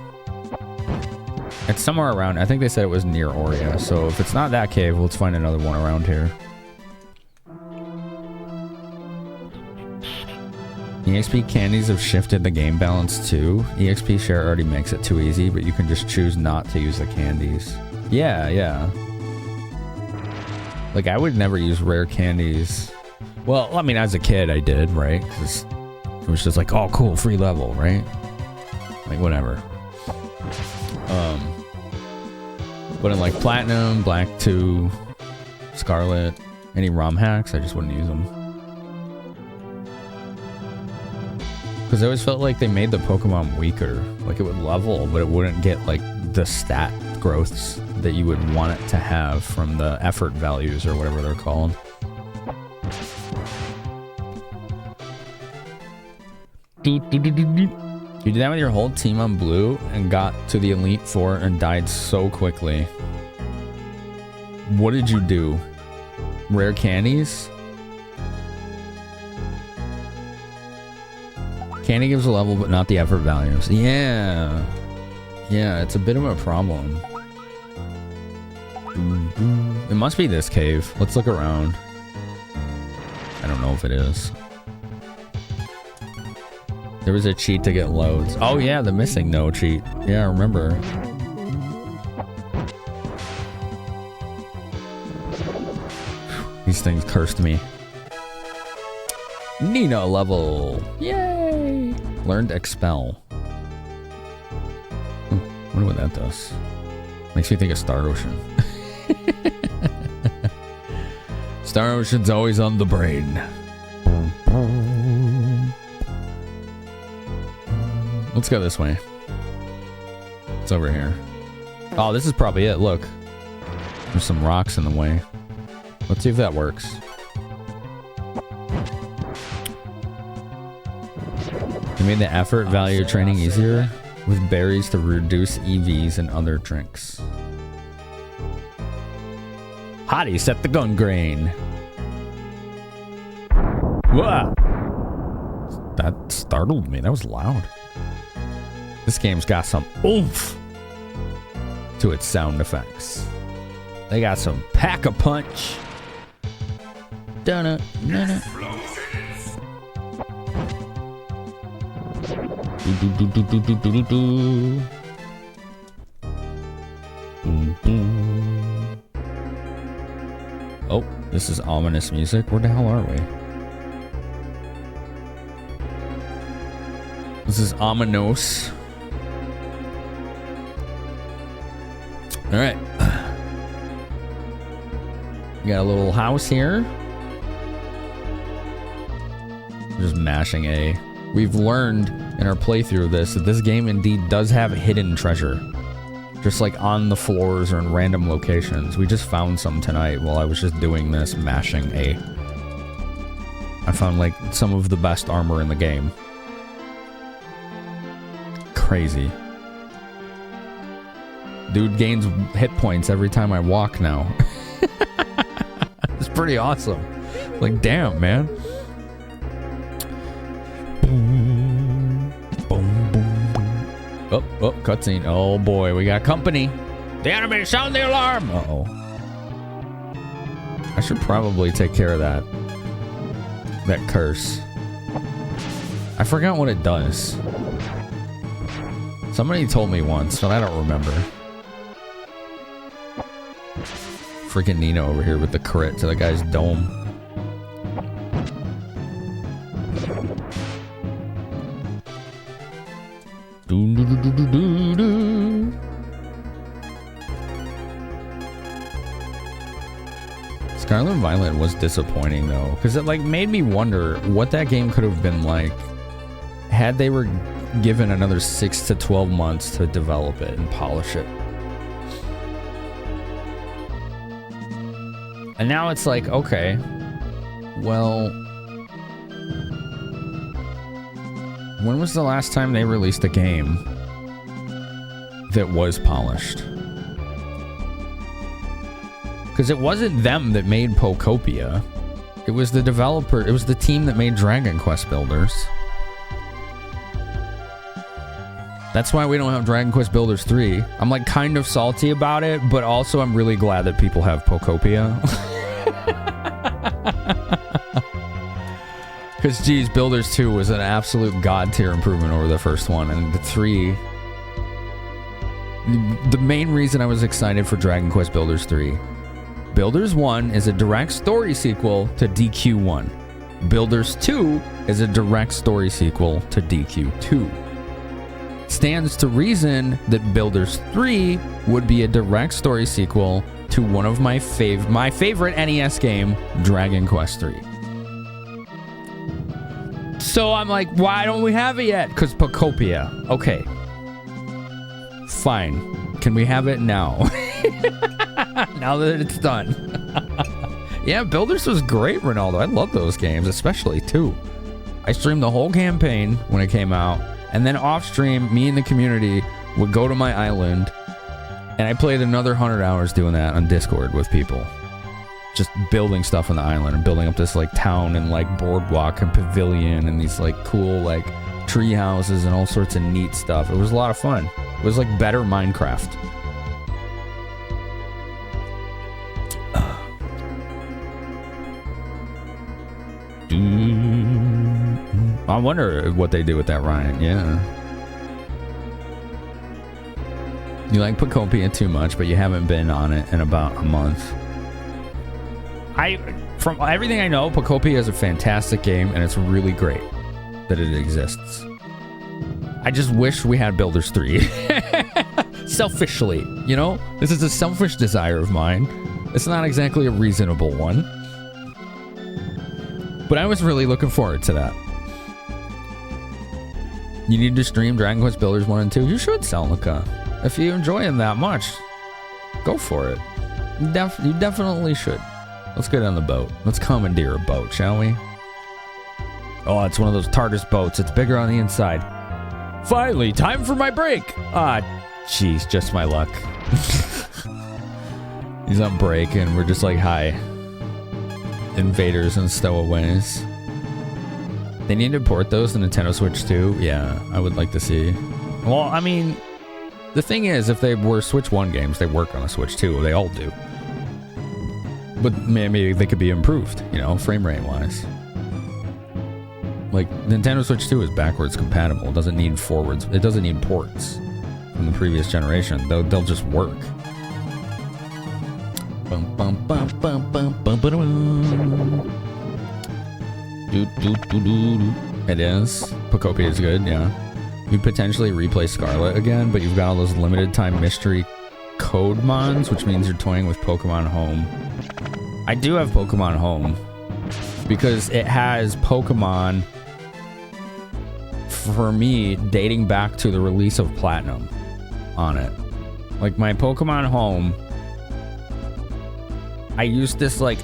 It's somewhere around. I think they said it was near Oria, so if it's not that cave, let's find another one around here. EXP candies have shifted the game balance too. EXP share already makes it too easy, but you can just choose not to use the candies. Yeah. Like, I would never use rare candies. Well, I mean, as a kid, I did, right? Because it was just like, oh, cool, free level, right? Like, whatever. But in, like, Platinum, Black 2, Scarlet, any ROM hacks, I just wouldn't use them. Because I always felt like they made the Pokemon weaker. Like, it would level, but it wouldn't get, like, the stat growths that you would want it to have from the effort values or whatever they're called. You did that with your whole team on blue and got to the Elite Four and died so quickly. What did you do? Rare candies? Candy gives a level, but not the effort values. Yeah, it's a bit of a problem. It must be this cave. Let's look around. I don't know if it is. There was a cheat to get loads. Oh yeah, the missing no cheat. Yeah, I remember. These things cursed me. Nina level. Yay! Learned Expel. I wonder what that does. Makes me think of Star Ocean. Star Ocean's always on the brain. Let's go this way. It's over here. Oh, this is probably it. Look. There's some rocks in the way. Let's see if that works. They made the effort value training easier with berries to reduce EVs and other drinks. Hottie, set the gun grain. Whoa! That startled me. That was loud. This game's got some oomph to its sound effects. They got some pack-a-punch. Dun-dun, dun-dun. Oh, this is ominous music. Where the hell are we? This is ominous. All right. We got a little house here. Just mashing A. We've learned in our playthrough of this that this game indeed does have hidden treasure. Just like on the floors or in random locations. We just found some tonight while I was just doing this, mashing A. I found like some of the best armor in the game. Crazy. Dude gains hit points every time I walk now. It's pretty awesome. Like, damn, man. Boom, boom, boom, boom. Oh, cutscene. Oh boy, we got company. The enemy, sound the alarm. Uh-oh. I should probably take care of that. That curse. I forgot what it does. Somebody told me once, but I don't remember. freaking Nina over here with the crit to the guy's dome. Scarlet and Violet was disappointing though, because it like made me wonder what that game could have been like had they were given another 6 to 12 months to develop it and polish it. And now it's like, okay, well, when was the last time they released a game that was polished? Because it wasn't them that made Pokopia. It was the developer, it was the team that made Dragon Quest Builders. That's why we don't have Dragon Quest Builders 3. I'm like kind of salty about it, but also I'm really glad that people have Pokopia. Because geez, Builders 2 was an absolute god tier improvement over the first one, and the 3... The main reason I was excited for Dragon Quest Builders 3, Builders 1 is a direct story sequel to DQ1. Builders 2 is a direct story sequel to DQ2. Stands to reason that Builders 3 would be a direct story sequel to one of my favorite NES game, Dragon Quest 3. So I'm like, why don't we have it yet? Because Pokopia. Okay. Fine. Can we have it now? Now that it's done. Yeah, Builders was great, Ronaldo. I love those games, especially 2. I streamed the whole campaign when it came out, and then off stream, me and the community would go to my island, and I played another 100 hours doing that on Discord with people. Just building stuff on the island and building up this like town and like boardwalk and pavilion and these like cool like tree houses and all sorts of neat stuff. It was a lot of fun. It was like better Minecraft. I wonder what they do with that, Ryan. Yeah. You like Pokopia too much, but you haven't been on it in about a month. From everything I know, Pokopia is a fantastic game, and it's really great that it exists. I just wish we had Builders 3. Selfishly, you know? This is a selfish desire of mine. It's not exactly a reasonable one. But I was really looking forward to that. You need to stream Dragon Quest Builders 1 and 2? You should, Salnica. If you enjoy them that much, go for it. You definitely should. Let's get on the boat. Let's commandeer a boat, shall we? Oh, it's one of those TARDIS boats. It's bigger on the inside. Finally, time for my break. Ah, jeez, just my luck. He's on break, and we're just like, hi. Invaders and stowaways. They need to port those to Nintendo Switch too. Yeah, I would like to see. Well, I mean, the thing is, if they were Switch 1 games, they work on a Switch 2. They all do. But maybe they could be improved, you know, frame rate wise. Like, Nintendo Switch 2 is backwards compatible. It doesn't need forwards. It doesn't need ports from the previous generation. They'll just work. It is. Pokopia is good, yeah. You'd potentially replay Scarlet again, but you've got all those limited time mystery code mons, which means you're toying with Pokemon Home. I do have Pokemon Home because it has Pokemon, for me, dating back to the release of Platinum on it. Like my Pokemon Home, I used this like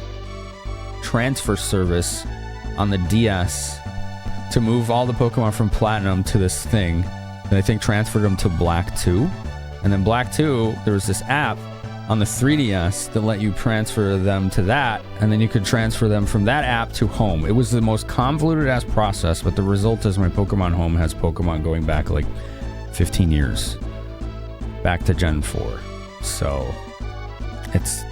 transfer service on the DS to move all the Pokemon from Platinum to this thing, and I think transferred them to Black 2. And then Black 2, there was this app on the 3DS that let you transfer them to that, and then you could transfer them from that app to Home. It was the most convoluted ass process, but the result is my Pokemon Home has Pokemon going back like 15 years. Back to Gen 4. So it's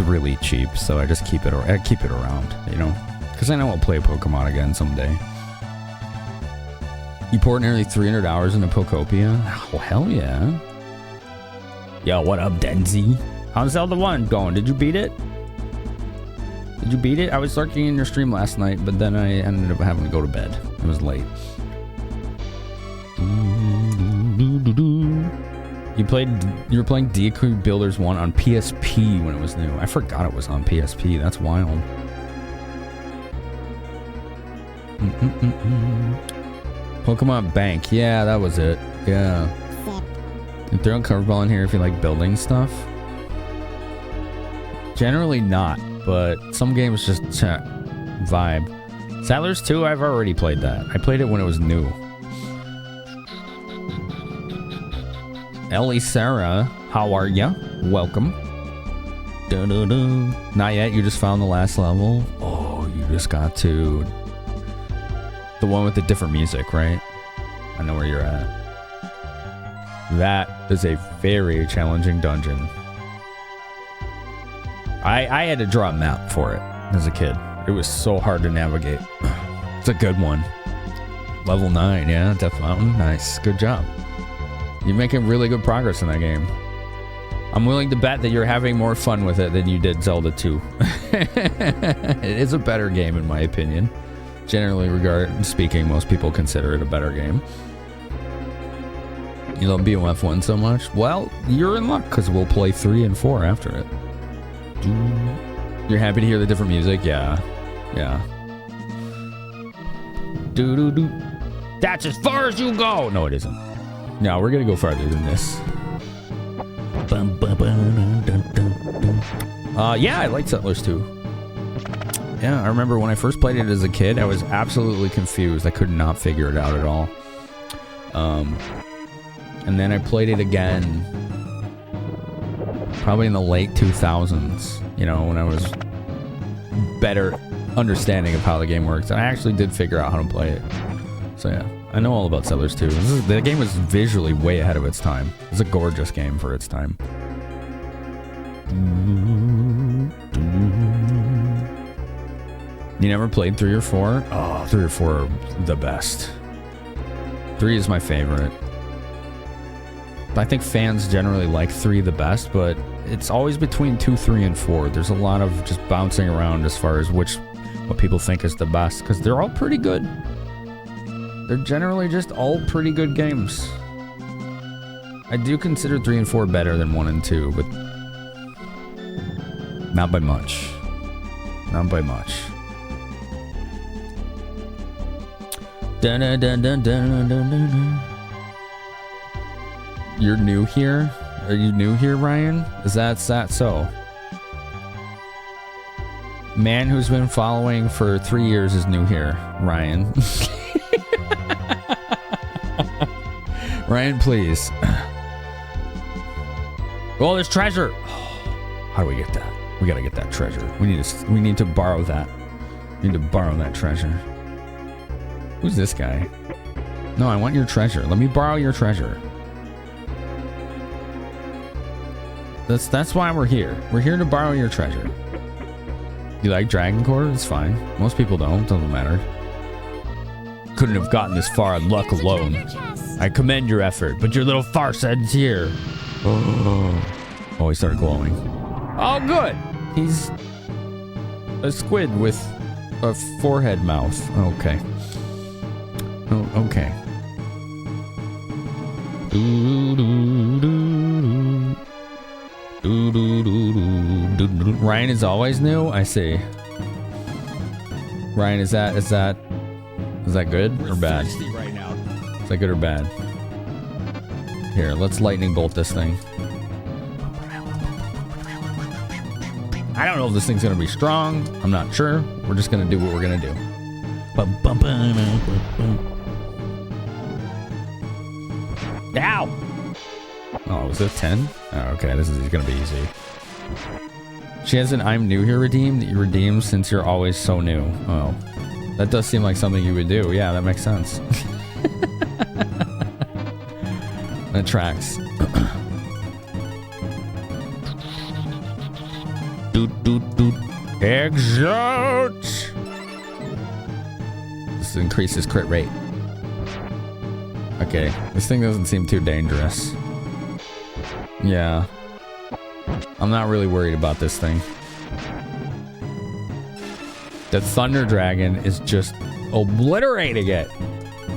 really cheap, so I just keep it around, you know? Because I know I'll play Pokemon again someday. You poured nearly 300 hours into Pokopia? Oh, hell yeah. Yo, what up, Denzi? How's Zelda 1 going? Did you beat it? Did you beat it? I was lurking in your stream last night, but then I ended up having to go to bed. It was late. You were playing Deku Builders 1 on PSP when it was new. I forgot it was on PSP. That's wild. Pokemon Bank. Yeah, that was it. Yeah. You throw a curveball in here if you like building stuff. Generally not, but some games just vibe. Settlers 2, I've already played that. I played it when it was new. Ellie Sarah, how are ya? Welcome. Not yet, you just found the last level. Oh, you just got to the one with the different music, right? I know where you're at. That is a very challenging dungeon. I had to draw a map for it as a kid. It was so hard to navigate. It's a good one. Level 9, yeah, Death Mountain. Nice, good job. You're making really good progress in that game. I'm willing to bet that you're having more fun with it than you did Zelda 2. It is a better game in my opinion. Generally speaking, most people consider it a better game. You love BoF1 so much? Well, you're in luck because we'll play 3 and 4 after it. You're happy to hear the different music? Yeah. Yeah. Doo-doo-doo. That's as far as you go! No, it isn't. No, we're gonna go farther than this. Yeah, I like Settlers 2. Yeah, I remember when I first played it as a kid, I was absolutely confused. I could not figure it out at all. And then I played it again probably in the late 2000s, you know, when I was better understanding of how the game works. And I actually did figure out how to play it. So yeah, I know all about Settlers 2. The game was visually way ahead of its time. It's a gorgeous game for its time. You never played 3 or 4? Oh, 3 or 4 are the best. 3 is my favorite. I think fans generally like 3 the best, but it's always between 2, 3, and 4. There's a lot of just bouncing around as far as what people think is the best, because they're all pretty good. They're generally just all pretty good games. I do consider 3 and 4 better than 1 and 2, but not by much. Not by much. Dun, dun, dun, dun, dun, dun, dun. You're new here? Are you new here, Ryan? Is that so? Man who's been following for 3 years is new here, Ryan. Ryan, please. Oh, there's treasure. How do we get that? We gotta get that treasure. We need to borrow that. We need to borrow that treasure. Who's this guy? No, I want your treasure. Let me borrow your treasure. That's why we're here. We're here to borrow your treasure. You like Dragon Quarter? It's fine. Most people don't. Doesn't matter. Couldn't have gotten this far on luck alone. I commend your effort, but your little farce ends here. Oh, he started glowing. Oh, good. He's a squid with a forehead mouth. Okay. Oh, okay. Ryan is always new? I see. Ryan, is that good or bad? Is that good or bad? Here, let's lightning bolt this thing. I don't know if this thing's gonna be strong. I'm not sure. We're just gonna do what we're gonna do. Ow! Oh, was it 10? Oh, okay, this is gonna be easy. She has an I'm new here redeemed that you redeem since you're always so new. Oh, that does seem like something you would do. Yeah, that makes sense. That tracks. Doot doot doot. Exit! This increases crit rate. Okay, this thing doesn't seem too dangerous. Yeah. I'm not really worried about this thing. The Thunder Dragon is just obliterating it.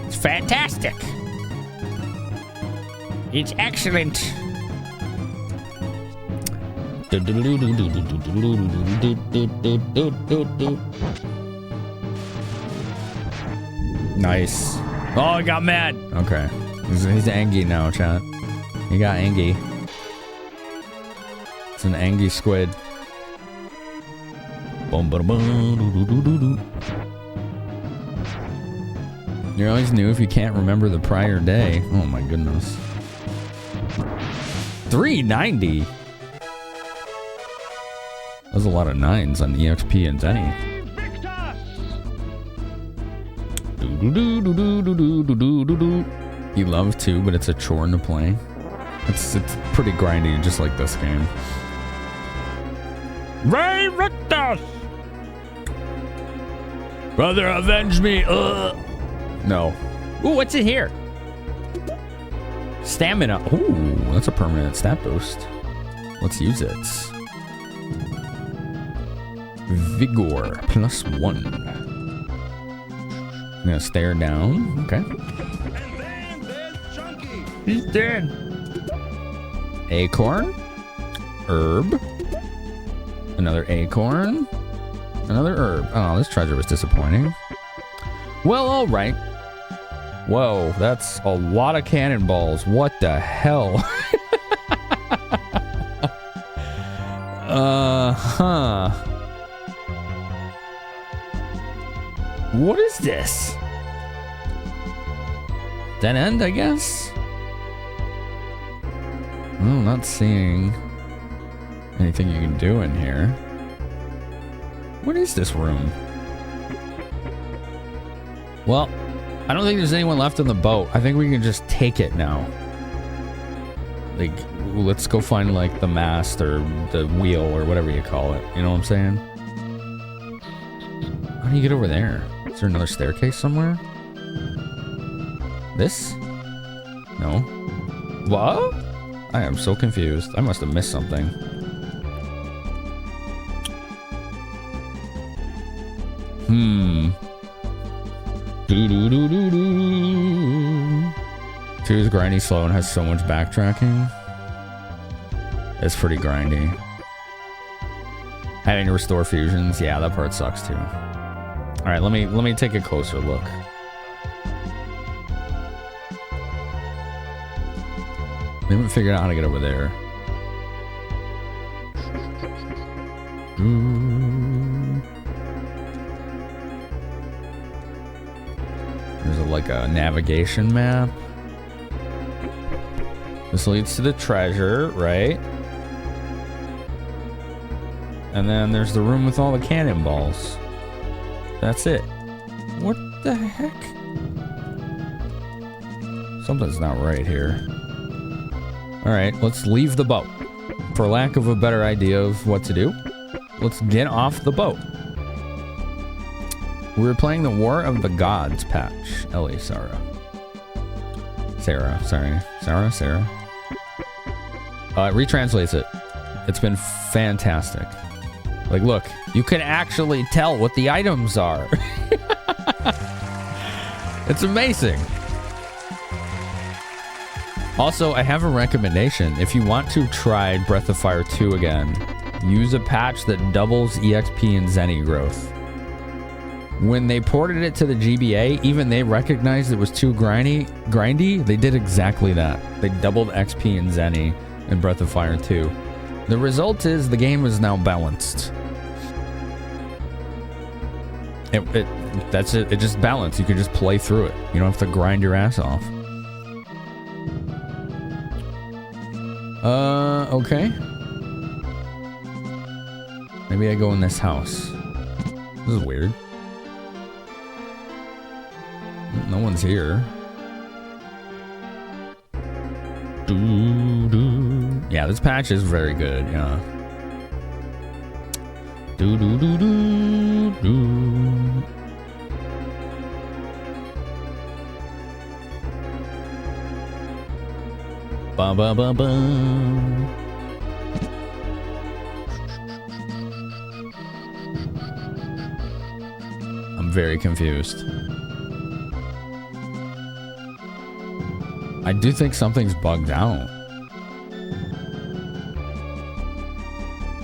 It's fantastic. It's excellent. Nice. Oh, I got mad. Okay. He's angry now, chat. He got angry. It's an angry squid. You're always new if you can't remember the prior day. Oh my goodness. 390. There's a lot of 9s on EXP and Zenny. You love to, but it's a chore to play. It's pretty grindy, just like this game. Ray Rictus! Brother, avenge me! No. Ooh, what's in here? Stamina. Ooh, that's a permanent stat boost. Let's use it. Vigor +1. I'm gonna stare down. Okay. And then there's Chunky. He's dead. Acorn. Herb. Another acorn. Another herb. Oh, this treasure was disappointing. Well, alright. Whoa, that's a lot of cannonballs. What the hell? Huh. What is this? Dead end, I guess? I'm not seeing anything you can do in here. What is this room? Well, I don't think there's anyone left on the boat. I think we can just take it now. Like, let's go find, like, the mast or the wheel or whatever you call it. You know what I'm saying? How do you get over there? Is there another staircase somewhere? This? No. What? I am so confused. I must have missed something. Doo-doo-doo-doo-doo. 2 is grindy, slow, and has so much backtracking. It's pretty grindy. Having to restore fusions, yeah, that part sucks too. All right, let me take a closer look. We haven't figured out how to get over there. There's like a navigation map. This leads to the treasure, right? And then there's the room with all the cannonballs. That's it. What the heck? Something's not right here. Alright, let's leave the boat. For lack of a better idea of what to do, let's get off the boat. We were playing the War of the Gods patch. Ellie, Sarah. Sarah. It retranslates it. It's been fantastic. Like, look, you can actually tell what the items are. It's amazing. Also, I have a recommendation. If you want to try Breath of Fire 2 again, use a patch that doubles EXP and Zenny growth. When they ported it to the GBA, even they recognized it was too grindy. They did exactly that. They doubled XP and Zenny in Breath of Fire 2. The result is the game is now balanced. That's it. It just balanced. You can just play through it. You don't have to grind your ass off. Okay. Maybe I go in this house. This is weird. No one's here. Yeah, this patch is very good, yeah. Ba ba ba ba. I'm very confused. I do think something's bugged out.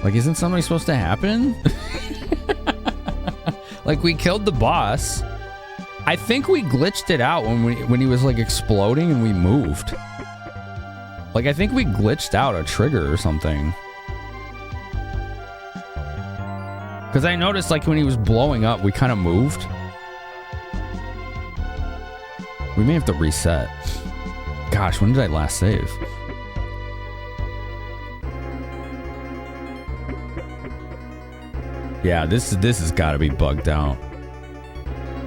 Like, isn't something supposed to happen? Like, we killed the boss. I think we glitched it out when he was like exploding and we moved. Like, I think we glitched out a trigger or something. Because I noticed, like, when he was blowing up, we kind of moved. We may have to reset. Gosh, when did I last save? Yeah, this has got to be bugged out.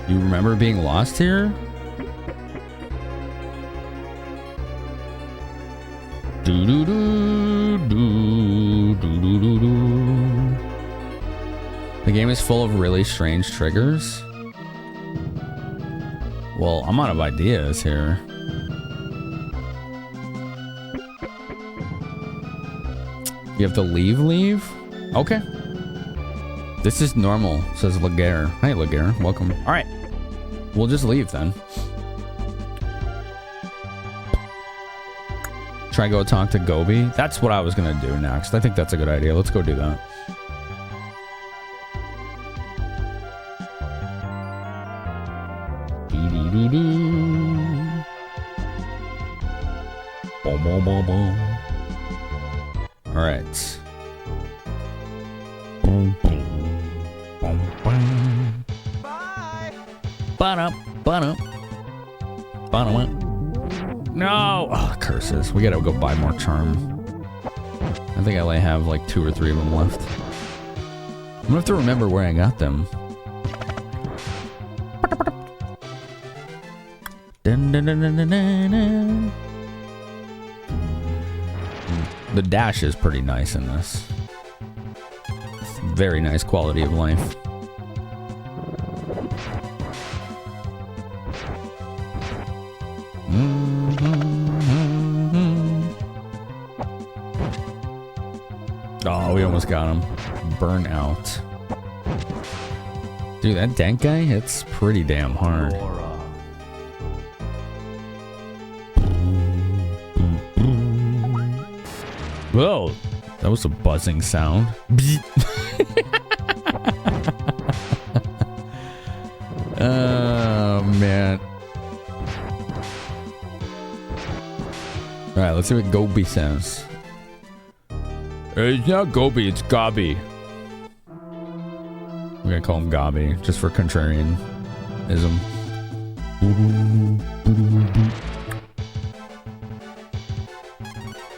You remember being lost here? The game is full of really strange triggers. Well, I'm out of ideas here. You have to leave? Okay. This is normal, says Laguerre. Hey, Laguerre, welcome. All right, we'll just leave then. Try and go talk to Gobi. That's what I was gonna do next. I think that's a good idea. Let's go do that. All right. No! Oh, curses. We gotta go buy more charm. I think I only have like 2 or 3 of them left. I'm gonna have to remember where I got them. The dash is pretty nice in this. Very nice quality of life. Oh, we almost got him. Burnout. Dude, that dent guy hits pretty damn hard. Whoa, that was a buzzing sound. Oh, man. All right, let's see what Gobi says. It's not Gobi, it's Gabi. We're gonna call him Gabi, just for contrarianism.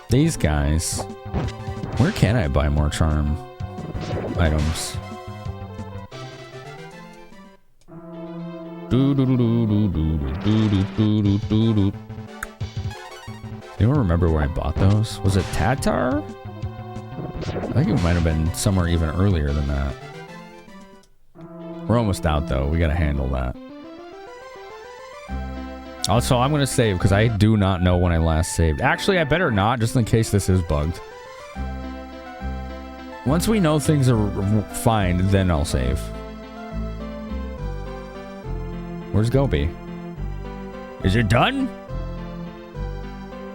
These guys. Where can I buy more charm items? Anyone remember where I bought those? Was it Tatar? I think it might have been somewhere even earlier than that. We're almost out though. We gotta handle that. Also, I'm gonna save because I do not know when I last saved. Actually, I better not, just in case this is bugged. Once we know things are fine, then I'll save. Where's Gobi? Is it done?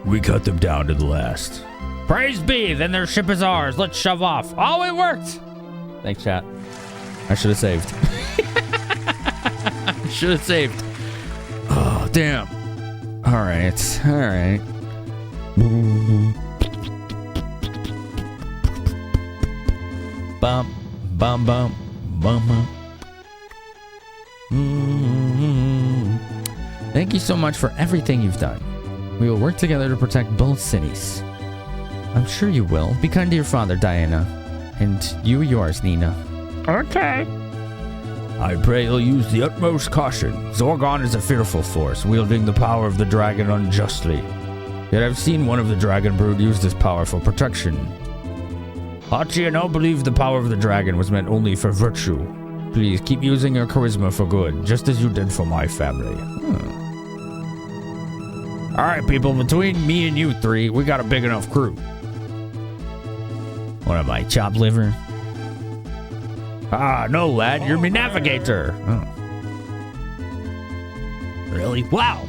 We cut them down to the last. Praise be, then their ship is ours. Let's shove off. Oh, it worked. Thanks, chat. I should have saved. Should have saved. Oh, damn. All right. All right. Bum, bum, bum, bum, bum. Thank you so much for everything you've done. We will work together to protect both cities. I'm sure you will. Be kind to your father, Diana. And you yours, Nina. Okay. I pray you'll use the utmost caution. Zorgon is a fearful force, wielding the power of the dragon unjustly. Yet I've seen one of the dragon brood use this power for protection. Hachi and I believe the power of the dragon was meant only for virtue. Please keep using your charisma for good, just as you did for my family. Alright, people, between me and you three, we got a big enough crew. What am I, chopped liver? Ah, no, lad, you're me navigator. Oh. Really? Wow.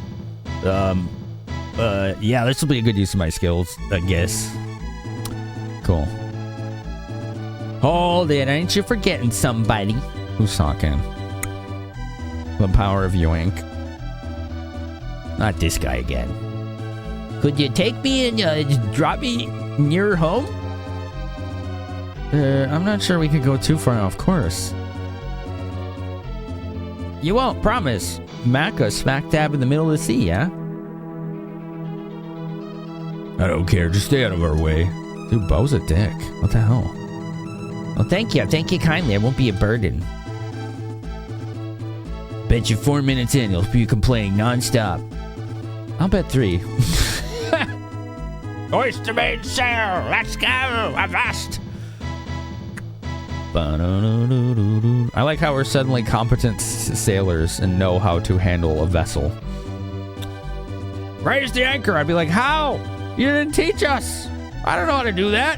Yeah, this will be a good use of my skills, I guess. Cool. Hold it, ain't you forgetting somebody? Who's talking? The power of Yoink. Not this guy again. Could you take me and drop me near home? I'm not sure we could go too far off course. You won't, promise. Macca smack dab in the middle of the sea, yeah? I don't care, just stay out of our way. Dude, Bo's a dick. What the hell? Well, thank you kindly. I won't be a burden. Bet you 4 minutes in, you'll be complaining non-stop. I'll bet 3. Oyster main sail, let's go, avast! I like how we're suddenly competent sailors and know how to handle a vessel. Raise the anchor. I'd be like, how? You didn't teach us. I don't know how to do that.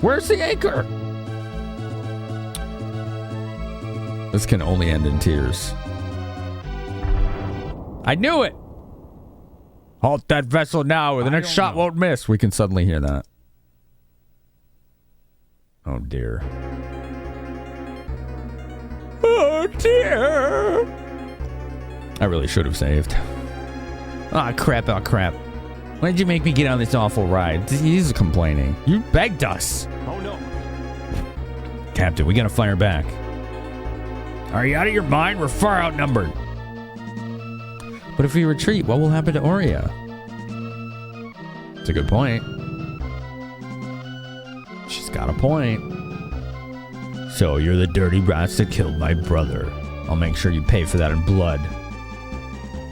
Where's the anchor? This can only end in tears. I knew it. Halt that vessel now or the next shot won't miss. We can suddenly hear that. Oh dear. Oh dear. I really should have saved. Ah, crap, oh crap. Why did you make me get on this awful ride? He's complaining. You begged us. Oh no. Captain, we gotta fire back. Are you out of your mind? We're far outnumbered. But if we retreat, what will happen to Aurea? It's a good point. She's got a point. So you're the dirty rats that killed my brother. I'll make sure you pay for that in blood.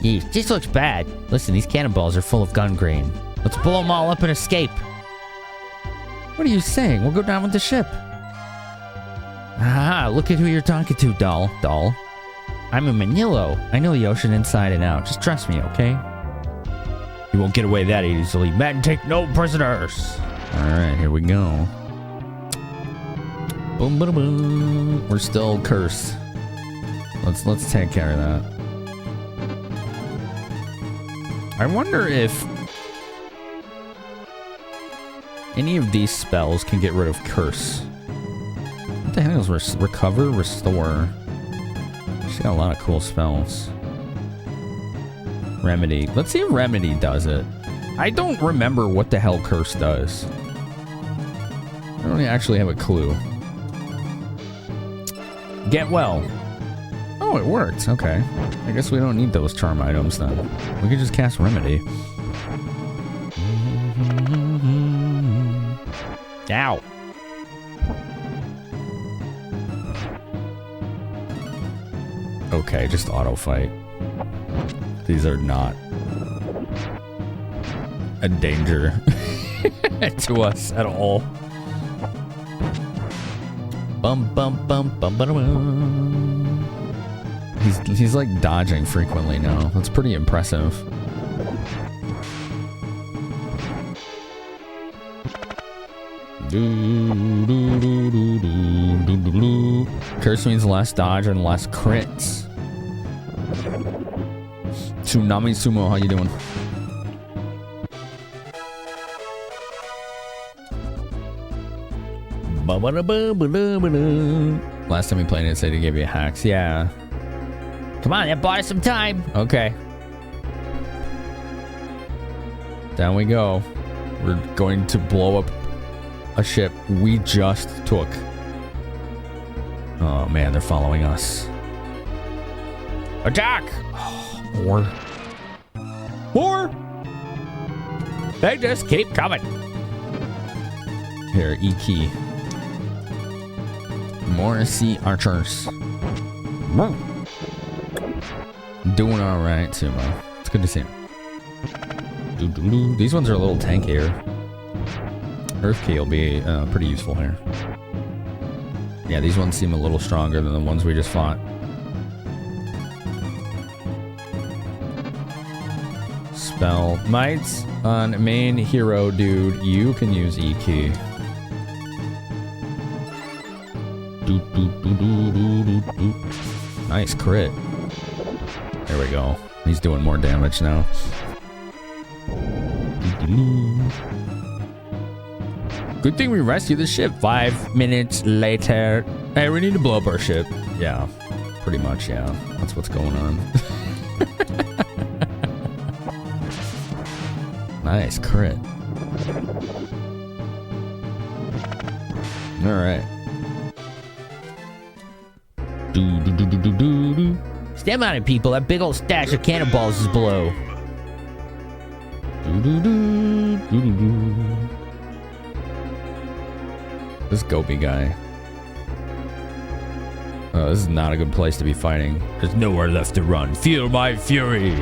Yeesh, this looks bad. Listen, these cannonballs are full of gun grain. Let's blow them all up and escape. What are you saying? We'll go down with the ship. Ah, look at who you're talking to, doll. I'm a Manilo. I know the ocean inside and out. Just trust me, okay? You won't get away that easily. Men take no prisoners. Alright, here we go. Boom, boom, boom. We're still cursed. Let's take care of that. I wonder if any of these spells can get rid of curse. What the hell is recover, restore? She's got a lot of cool spells. Remedy. Let's see if Remedy does it. I don't remember what the hell curse does. I don't actually have a clue. Get well. Oh, it worked. Okay. I guess we don't need those charm items then. We could just cast Remedy. Ow. Okay, just auto fight. These are not a danger to us at all. Bum bum bum bum bum bum. He's like dodging frequently now. That's pretty impressive. Curse means less dodge and less crits. Tsunami Sumo, how you doing? Last time we played it said he gave you hacks. Yeah. Come on, that bought us some time. Okay. Down we go. We're going to blow up a ship we just took. Oh man, they're following us. Attack! Oh, more! They just keep coming. Here, E key. More sea archers. Doing all right, Sumo. It's good to see him. These ones are a little tankier. Earth key will be pretty useful here. Yeah, these ones seem a little stronger than the ones we just fought. Spell mites on main hero, dude. You can use E key. Nice crit. There we go. He's doing more damage now. Good thing we rescued the ship. 5 minutes later. Hey, we need to blow up our ship. Yeah, pretty much, yeah. That's what's going on. Nice crit. Alright. Stand on it, people. That big old stash of cannonballs is below. This Gopi guy. Oh, this is not a good place to be fighting. There's nowhere left to run. Feel my fury.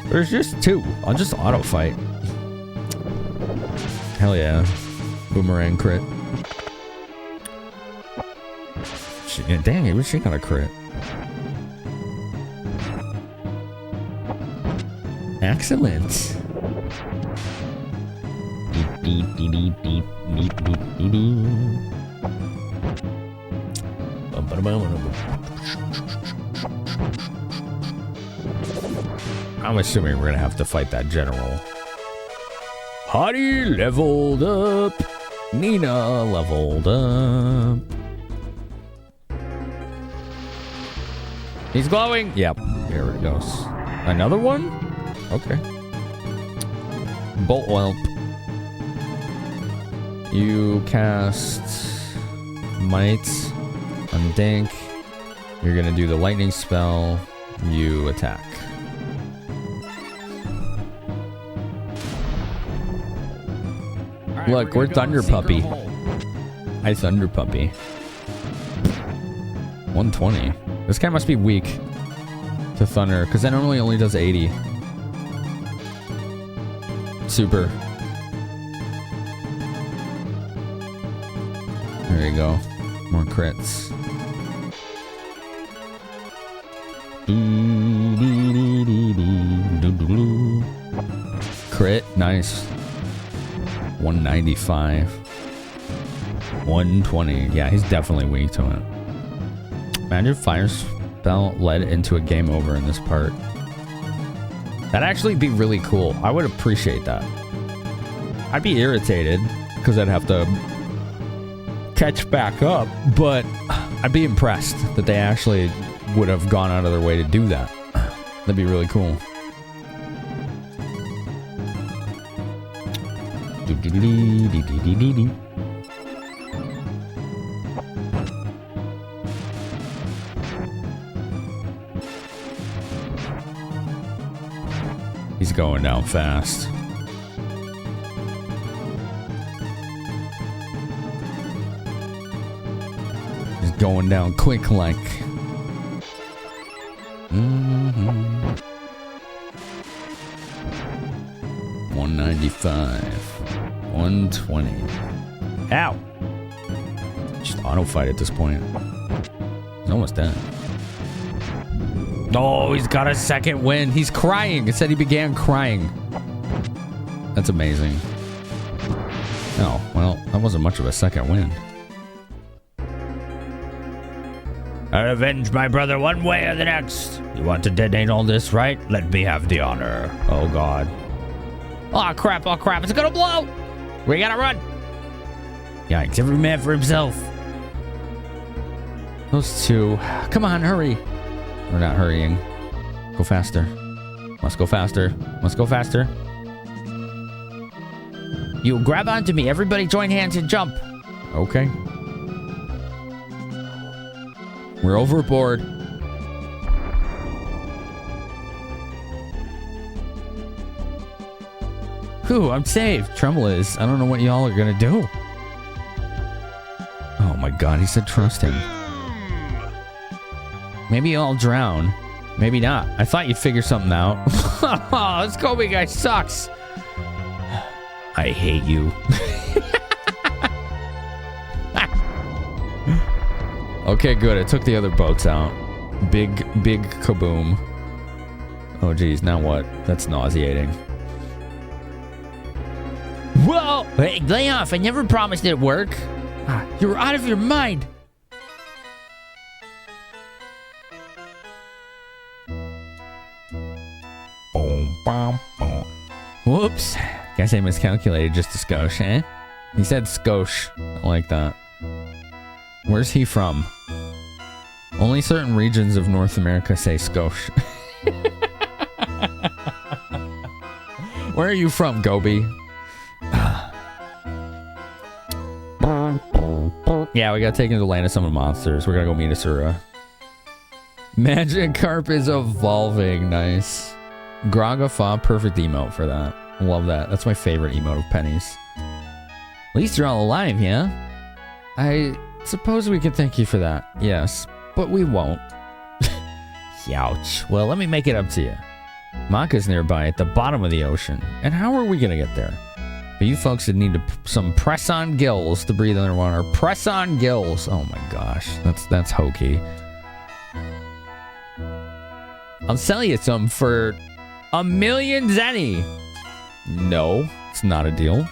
There's just 2. I'll just auto fight. Hell yeah. Boomerang crit. Dang, it was she got a crit. Excellent. I'm assuming we're gonna have to fight that general. Hottie leveled up. Nina leveled up. He's glowing. Yep. Here it goes. Another one? Okay. Bolt Whelp. You cast Might on Dink. You're gonna do the lightning spell. You attack. Right, look, we're Thunder Puppy. Hi, Thunder Puppy. 120. This guy must be weak to Thunder, because that normally only does 80. Super. There you go. More crits. Crit, nice. 195. 120. Yeah, he's definitely weak to it. Imagine if Fire Spell led into a game over in this part. That'd actually be really cool. I would appreciate that. I'd be irritated because I'd have to catch back up, but I'd be impressed that they actually would have gone out of their way to do that. That'd be really cool. He's going down fast. He's going down quick like. 195. 120. Ow! Just auto fight at this point. He's almost dead. Oh, he's got a second win. He's crying. It said he began crying. That's amazing. Oh, well, that wasn't much of a second win. I avenge my brother one way or the next. You want to detonate all this, right? Let me have the honor. Oh, God. Oh, crap. Oh, crap. It's gonna blow. We gotta run. Yikes. Every man for himself. Those two. Come on, hurry. We're not hurrying. Go faster. Must go faster. Must go faster. You grab onto me. Everybody join hands and jump. Okay. We're overboard. Whew, I'm saved. Tremble is. I don't know what y'all are gonna do. Oh my God, he said trust him. Maybe I'll drown. Maybe not. I thought you'd figure something out. Oh, this Kobe guy sucks. I hate you. Okay, good. I took the other boats out. Big kaboom. Oh, geez. Now what? That's nauseating. Whoa! Hey, lay off. I never promised it'd work. You're out of your mind. Whoops. Guess I miscalculated just a skosh, eh? He said skosh. I like that. Where's he from? Only certain regions of North America say skosh. Where are you from, Gobi? Yeah, we gotta take him to the land of some monsters. We're gonna go meet Asura. Magikarp is evolving. Nice. Gragafa, perfect emote for that. Love that. That's my favorite emote of Pennies. At least you're all alive, yeah? I suppose we could thank you for that. Yes, but we won't. Ouch. Well, let me make it up to you. Maka's nearby at the bottom of the ocean. And how are we gonna get there? But you folks would need some press-on gills to breathe underwater. Press-on gills. Oh my gosh, that's hokey. I'll sell you some for 1,000,000 zenny. No, it's not a deal.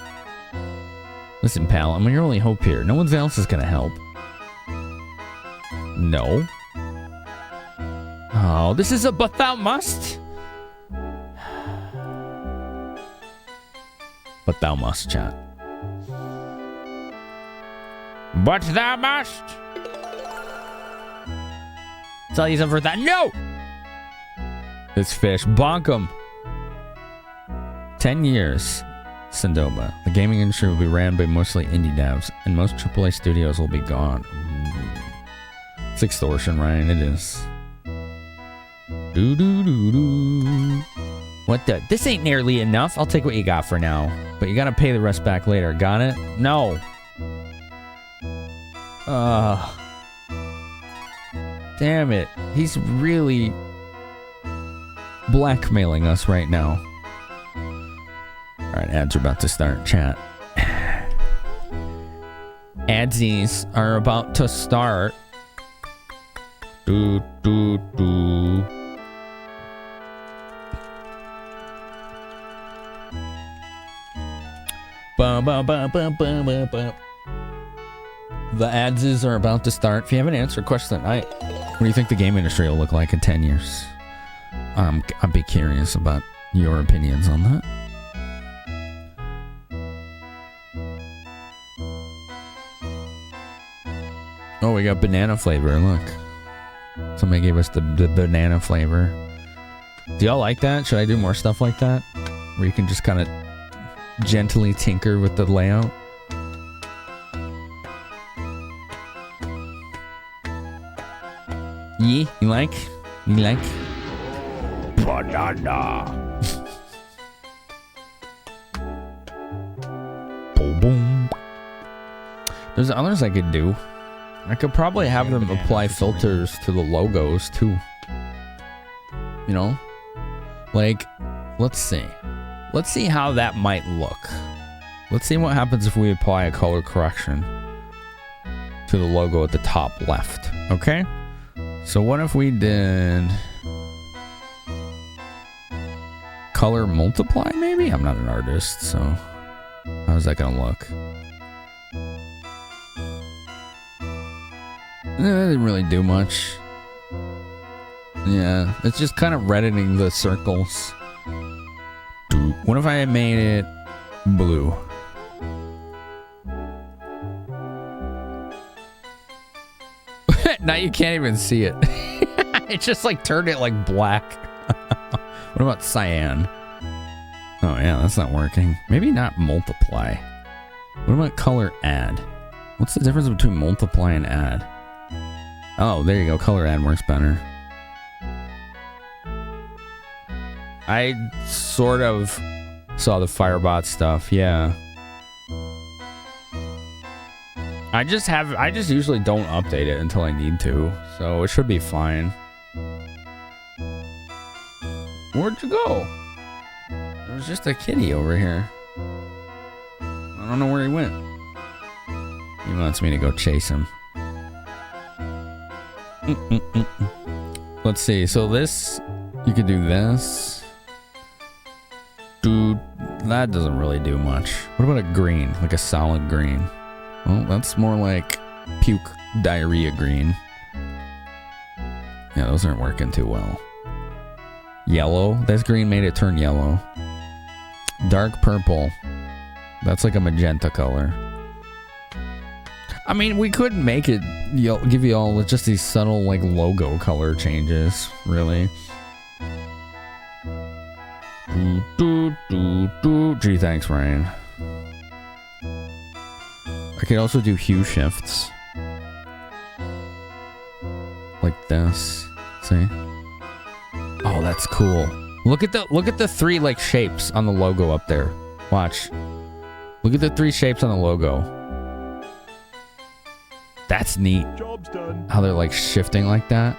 Listen, pal, I'm your only hope here. No one else is gonna help. No. Oh, this is a but thou must. But thou must, chat. But thou must. Tell you something for that. No! This fish. Bonk him. 10 years. Sandoba. The gaming industry will be ran by mostly indie devs, and most AAA studios will be gone. Ooh. It's extortion, Ryan. It is. Do-do-do-do. What the? This ain't nearly enough. I'll take what you got for now. But you gotta pay the rest back later. Got it? No. Damn it. He's really blackmailing us right now. Alright, ads are about to start. Chat. Adsies are about to start. Do, do, do. Bum, bum, bum, bum, bum, bum, bum. The adses are about to start. If you haven't answered a question tonight, what do you think the game industry will look like in 10 years? I'd be curious about your opinions on that. Oh, we got banana flavor. Look. Somebody gave us the banana flavor. Do y'all like that? Should I do more stuff like that? Where you can just kind of gently tinker with the layout? Yeah, you like? You like? Banana. Boom, boom. There's others I could do. I could probably have them apply filters to the logos too. You know? Like, let's see. Let's see how that might look. Let's see what happens if we apply a color correction to the logo at the top left. Okay? So what if we did color multiply maybe? I'm not an artist, so how's that gonna look? It didn't really do much. Yeah, it's just kind of reddening the circles. What if I had made it blue? Now you can't even see it. It just like turned it like black. What about cyan? Oh yeah, that's not working. Maybe not multiply. What about color add? What's the difference between multiply and add? Oh, there you go. Color add works better. I sort of saw the Firebot stuff, yeah. I just usually don't update it until I need to, so it should be fine. Where'd you go? There was just a kitty over here. I don't know where he went. He wants me to go chase him. Let's see, so this, you could do this. Dude, that doesn't really do much. What about a green, like a solid green? Well, that's more like puke diarrhea green. Yeah, those aren't working too well. Yellow. This green made it turn yellow. Dark purple. That's like a magenta color. I mean, we could make it give you all just these subtle like logo color changes, really. Gee, thanks, Ryan. I could also do hue shifts. Like this. See? Oh, that's cool. Look at the three like shapes on the logo up there. Watch. Look at the three shapes on the logo. That's neat. Job's done. How they're like shifting like that.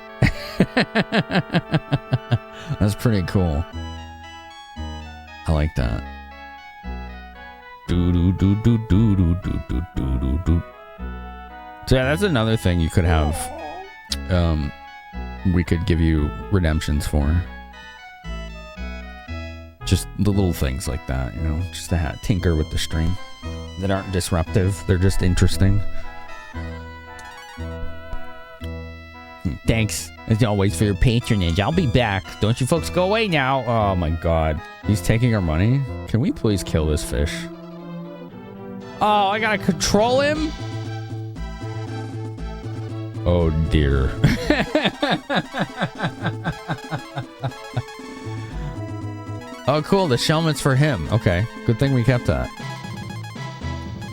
That's pretty cool. I like that. So yeah, that's another thing you could have. We could give you redemptions for. Just the little things like that, you know, just to tinker with the stream that aren't disruptive. They're just interesting. Thanks, as always, for your patronage. I'll be back. Don't you folks go away now. Oh my god. He's taking our money. Can we please kill this fish? Oh, I gotta control him? Oh dear. Oh cool, the shellman's for him. Okay, good thing we kept that.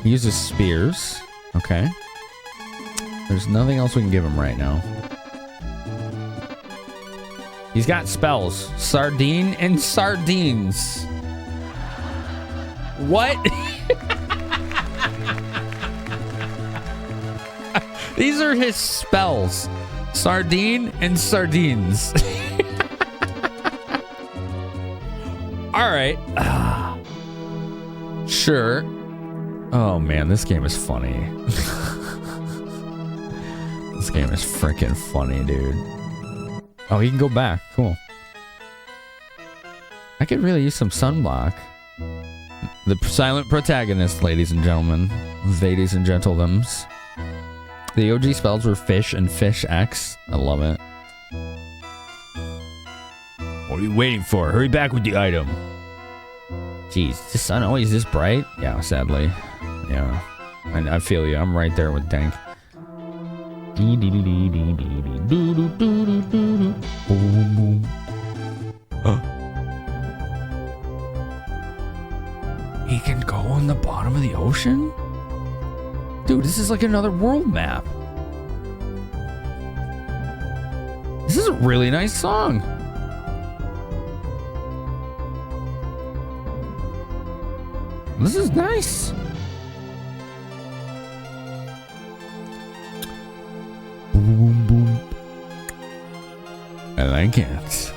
He uses spears. Okay. There's nothing else we can give him right now. He's got spells. Sardine and sardines. What? These are his spells. Sardine and sardines. All right. Sure. Oh man, this game is funny. This game is freaking funny, dude. Oh, he can go back. Cool. I could really use some sunblock. The silent protagonist, ladies and gentlemen. Ladies and gentledoms. The OG spells were Fish and Fish X. I love it. What are you waiting for? Hurry back with the item. Jeez, the sun always this bright? Yeah, sadly. Yeah. And I feel you. I'm right there with Dank. He can go on the bottom of the ocean? Dude, this is like another world map. This is a really nice song. This is nice. Boom, boom. I like it.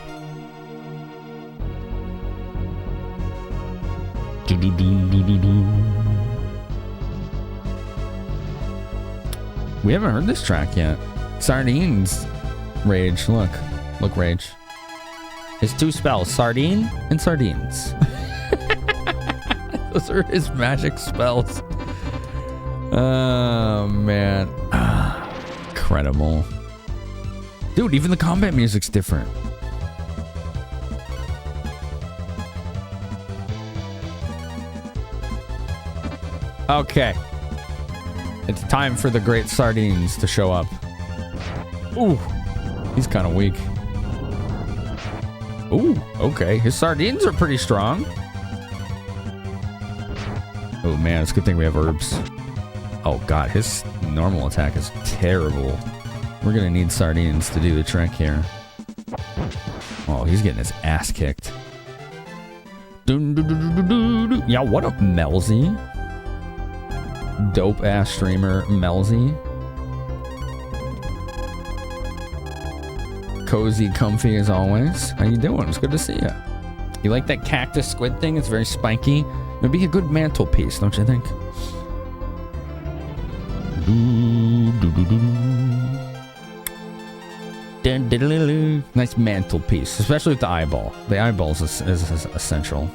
We haven't heard this track yet. Sardines. Rage. Look. Look, Rage. His two spells. Sardine and sardines. Those are his magic spells. Oh, man. Incredible. Dude, even the combat music's different. Okay. It's time for the great sardines to show up. Ooh. He's kind of weak. Ooh, okay. His sardines are pretty strong. Oh man, it's a good thing we have herbs. Oh god, his normal attack is terrible. We're gonna need sardines to do the trick here. Oh, he's getting his ass kicked. Yeah, what up, Melzy? Dope ass streamer, Melzy. Cozy, comfy as always. How you doing? It's good to see you. You like that cactus squid thing? It's very spiky. It'd be a good mantelpiece, don't you think? Nice mantelpiece, especially with the eyeball. The eyeballs is essential.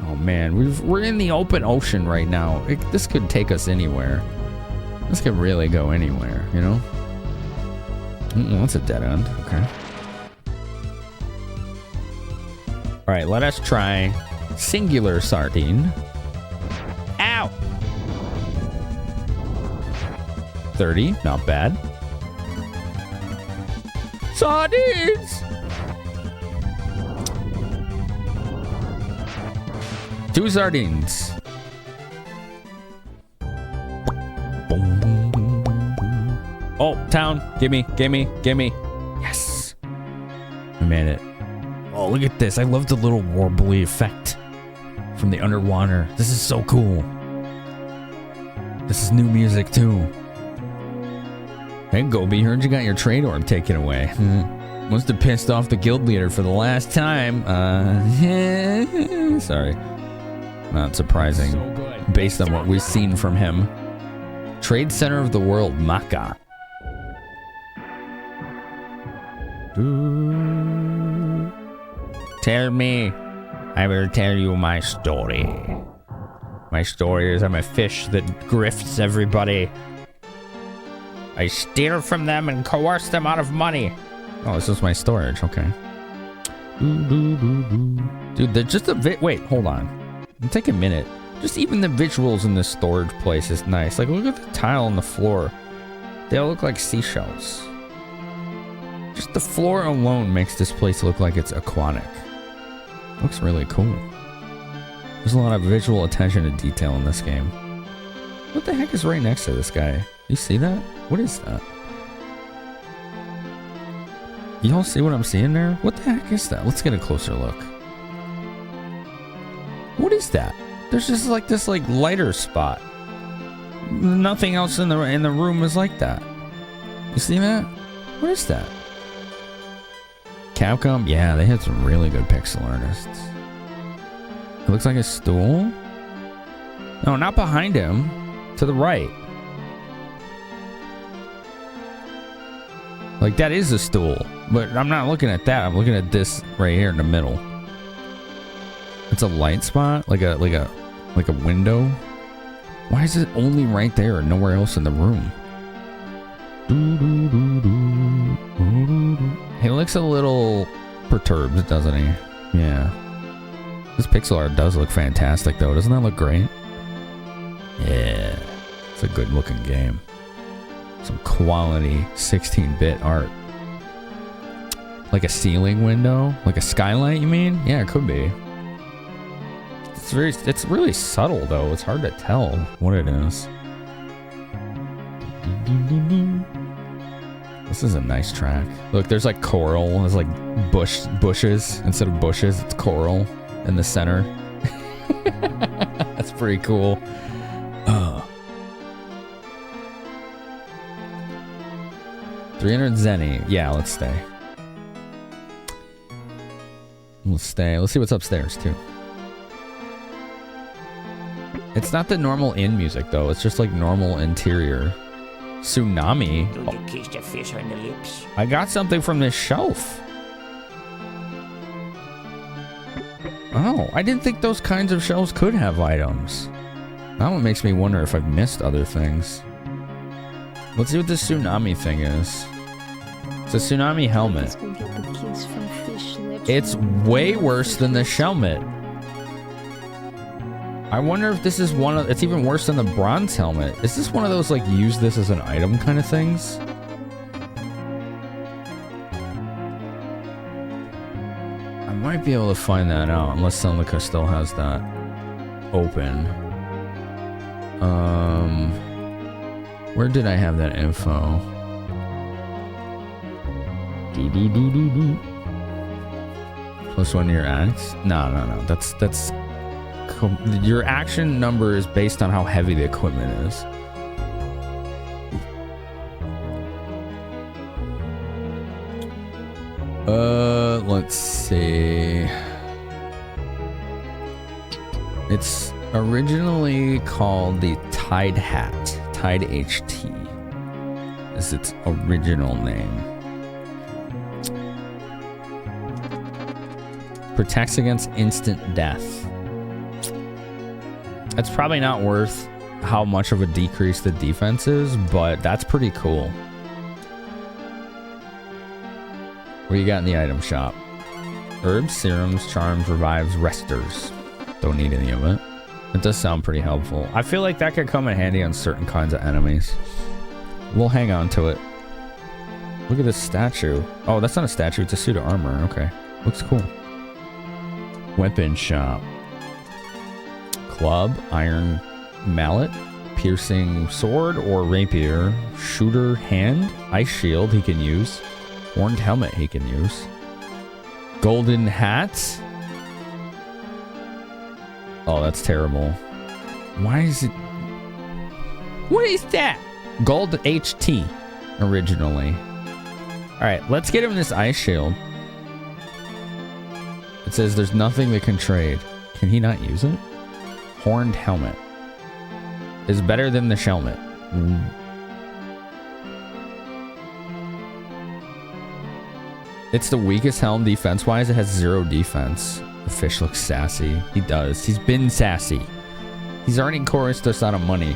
Oh man, we're in the open ocean right now. This could take us anywhere. This could really go anywhere, you know? That's a dead end. Okay. All right, let us try singular sardine. Ow! 30, not bad. Sardines! 2 sardines. Oh, town. Gimme. Yes. I made it. Oh, look at this. I love the little warbly effect from the underwater. This is so cool. This is new music, too. Hey, Gobi, heard you got your trade orb taken away. Must have pissed off the guild leader for the last time. Sorry. Not surprising, So good. based on what we've seen from him. Trade Center of the World, Maka. Tell me. I will tell you my story. My story is I'm a fish that grifts everybody. I steal from them and coerce them out of money. Oh, this is my storage. Okay. Dude, they're just a bit. Wait, hold on. Take a minute. Just even the visuals in this storage place is nice. Like, look at the tile on the floor. They all look like seashells. Just the floor alone makes this place look like it's aquatic. Looks really cool. There's a lot of visual attention to detail in this game. What the heck is right next to this guy? You see that? What is that? Y'all see what I'm seeing there? What the heck is that? Let's get a closer look. What is that? There's just like this like lighter spot. Nothing else in the room is like that. You see that? What is that? Capcom? Yeah, they had some really good pixel artists. It looks like a stool. No, not behind him. To the right. Like that is a stool, but I'm not looking at that. I'm looking at this right here in the middle. It's a light spot, like a window. Why is it only right there and nowhere else in the room? He looks a little perturbed, doesn't he? Yeah. This pixel art does look fantastic, though. Doesn't that look great? Yeah. It's a good looking game. Some quality 16-bit art. Like a ceiling window? Like a skylight, you mean? Yeah, it could be. It's really subtle, though. It's hard to tell what it is. This is a nice track. Look, there's like coral. There's like bushes. Instead of bushes, it's coral in the center. That's pretty cool. 300 Zenny. Yeah, let's stay. Let's stay. Let's see what's upstairs, too. It's not the normal in music, though. It's just like normal interior. Tsunami. Do you kiss the fish on the lips? I got something from this shelf. Oh, I didn't think those kinds of shelves could have items. That one makes me wonder if I've missed other things. Let's see what this tsunami thing is. It's a tsunami helmet. It's way worse than the helmet. I wonder if this is one of... It's even worse than the bronze helmet. Is this one of those, like, use this as an item kind of things? I might be able to find that out, unless Celica still has that open. Where did I have that info? Plus one to your axe? No. That's your action number is based on how heavy the equipment is. Let's see. It's originally called the Tide Hat. Tide HT is its original name. Protects against instant death. That's probably not worth how much of a decrease the defense is, but that's pretty cool. What do you got in the item shop? Herbs, serums, charms, revives, resters. Don't need any of it. It does sound pretty helpful. I feel like that could come in handy on certain kinds of enemies. We'll hang on to it. Look at this statue. Oh, that's not a statue. It's a suit of armor. Okay. Looks cool. Weapon shop. Club, iron mallet, piercing sword or rapier, shooter hand, ice shield he can use, horned helmet he can use, golden hat. Oh, that's terrible. Why is it... What is that? Gold HT originally. Alright, let's get him this ice shield. It says there's nothing that can trade. Can he not use it? Horned helmet is better than the shelmet. It's the weakest helm defense-wise. It has 0 defense. The fish looks sassy. He does. He's been sassy. He's earning chorused us out of money.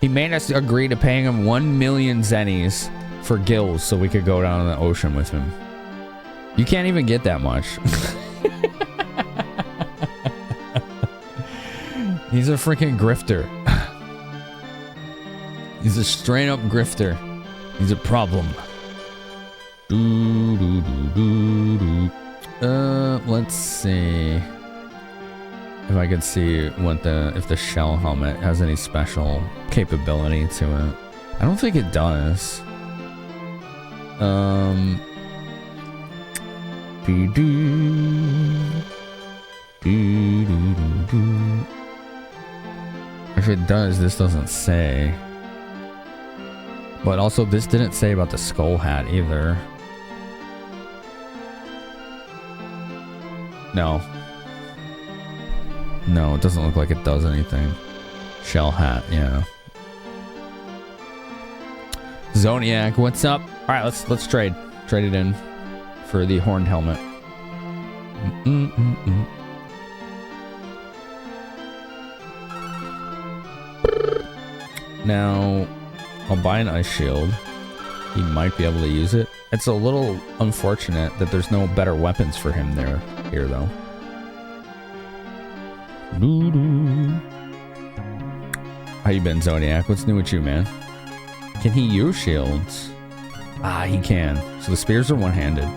He made us agree to paying him 1 million zennies for gills so we could go down in the ocean with him. You can't even get that much. He's a freaking grifter. He's a straight up grifter. He's a problem. Let's see if I can see what if the shell helmet has any special capability to it. I don't think it does. If it does, this doesn't say. But also, this didn't say about the skull hat either. No. No, it doesn't look like it does anything. Shell hat, yeah. Zodiac, what's up? All right, let's trade. Trade it in for the horned helmet. Now, I'll buy an ice shield. He might be able to use it. It's a little unfortunate that there's no better weapons for him here though. How you been, Zodiac? What's new with you, man? Can he use shields? Ah, he can. So the spears are one-handed.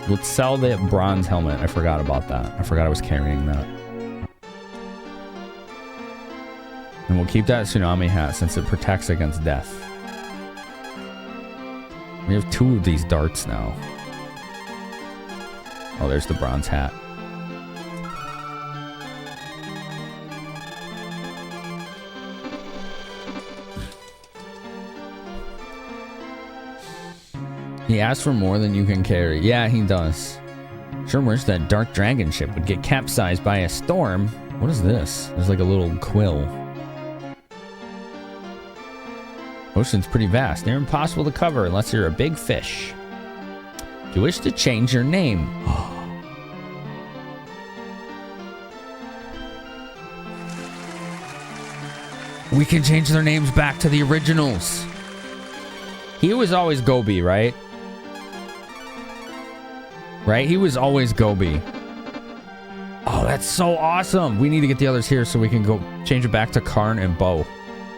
Let's sell the bronze helmet. I forgot about that. I forgot I was carrying that. And we'll keep that tsunami hat since it protects against death. We have 2 of these darts now. Oh, there's the bronze hat. He asked for more than you can carry. Yeah, he does. Sure wish that dark dragon ship would get capsized by a storm. What is this? There's like a little quill. Ocean's pretty vast. Near impossible to cover unless you're a big fish. Do you wish to change your name? We can change their names back to the originals. He was always Gobi, right? Right? He was always Gobi. Oh, that's so awesome. We need to get the others here so we can go change it back to Karn and Bo.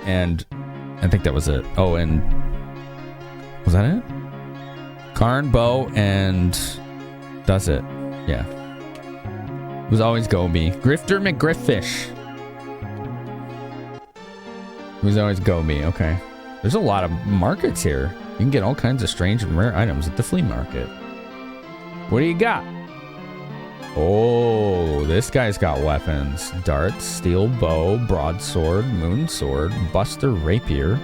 And I think that was it. Oh, and was that it? Karn, Bo, and that's it. Yeah. It was always Gobi. Grifter McGrifffish. It was always Gobi. Okay. There's a lot of markets here. You can get all kinds of strange and rare items at the flea market. What do you got? Oh, this guy's got weapons. Darts, steel bow, broadsword, moon sword, buster rapier,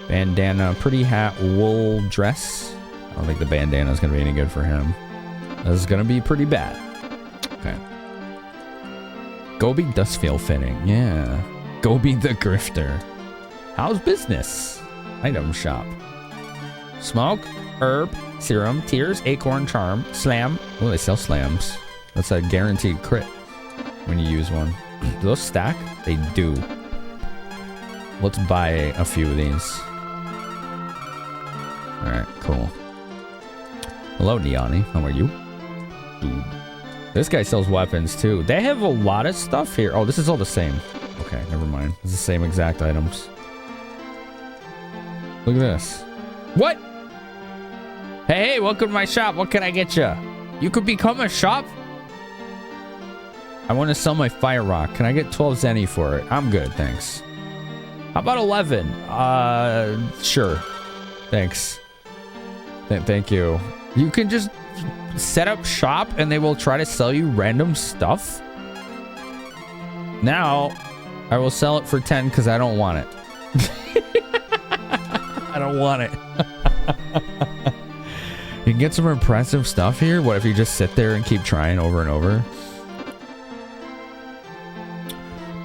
bandana, pretty hat, wool dress. I don't think the bandana is going to be any good for him. This is going to be pretty bad. Okay. Gobi does feel fitting. Yeah. Gobi the grifter. How's business? Item shop. Smoke, herb, serum, tears, acorn, charm, slam. Oh, they sell slams. That's a guaranteed crit when you use one. Do those stack? They do. Let's buy a few of these. Alright, cool. Hello, Neoni. How are you? Dude. This guy sells weapons, too. They have a lot of stuff here. Oh, this is all the same. Okay, never mind. It's the same exact items. Look at this. What? Hey, welcome to my shop. What can I get you? You could become a shop? I want to sell my fire rock. Can I get 12 zenny for it? I'm good, thanks. How about 11? Sure. Thanks. Thank you. You can just set up shop and they will try to sell you random stuff. Now, I will sell it for 10 because I don't want it. I don't want it. You can get some impressive stuff here. What if you just sit there and keep trying over and over?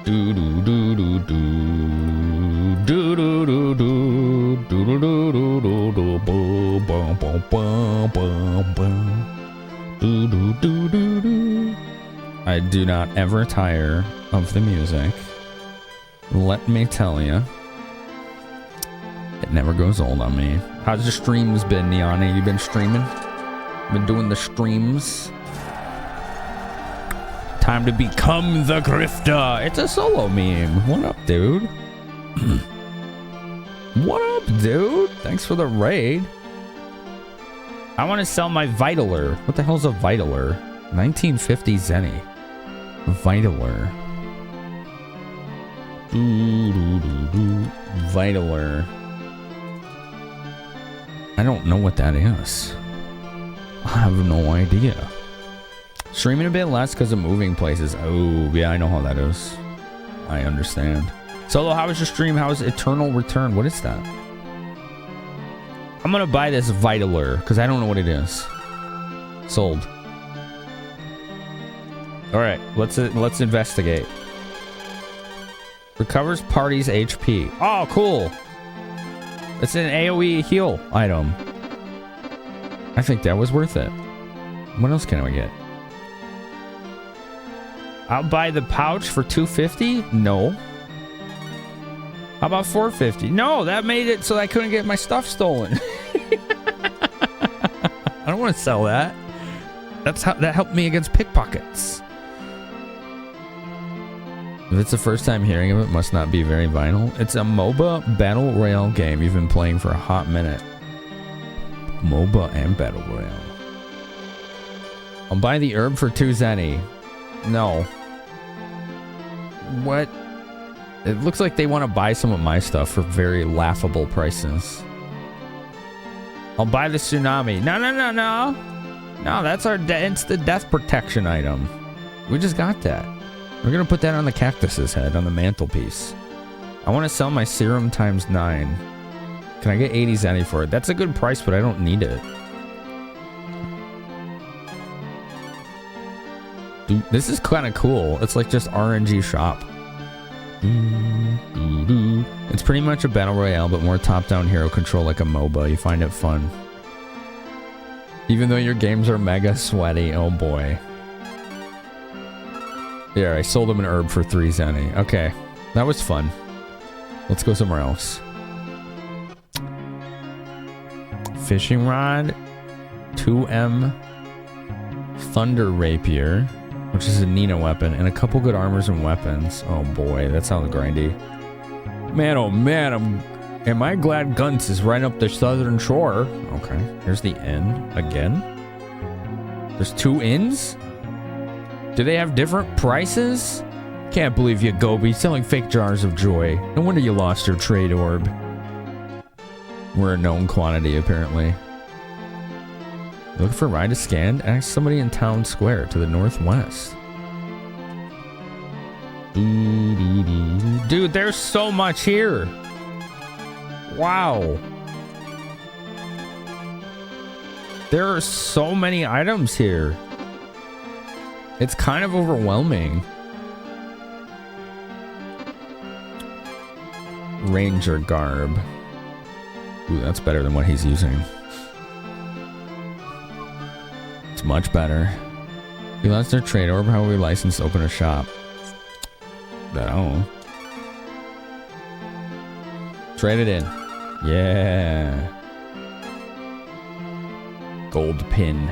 Do do do do do do do do do do do do do do boom boom boom boom boom boom do do do do do. I do not ever tire of the music. Let me tell you, it never goes old on me. How's the streams been, Neon? You been streaming? Been doing the streams? Time to become the grifter. It's a solo meme. What up, dude? What up, dude? Thanks for the raid. I want to sell my Vitaler. What the hell's a Vitaler? 1950 Zenny. Vitaler. Vitaler. I don't know what that is. I have no idea. Streaming a bit less because of moving places. Oh, yeah, I know how that is. I understand. Solo, how was your stream? How was Eternal Return? What is that? I'm going to buy this Vitaler because I don't know what it is. Sold. All right, let's investigate. Recovers party's HP. Oh, cool. It's an AoE heal item. I think that was worth it. What else can we get? I'll buy the pouch for $250? No. How about $450? No, that made it so I couldn't get my stuff stolen. I don't want to sell that. That helped me against pickpockets. If it's the first time hearing of it, must not be very vital. It's a MOBA Battle Royale game you've been playing for a hot minute. MOBA and Battle Royale. I'll buy the herb for 2 zenny. No. What? It looks like they want to buy some of my stuff for very laughable prices. I'll buy the tsunami. No. No, that's our it's the death protection item. We just got that. We're going to put that on the cactus's head on the mantelpiece. I want to sell my serum times 9. Can I get 80 zenny for it? That's a good price, but I don't need it. Dude, this is kind of cool. It's like just RNG shop. It's pretty much a battle royale, but more top-down hero control like a MOBA. You find it fun. Even though your games are mega sweaty. Oh boy. Yeah, I sold him an herb for 3 zenny. Okay, that was fun. Let's go somewhere else. Fishing rod, 2M, thunder rapier, which is a Nina weapon, and a couple good armors and weapons. Oh boy, that sounds grindy. Man, oh man, am I glad Guns is right up the southern shore. Okay, here's the inn again. There's 2 inns? Do they have different prices? Can't believe you, Gobi, selling fake jars of joy. No wonder you lost your trade orb. We're a known quantity, apparently. Look for ride to scan. Ask somebody in town square to the northwest. Dude, there's so much here. Wow. There are so many items here. It's kind of overwhelming. Ranger garb. Ooh, that's better than what he's using. It's much better. We lost our trade orb. How are we licensed to open a shop? I don't know. Trade it in. Yeah. Gold pin.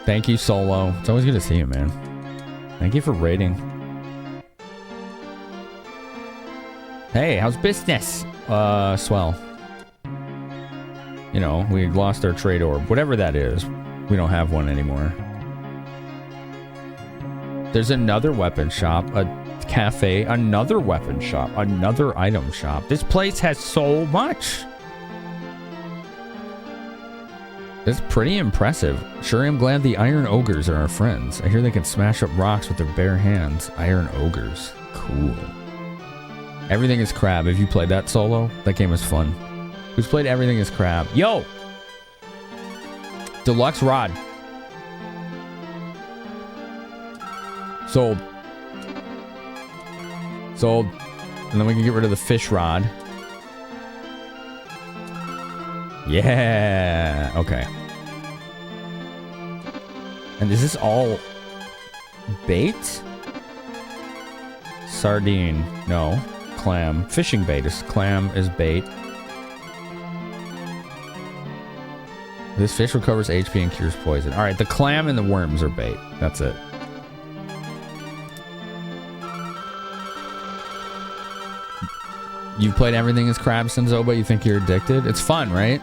Thank you, Solo. It's always good to see you, man. Thank you for rating. Hey, how's business? Swell. You know, we lost our trade orb. Whatever that is. We don't have one anymore. There's another weapon shop, a cafe, another weapon shop, another item shop. This place has so much. It's pretty impressive. Sure, I'm glad the Iron Ogres are our friends. I hear they can smash up rocks with their bare hands. Iron Ogres. Cool. Everything is Crab. Have you played that Solo? That game was fun. Who's played Everything is Crab? Yo! Deluxe Rod. Sold. Sold. And then we can get rid of the fish rod. Yeah. Okay. And is this all bait? Sardine. No. Clam. Fishing bait is clam is bait. This fish recovers HP and cures poison. All right, the clam and the worms are bait. That's it. You've played Everything is Crab, Senzoba? You think you're addicted? It's fun, right?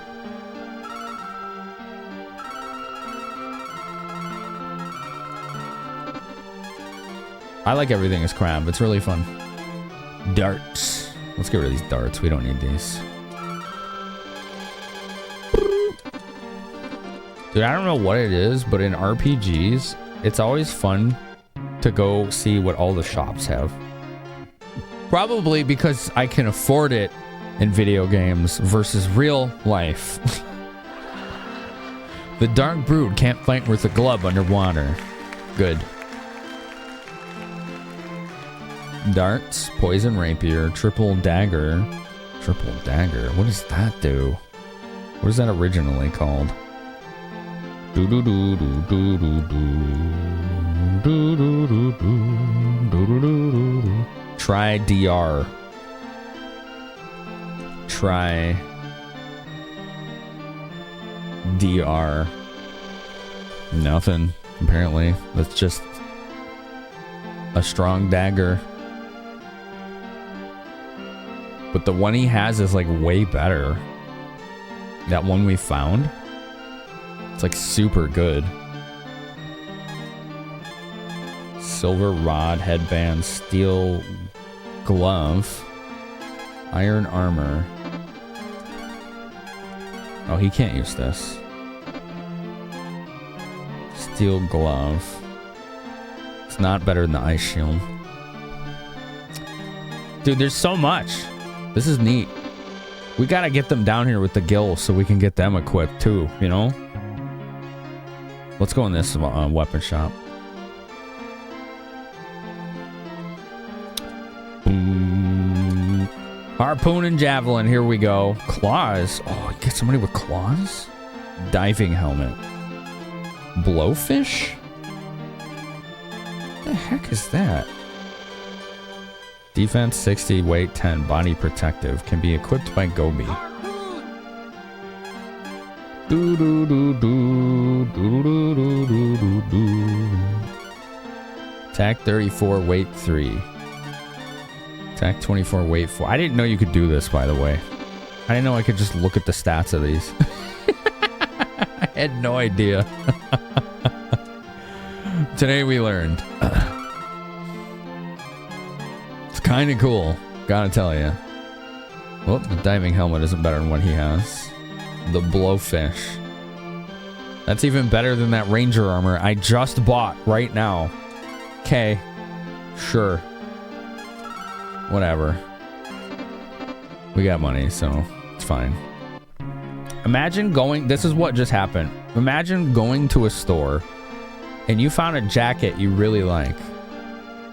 I like Everything is Crab. It's really fun. Darts. Let's get rid of these darts. We don't need these. Dude, I don't know what it is, but in RPGs, it's always fun to go see what all the shops have. Probably because I can afford it in video games versus real life. The Dark Brood can't fight with a glove underwater. Good. Darts, Poison Rapier, Triple Dagger. Triple Dagger? What does that do? What is that originally called? Do do do do do do do do do do do do do do. Try DR. Try DR. Nothing, apparently. That's just a strong dagger. But the one he has is like way better. That one we found. It's like super good. Silver rod, headband, steel glove, iron armor. Oh, he can't use this. Steel glove. It's not better than the ice shield. Dude, there's so much. This is neat. We gotta get them down here with the gills so we can get them equipped too, you know? Let's go in this weapon shop. Harpoon and javelin, here we go. Claws. Oh, get somebody with claws? Diving helmet. Blowfish? What the heck is that? Defense 60, weight 10, body protective. Can be equipped by Gobi. Do do do do do do do do do. Attack 34, weight 3. Attack 24, weight 4. I didn't know you could do this, by the way. I didn't know I could just look at the stats of these. I had no idea. Today we learned. It's kind of cool, gotta tell you. Well, the diving helmet isn't better than what he has. The blowfish. That's even better than that ranger armor I just bought right now. Okay, sure. Whatever. We got money, so it's fine. Imagine going... This is what just happened. Imagine going to a store and you found a jacket you really like.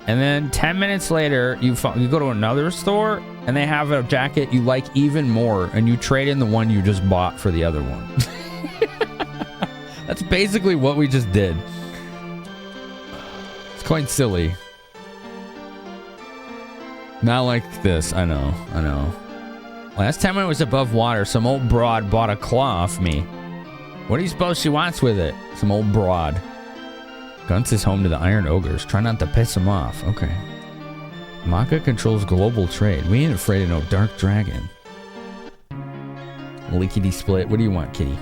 And then 10 minutes later, you go to another store and they have a jacket you like even more and you trade in the one you just bought for the other one. That's basically what we just did. It's quite silly. Not like this. I know. Last time I was above water, some old broad bought a claw off me. What do you suppose she wants with it? Some old broad. Gunts is home to the Iron Ogres. Try not to piss them off. Okay. Maka controls global trade. We ain't afraid of no dark dragon. Lickety split. What do you want, kitty?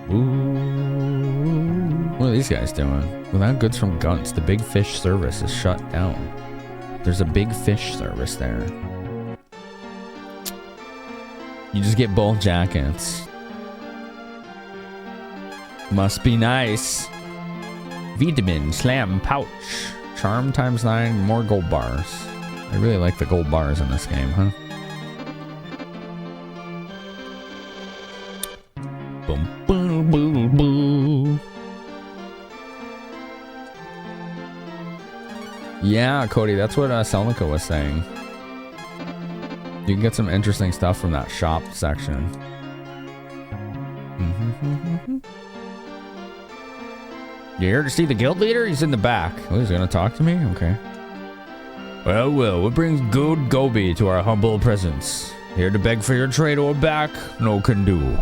Ooh. What are these guys doing? Without goods from Gunts, the big fish service is shut down. There's a big fish service there. You just get both jackets. Must be nice. Vitamin slam pouch. Charm times 9, more gold bars. I really like the gold bars in this game, huh? Boom, boom, boom, boom. Yeah, Cody, that's what Selnica was saying. You can get some interesting stuff from that shop section. You here to see the guild leader? He's in the back. Oh, he's gonna talk to me? Okay. Well, what brings good Gobi to our humble presence? Here to beg for your trade or back? No can do.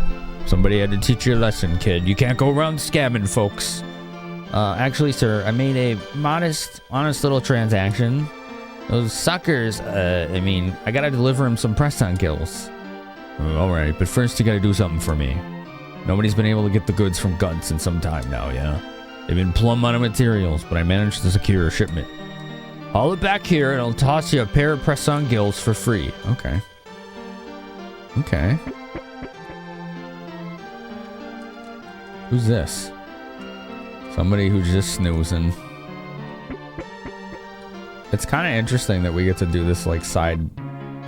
Somebody had to teach you a lesson, kid. You can't go around scamming folks. Actually, sir, I made a modest, honest little transaction. Those suckers, I gotta deliver him some press-on kills. Alright, but first you gotta do something for me. Nobody's been able to get the goods from Gunts in some time now, yeah? They've been plumb out of materials, but I managed to secure a shipment. Haul it back here and I'll toss you a pair of press-on gills for free. Okay. Okay. Who's this? Somebody who's just snoozing. It's kind of interesting that we get to do this like side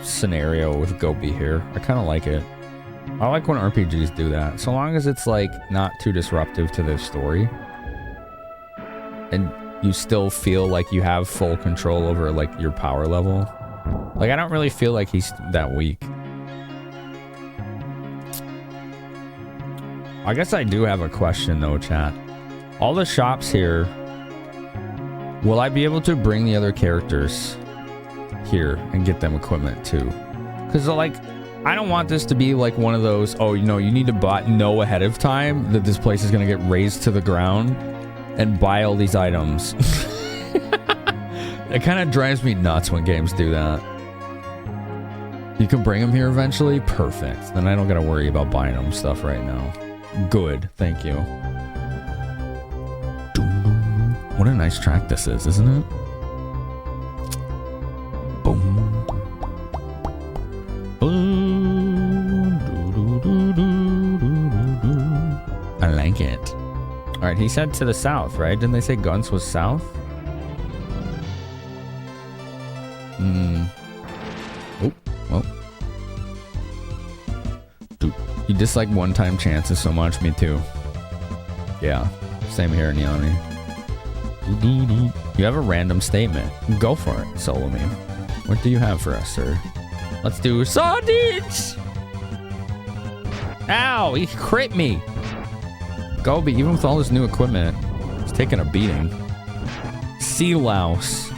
scenario with Gobi here. I kind of like it. I like when RPGs do that. So long as it's like not too disruptive to the story. And you still feel like you have full control over like your power level. Like I don't really feel like he's that weak. I guess I do have a question though, chat. All the shops here, will I be able to bring the other characters here and get them equipment too? Because like, I don't want this to be like one of those, oh, you know, you need to know ahead of time that this place is going to get razed to the ground and buy all these items. It kind of drives me nuts when games do that. You can bring them here eventually? Perfect. Then I don't got to worry about buying them stuff right now. Good. Thank you. What a nice track this is, isn't it? Boom. Boom. I like it. All right, he said to the south, right? Didn't they say Gunts was south? Oh, well. Dude, you dislike one-time chances so much. Me too. Yeah, same here, Neoni. You have a random statement. Go for it, Solo Meme. What do you have for us, sir? Let's do sardines! Ow, he crit me. Gobi, even with all this new equipment, he's taking a beating. Sea louse.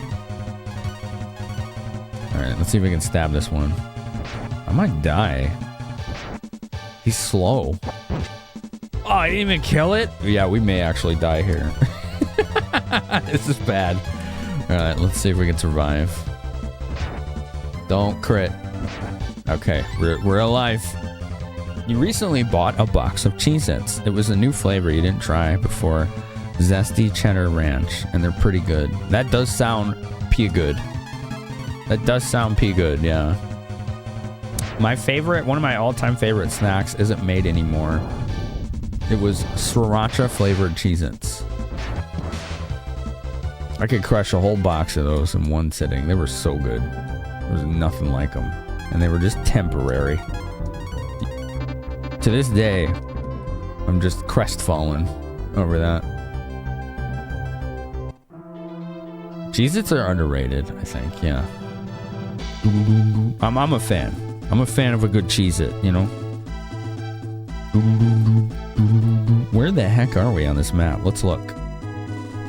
Alright, let's see if we can stab this one. I might die. He's slow. Oh, I didn't even kill it? Yeah, we may actually die here. This is bad. Alright, let's see if we can survive. Don't crit. Okay, we're alive. You recently bought a box of Cheez-Its. It was a new flavor you didn't try before. Zesty Cheddar Ranch, and they're pretty good. That does sound pretty good. That does sound pretty good, yeah. My favorite, one of my all-time favorite snacks isn't made anymore. It was sriracha flavored Cheez-Its. I could crush a whole box of those in one sitting. They were so good. There was nothing like them. And they were just temporary. To this day, I'm just crestfallen over that. Cheez-Its are underrated, I think, yeah. I'm a fan. I'm a fan of a good Cheez-It, you know? Where the heck are we on this map? Let's look.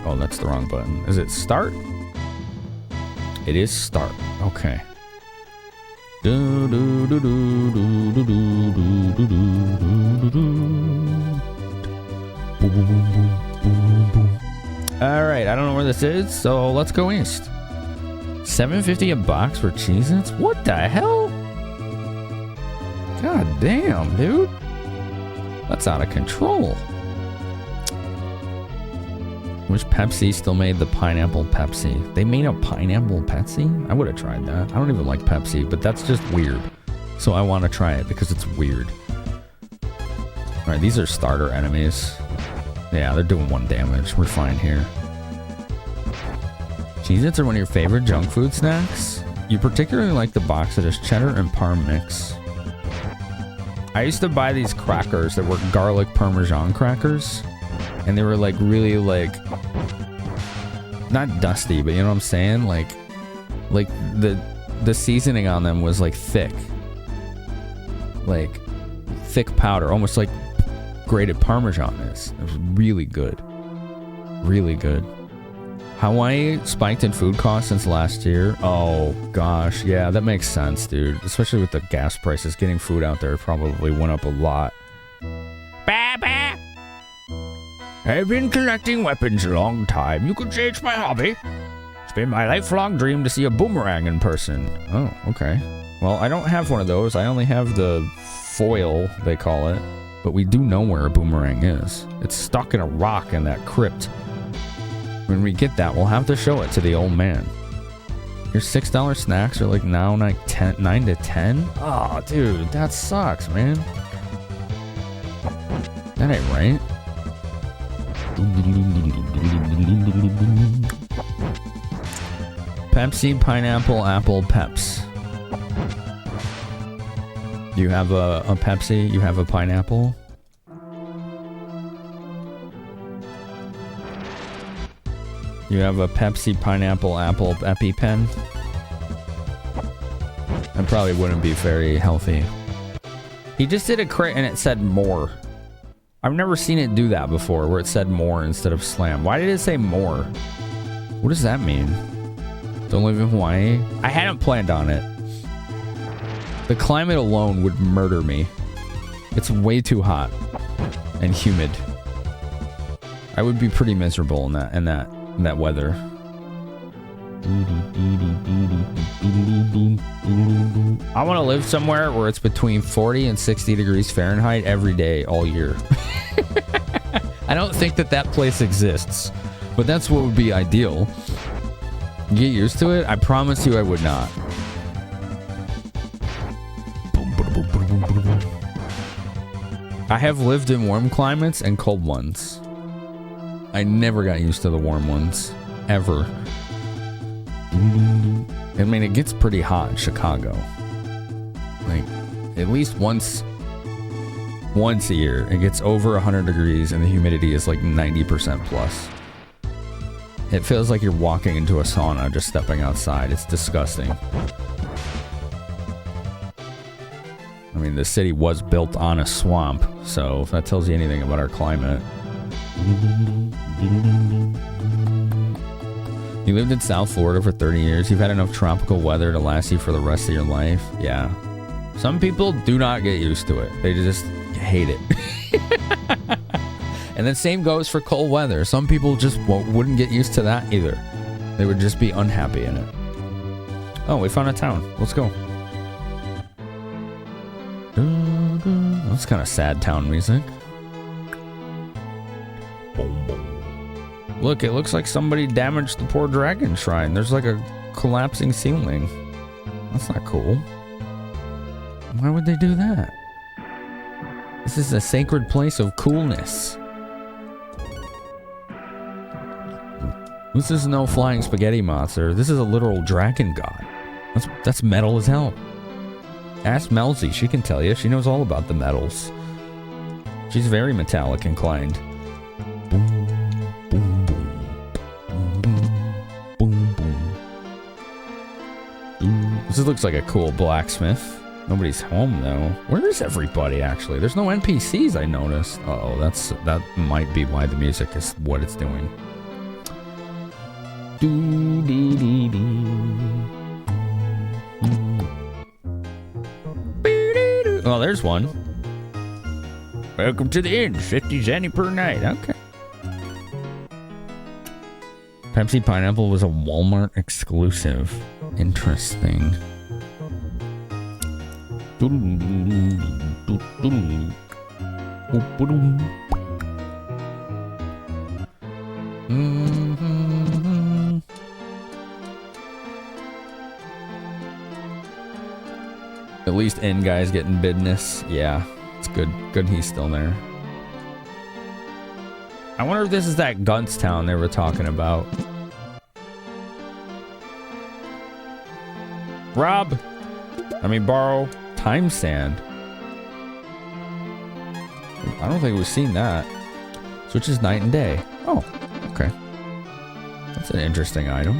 Oh, that's the wrong button. Is it start? It is start. Okay. Do, do, do, do, do, do, do, do, do, do, do. Boom, boom, boom, boom, boom, boom. All right, I don't know where this is, so let's go east. $7.50 a box for Cheez-Its? What the hell? God damn, dude. That's out of control. Wish Pepsi still made the pineapple Pepsi. They made a pineapple Pepsi? I would have tried that. I don't even like Pepsi, but that's just weird. So I want to try it because it's weird. Alright, these are starter enemies. Yeah, they're doing 1 damage. We're fine here. Cheez-Its are one of your favorite junk food snacks? You particularly like the box that is cheddar and parm mix. I used to buy these crackers that were garlic parmesan crackers. And they were like really like, not dusty, but you know what I'm saying? Like the seasoning on them was like thick powder, almost like grated Parmesan is. It was really good. Really good. Hawaii spiked in food costs since last year. Oh gosh, yeah, that makes sense, dude. Especially with the gas prices, getting food out there probably went up a lot. I've been collecting weapons a long time. You could say it's my hobby. It's been my lifelong dream to see a boomerang in person. Oh, okay. Well, I don't have one of those. I only have the foil, they call it. But we do know where a boomerang is. It's stuck in a rock in that crypt. When we get that, we'll have to show it to the old man. Your $6 snacks are like now like 9 to 10? Oh, dude, that sucks, man. That ain't right. Pepsi, pineapple, apple, Peps. You have a Pepsi, you have a pineapple. You have a Pepsi, pineapple, apple, EpiPen. That probably wouldn't be very healthy. He just did a crate and it said more. I've never seen it do that before, where it said more instead of slam. Why did it say more? What does that mean? Don't live in Hawaii? I hadn't planned on it. The climate alone would murder me. It's way too hot and humid. I would be pretty miserable in that weather. I want to live somewhere where it's between 40 and 60 degrees Fahrenheit every day, all year. I don't think that place exists, but that's what would be ideal. You get used to it? I promise you I would not. I have lived in warm climates and cold ones. I never got used to the warm ones, ever. I mean, it gets pretty hot in Chicago. Like, at least once a year, it gets over 100 degrees and the humidity is like 90% plus. It feels like you're walking into a sauna just stepping outside. It's disgusting. I mean, the city was built on a swamp, so if that tells you anything about our climate. You lived in South Florida for 30 years. You've had enough tropical weather to last you for the rest of your life. Yeah. Some people do not get used to it. They just hate it. And the same goes for cold weather. Some people just wouldn't get used to that either. They would just be unhappy in it. Oh, we found a town. Let's go. That's kind of sad town music. Look, it looks like somebody damaged the poor dragon shrine. There's like a collapsing ceiling. That's not cool. Why would they do that? This is a sacred place of coolness. This is no flying spaghetti monster. This is a literal dragon god. That's metal as hell. Ask Melzy. She can tell you. She knows all about the metals. She's very metallic inclined. Boom, boom, boom, boom, boom, boom. This looks like a cool blacksmith. Nobody's home though. Where is everybody actually? There's no NPCs I noticed. Uh-oh, that might be why the music is what it's doing. Doo, dee, dee, dee. Well, there's one. Welcome to the inn. 50 zenny per night. Okay. Pepsi Pineapple was a Walmart exclusive. Interesting. At least N guy's getting business. Yeah, it's good. Good he's still there. I wonder if this is that Gunstown they were talking about. Rob! Let me borrow time sand. I don't think we've seen that. Switches night and day. Oh, okay. That's an interesting item.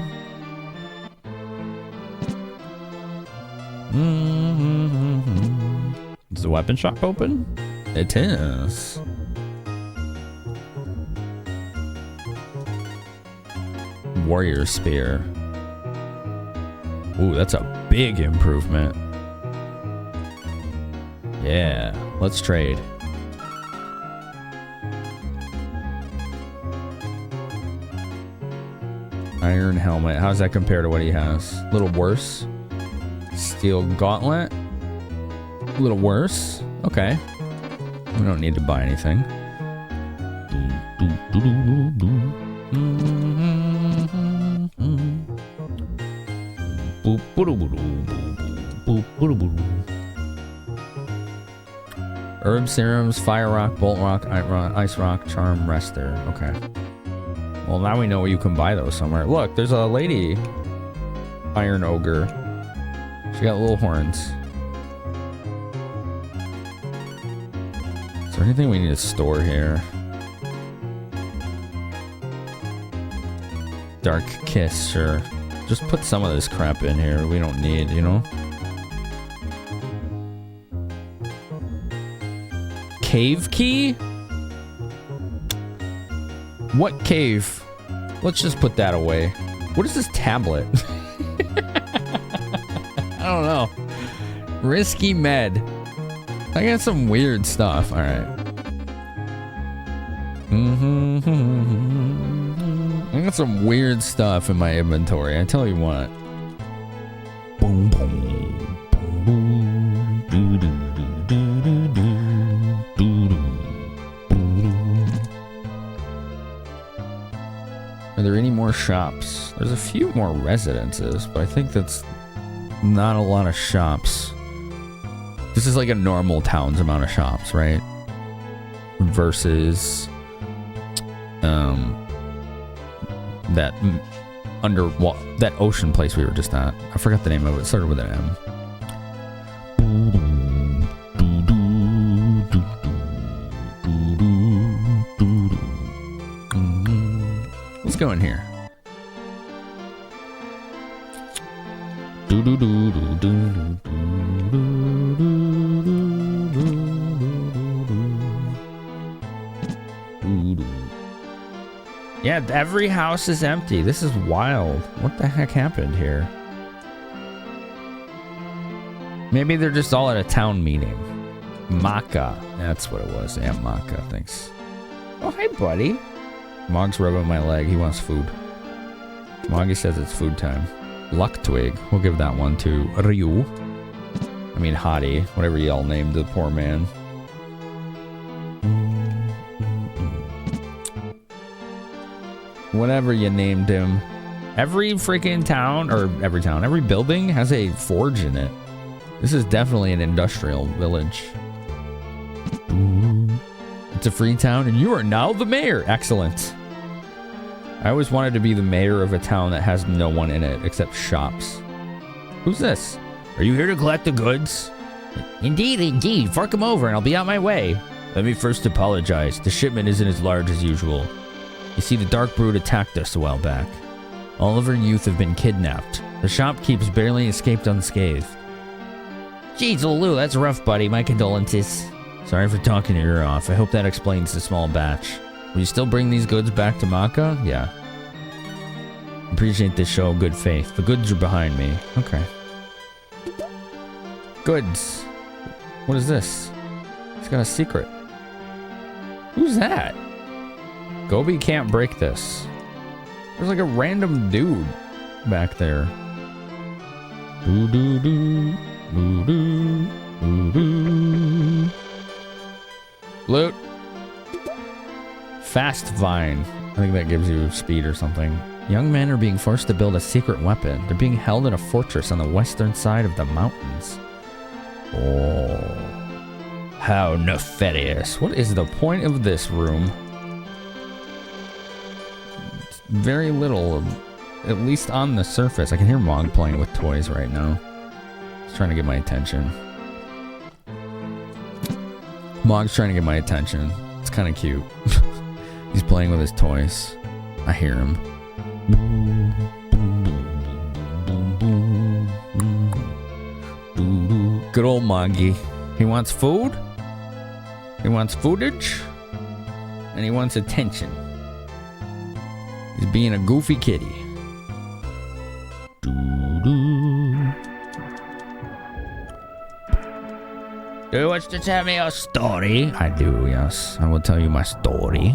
Is the weapon shop open? It is. Warrior Spear. Ooh, that's a big improvement. Yeah, let's trade. Iron helmet. How's that compare to what he has? A little worse. Steel gauntlet. A little worse. Okay. We don't need to buy anything. Herb serums, fire rock, bolt rock, ice rock, charm, rester. Okay. Well, now we know you can buy those somewhere. Look, there's a lady iron ogre. She got little horns. Is there anything we need to store here? Dark Kiss, sure. Just put some of this crap in here we don't need, you know? Cave key? What cave? Let's just put that away. What is this tablet? I don't know. Risky med. I got some weird stuff. All right. I got some weird stuff in my inventory. I tell you what. Boom, boom, boom, doo, doo, doo, doo, doo, doo, doo, doo. Are there any more shops? There's a few more residences, but I think that's not a lot of shops. This is like a normal town's amount of shops, right? Versus that ocean place we were just at. I forgot the name of it. It started with an M. Let's go in here. Yeah, every house is empty. This is wild. What the heck happened here? Maybe they're just all at a town meeting. Maka. That's what it was. Yeah, Maka. Thanks. Oh, hey, buddy. Mog's rubbing my leg. He wants food. Moggy says it's food time. Luck Twig. We'll give that one to Ryu. I mean, Hottie. Whatever y'all named the poor man. Whatever you named him. Every freaking town, or every building has a forge in it. This is definitely an industrial village. It's a free town, and you are now the mayor. Excellent. I always wanted to be the mayor of a town that has no one in it except shops. Who's this? Are you here to collect the goods? Indeed, indeed. Fork them over, and I'll be on my way. Let me first apologize. The shipment isn't as large as usual. You see, the Dark Brood attacked us a while back. All of our youth have been kidnapped. The shopkeepers barely escaped unscathed. Jeez, Lulu, that's rough, buddy. My condolences. Sorry for talking your ear off. I hope that explains the small batch. Will you still bring these goods back to Maka? Yeah. Appreciate this show of good faith. The goods are behind me. Okay. Goods. What is this? He's got a secret. Who's that? Gobi can't break this. There's like a random dude back there. Doo doo doo. Doo doo. Doo doo. Loot. Fast Vine. I think that gives you speed or something. Young men are being forced to build a secret weapon. They're being held in a fortress on the western side of the mountains. Oh. How nefarious. What is the point of this room? Very little, at least on the surface. I can hear Mog playing with toys right now. He's trying to get my attention. Mog's trying to get my attention. It's kind of cute. He's playing with his toys. I hear him. Good old Moggy. He wants food. He wants foodage. And he wants attention. He's being a goofy kitty. Do you want to tell me a story? I do, yes. I will tell you my story.